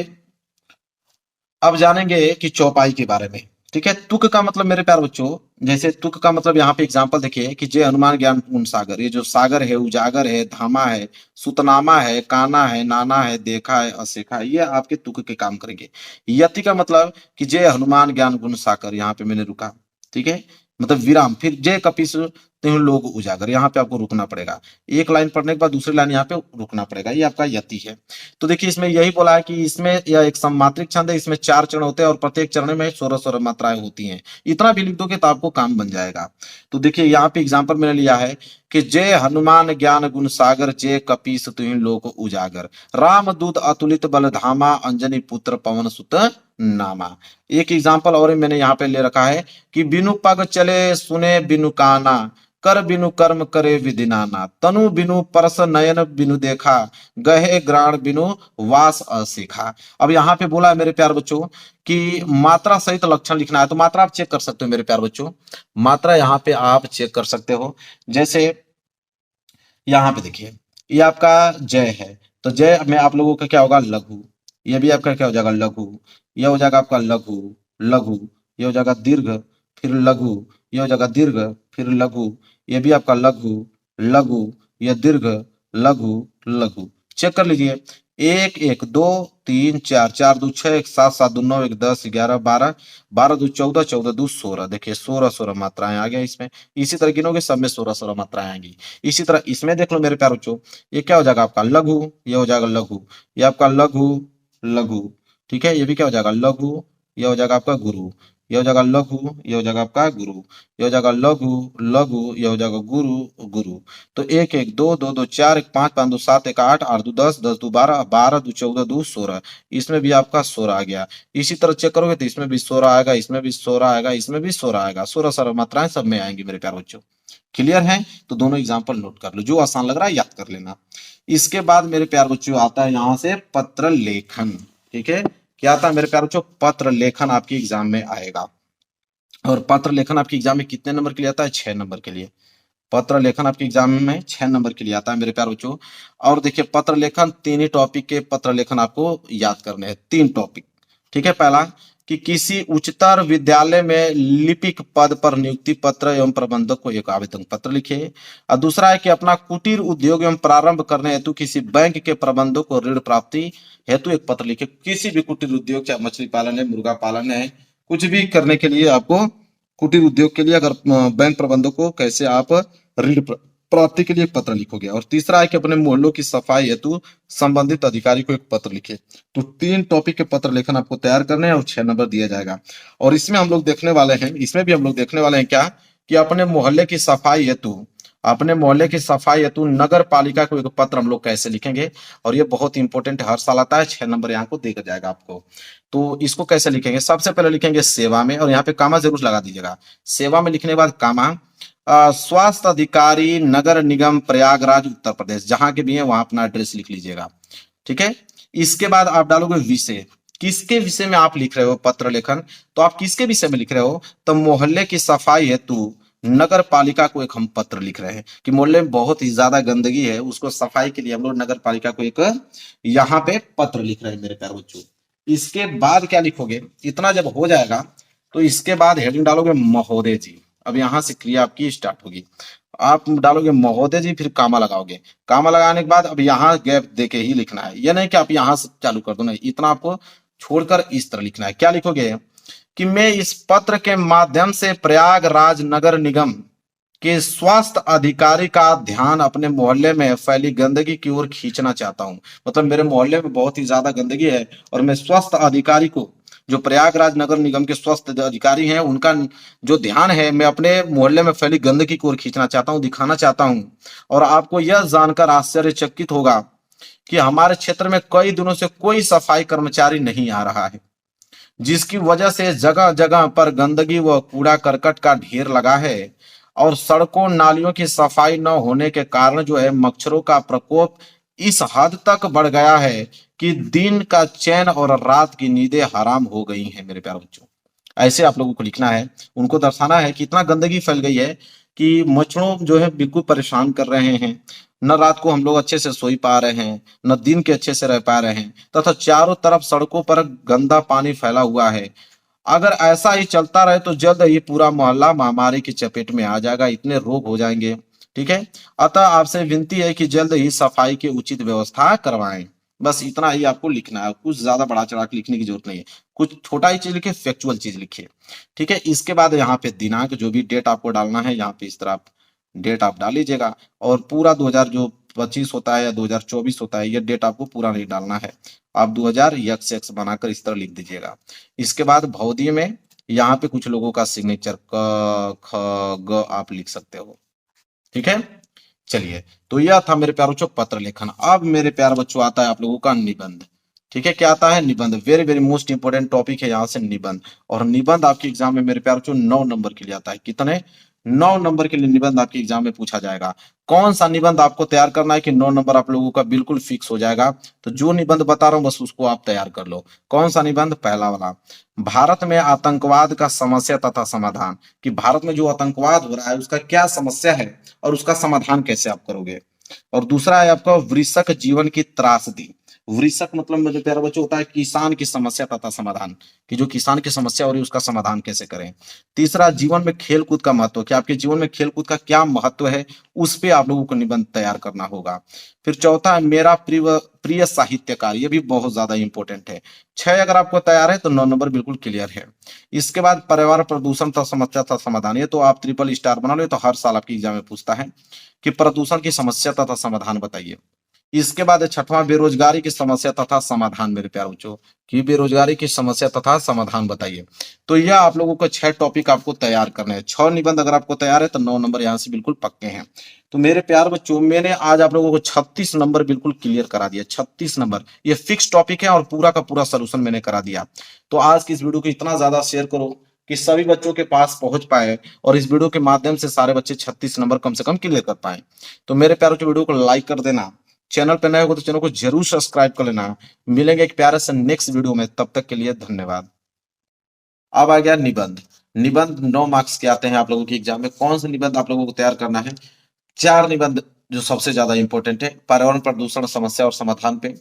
अब जानेंगे कि चौपाई के बारे में। ठीक है, तुक का मतलब मेरे प्यारे बच्चों, जैसे तुक का मतलब यहाँ पे एग्जांपल देखिए कि जय हनुमान ज्ञान गुण सागर, ये जो सागर है, उजागर है, धामा है, सुतनामा है, काना है, नाना है, देखा है, असेखा है, ये आपके तुक के काम करेंगे। यति का मतलब कि जय हनुमान ज्ञान गुण सागर, यहाँ पे मैंने रुका। ठीक है, मतलब विराम, फिर जय कपीस तिहुँ लोक उजागर, यहाँ पे आपको रुकना पड़ेगा। एक लाइन पढ़ने के बाद दूसरी लाइन यहाँ पे रुकना पड़ेगा, ये आपका यति है। तो देखिए इसमें यही बोला है कि इसमें यह एक सममात्रिक छंद है, इसमें 4 चरण होते हैं और प्रत्येक चरण में 16 मात्राएं होती हैं। इतना भी लिख दोगे तो आपको काम बन जाएगा। तो देखिए यहाँ पे एग्जांपल मैंने लिया है कि जय हनुमान ज्ञान गुण सागर, जय कपीस तुहिं लोक उजागर, राम दूत अतुलित बल धामा, अंजनी पुत्र पवन सुत नामा। एक एग्जांपल और मैंने यहाँ पे ले रखा है कि बिनु पग चले सुने बिनु काना, कर बिनु कर्म करे विधि नाना, तनु बिनु परस नयन बिनु देखा, गहे ग्राण बिनु वास असीखा। अब यहाँ पे बोला है मेरे प्यार बच्चों कि मात्रा सहित लक्षण लिखना है, तो मात्रा आप चेक कर सकते हो मेरे प्यार बच्चों, मात्रा यहाँ पे आप चेक कर सकते हो। जैसे यहाँ पे देखिए ये आपका जय है, तो जय में आप लोगों का क्या होगा? लघु। ये भी आपका क्या हो जाएगा? लघु। यह हो जाएगा आपका लघु, लघु। ये हो जाएगा दीर्घ, फिर लघु। ये हो जाएगा दीर्घ, फिर लघु। ये भी आपका लघु, लघु, यह दीर्घ, लघु, लघु। चेक कर लीजिए, 1 1 2 3 4, 4 2 6, 1 7 7 2 9, 1 10 11 12, 12 2 14, 14 2 16। देखिए 16 मात्राएं आ गया इसमें। इसी तरह गिनोगे सब में 16 मात्राएं आएंगी। इसी तरह इसमें देख लो मेरे प्यारे बच्चों, ये क्या हो जाएगा आपका? लघु। ये हो जाएगा लघु, ये आपका लघु, लघु। ठीक है, ये भी क्या हो जाएगा? लघु। ये हो जाएगा आपका गुरु। ये हो जाएगा लघु, ये हो जाएगा आपका गुरु। ये हो जाएगा लघु, लघु, ये हो जाएगा गुरु, गुरु। तो 1 1 2 2 2 4, 1 5 5 2 7, 1 8 8 2 10, 10 2 12, 12 2 14 2 16। इसमें भी आपका 16 आ गया। इसी तरह चेक करोगे तो इसमें भी 16 आएगा, इसमें भी 16 आएगा, इसमें भी 16 आएगा। 16 मात्राएं सब में आएंगी मेरे प्यारे बच्चों। क्लियर है? तो दोनों एग्जाम्पल नोट कर लो, जो आसान लग रहा है याद कर लेना। इसके बाद मेरे प्यार बच्चों आता है यहाँ से पत्र लेखन। ठीक है, क्या आता है मेरे प्यार बच्चों? पत्र लेखन आपके एग्जाम में आएगा। और पत्र लेखन आपके एग्जाम में कितने नंबर के लिए आता है? 6 नंबर के लिए। पत्र लेखन आपके एग्जाम में 6 नंबर के लिए आता है मेरे प्यार बच्चों। और देखिए पत्र लेखन 3 ही टॉपिक के पत्र लेखन आपको याद करने हैं, 3 टॉपिक। ठीक है, पहला कि किसी उच्चतर विद्यालय में लिपिक पद पर नियुक्ति पत्र एवं प्रबंधक को एक आवेदन पत्र लिखे। और दूसरा है कि अपना कुटीर उद्योग एवं प्रारंभ करने हेतु किसी बैंक के प्रबंधक को ऋण प्राप्ति हेतु एक पत्र लिखे। किसी भी कुटीर उद्योग, चाहे मछली पालन है, मुर्गा पालन है, कुछ भी करने के लिए आपको कुटीर उद्योग के लिए अगर बैंक प्रबंधक को कैसे आप ऋण प्राप्ति के लिए एक पत्र लिखोगे। और तीसरा है कि अपने मोहल्लों की सफाई हेतु संबंधित अधिकारी को एक पत्र लिखे। तो 3 टॉपिक के पत्र लेखन आपको तैयार करने हैं और 6 नंबर दिया जाएगा। और इसमें हम लोग देखने वाले हैं, इसमें भी हम लोग देखने वाले हैं क्या कि अपने मोहल्ले की सफाई हेतु, अपने मोहल्ले की सफाई हेतु नगर पालिका को एक पत्र हम लोग कैसे लिखेंगे। और ये बहुत इंपॉर्टेंट हर साल आता है, 6 नंबर यहाँ को देकर जाएगा आपको। तो इसको कैसे लिखेंगे? सबसे पहले लिखेंगे सेवा में, और यहाँ पे कामा जरूर लगा दीजिएगा। सेवा में लिखने के बाद कामा स्वास्थ्य अधिकारी नगर निगम प्रयागराज उत्तर प्रदेश, जहां के भी है वहां अपना एड्रेस लिख लीजिएगा। ठीक है, इसके बाद आप डालोगे विषय, किसके विषय में आप लिख रहे हो पत्र लेखन, तो आप किसके विषय में लिख रहे हो? तो मोहल्ले की सफाई हेतु नगर पालिका को एक हम पत्र लिख रहे हैं कि मोहल्ले में बहुत ही ज्यादा गंदगी है, उसको सफाई के लिए हम लोग नगर पालिका को एक यहाँ पे पत्र लिख रहे हैं मेरे प्यारे बच्चों। इसके बाद क्या लिखोगे? इतना जब हो जाएगा तो इसके बाद हेडिंग डालोगे महोदय जी। अब यहां से क्रिया आपकी स्टार्ट होगी, आप डालोगे महोदय जी, फिर कामा लगाओगे। कामा लगाने के बाद अब यहाँ गैप देके ही लिखना है, यह नहीं कि आप यहां से चालू कर दो, नहीं, इतना आपको छोड़कर इस तरह लिखना है। क्या लिखोगे कि मैं इस पत्र के माध्यम से प्रयागराज नगर निगम के स्वास्थ्य अधिकारी का ध्यान अपने मोहल्ले में फैली गंदगी की ओर खींचना चाहता हूं। मतलब मेरे मोहल्ले में बहुत ही ज्यादा गंदगी है और मैं स्वास्थ्य अधिकारी को, जो प्रयागराज नगर निगम के स्वास्थ्य अधिकारी हैं, उनका जो ध्यान है मैं अपने मोहल्ले में फैली गंदगी की ओर खींचना चाहता हूं, दिखाना चाहता हूं। और आपको यह जानकर आश्चर्यचकित होगा कि हमारे क्षेत्र में कई दिनों से कोई सफाई कर्मचारी नहीं आ रहा है, जिसकी वजह से जगह जगह पर गंदगी व कूड़ा करकट का ढेर लगा है। और सड़कों नालियों की सफाई न होने के कारण जो है मच्छरों का प्रकोप इस हद तक बढ़ गया है कि दिन का चैन और रात की नींदें हराम हो गई हैं मेरे प्यारे बच्चों। ऐसे आप लोगों को लिखना है, उनको दर्शाना है कि इतना गंदगी फैल गई है कि मच्छरों जो है बिल्कुल परेशान कर रहे हैं। न रात को हम लोग अच्छे से सोई पा रहे हैं, न दिन के अच्छे से रह पा रहे हैं, तथा चारों तरफ सड़कों पर गंदा पानी फैला हुआ है। अगर ऐसा ही चलता रहे तो जल्द ही पूरा मोहल्ला महामारी की चपेट में आ जाएगा, इतने रोग हो जाएंगे। ठीक है, अतः आपसे विनती है कि जल्द ही सफाई की उचित व्यवस्था करवाएं। बस इतना ही आपको लिखना है, कुछ ज्यादा बढ़ा चढ़ा के लिखने की जरूरत नहीं है, कुछ छोटा ही चीज लिखिए, फैक्चुअल चीज लिखिए। ठीक है, इसके बाद यहाँ पे दिनांक, जो भी डेट आपको डालना है यहाँ पे इस तरह आप डेट आप डाल लीजिएगा। और पूरा 2000 जो 25 होता है या 2024 होता है, ये डेट आपको पूरा नहीं डालना है, आप 2000 यक्स एक्स बनाकर इस तरह लिख दीजिएगा। इसके बाद भौतिक में यहाँ पे कुछ लोगों का सिग्नेचर क ख ग आप लिख सकते हो। ठीक है, चलिए, तो यह था मेरे प्यारे बच्चों पत्र लेखन। अब मेरे प्यारे बच्चों आता है आप लोगों का निबंध। ठीक है, क्या आता है? निबंध। Very very most important topic है यहाँ से निबंध। और निबंध आपके एग्जाम में मेरे प्यारे बच्चों 9 नंबर के लिए आता है। कितने? 9 नंबर के लिए निबंध आपके एग्जाम में पूछा जाएगा। कौन सा निबंध आपको तैयार करना है कि 9 नंबर आप लोगों का बिल्कुल फिक्स हो जाएगा? तो जो निबंध बता रहा हूं बस उसको आप तैयार कर लो। कौन सा निबंध? पहला वाला, भारत में आतंकवाद का समस्या तथा समाधान, कि भारत में जो आतंकवाद हो रहा है उसका क्या समस्या है और उसका समाधान कैसे आप करोगे। और दूसरा है आपका वृषक जीवन की त्रासदी। वृषक मतलब मेरे प्यारे बच्चों होता है किसान की समस्या तथा समाधान, कि जो किसान की समस्या हो रही है उसका समाधान कैसे करें। तीसरा, जीवन में खेल कूद का महत्व, कि आपके जीवन में खेल कूद का क्या महत्व है, उस पे आप लोगों को निबंध तैयार करना होगा। फिर चौथा है मेरा प्रिय साहित्यकार, ये भी बहुत ज्यादा इंपॉर्टेंट है। 6 अगर आपको तैयार है तो 9 नंबर बिल्कुल क्लियर है। इसके बाद पर्यावरण प्रदूषण तथा समस्या तथा समाधान, ये तो आप ट्रिपल स्टार बना लो, तो हर साल आपकी एग्जाम में पूछता है कि प्रदूषण की समस्या तथा समाधान बताइए। इसके बाद 6वां, बेरोजगारी की समस्या तथा समाधान मेरे प्यारे बच्चों, कि बेरोजगारी की समस्या तथा समाधान बताइए। तो यह आप लोगों को 6 टॉपिक आपको तैयार करने हैं। 6 निबंध अगर आपको तैयार है तो 9 नंबर यहाँ से बिल्कुल पक्के हैं। तो मेरे प्यारे बच्चों, मैंने आज आप लोगों को 36 नंबर बिल्कुल क्लियर करा दिया। 36 नंबर ये फिक्स टॉपिक है और पूरा का पूरा सोल्यूशन मैंने करा दिया। तो आज की इस वीडियो को इतना ज्यादा शेयर करो कि सभी बच्चों के पास पहुंच पाए और इस वीडियो के माध्यम से सारे बच्चे 36 नंबर कम से कम क्लियर कर पाए। तो मेरे प्यारे बच्चों, वीडियो को लाइक कर देना, चैनल पे नए हो तो चैनल को जरूर सब्सक्राइब कर लेना। मिलेंगे एक प्यारे से नेक्स्ट वीडियो में, तब तक के लिए धन्यवाद। अब आ गया निबंध। निबंध 9 मार्क्स के आते हैं आप लोगों की एग्जाम में। कौन से निबंध आप लोगों को तैयार करना है? 4 निबंध जो सबसे ज्यादा इंपॉर्टेंट है। पर्यावरण प्रदूषण समस्या और समाधान पे,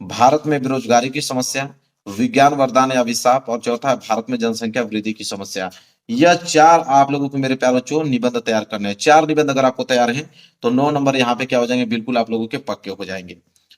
भारत में बेरोजगारी की समस्या, विज्ञान वरदान या अभिशाप, और चौथा है भारत में जनसंख्या वृद्धि की समस्या। यह 4 आप लोगों को मेरे प्यारे बच्चों निबंध तैयार करने हैं। 4 निबंध अगर आपको तैयार है तो 9 नंबर यहाँ पे क्या हो जाएंगे, बिल्कुल आप लोगों के पक्के हो जाएंगे।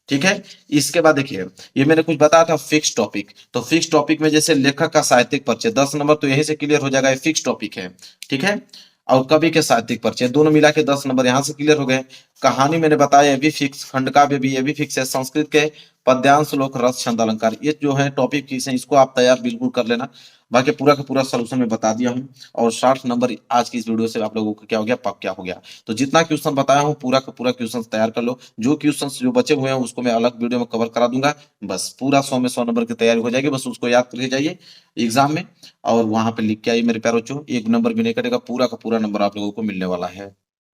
ठीक है। इसके बाद देखिए, ये मैंने कुछ बताया था फिक्स टॉपिक, तो फिक्स टॉपिक में जैसे लेखक का साहित्यिक परिचय 10 नंबर तो यहीं से क्लियर हो जाएगा, ये फिक्स टॉपिक है। ठीक है। और कवि के साहित्यिक परिचय दोनों मिला के 10 नंबर यहाँ से क्लियर हो गए। कहानी मैंने बताया, ये भी फिक्स। खंड काव्य भी ये भी फिक्स है। संस्कृत के पद्यांश, श्लोक, रस, छंद, अलंकार, ये जो है टॉपिक फिक्स है, इसको आप तैयार बिल्कुल कर लेना। बाकी पूरा का पूरा सोल्यूशन मैं बता दिया हूँ। और 60 नंबर आज की इस वीडियो से आप लोगों को क्या हो गया, पक्का हो गया। तो जितना क्वेश्चन बताया हूँ पूरा का पूरा क्वेश्चन तैयार कर लो। जो क्वेश्चन जो बचे हुए हैं उसको मैं अलग वीडियो में कवर करा दूंगा। बस पूरा 100 में 100 नंबर की तैयारी हो जाएगी। बस उसको याद करके जाइए एग्जाम में, और वहां पे लिख के आइए मेरे प्यारे बच्चों। एक नंबर भी नहीं कटेगा, पूरा का पूरा नंबर आप लोगों को मिलने वाला है।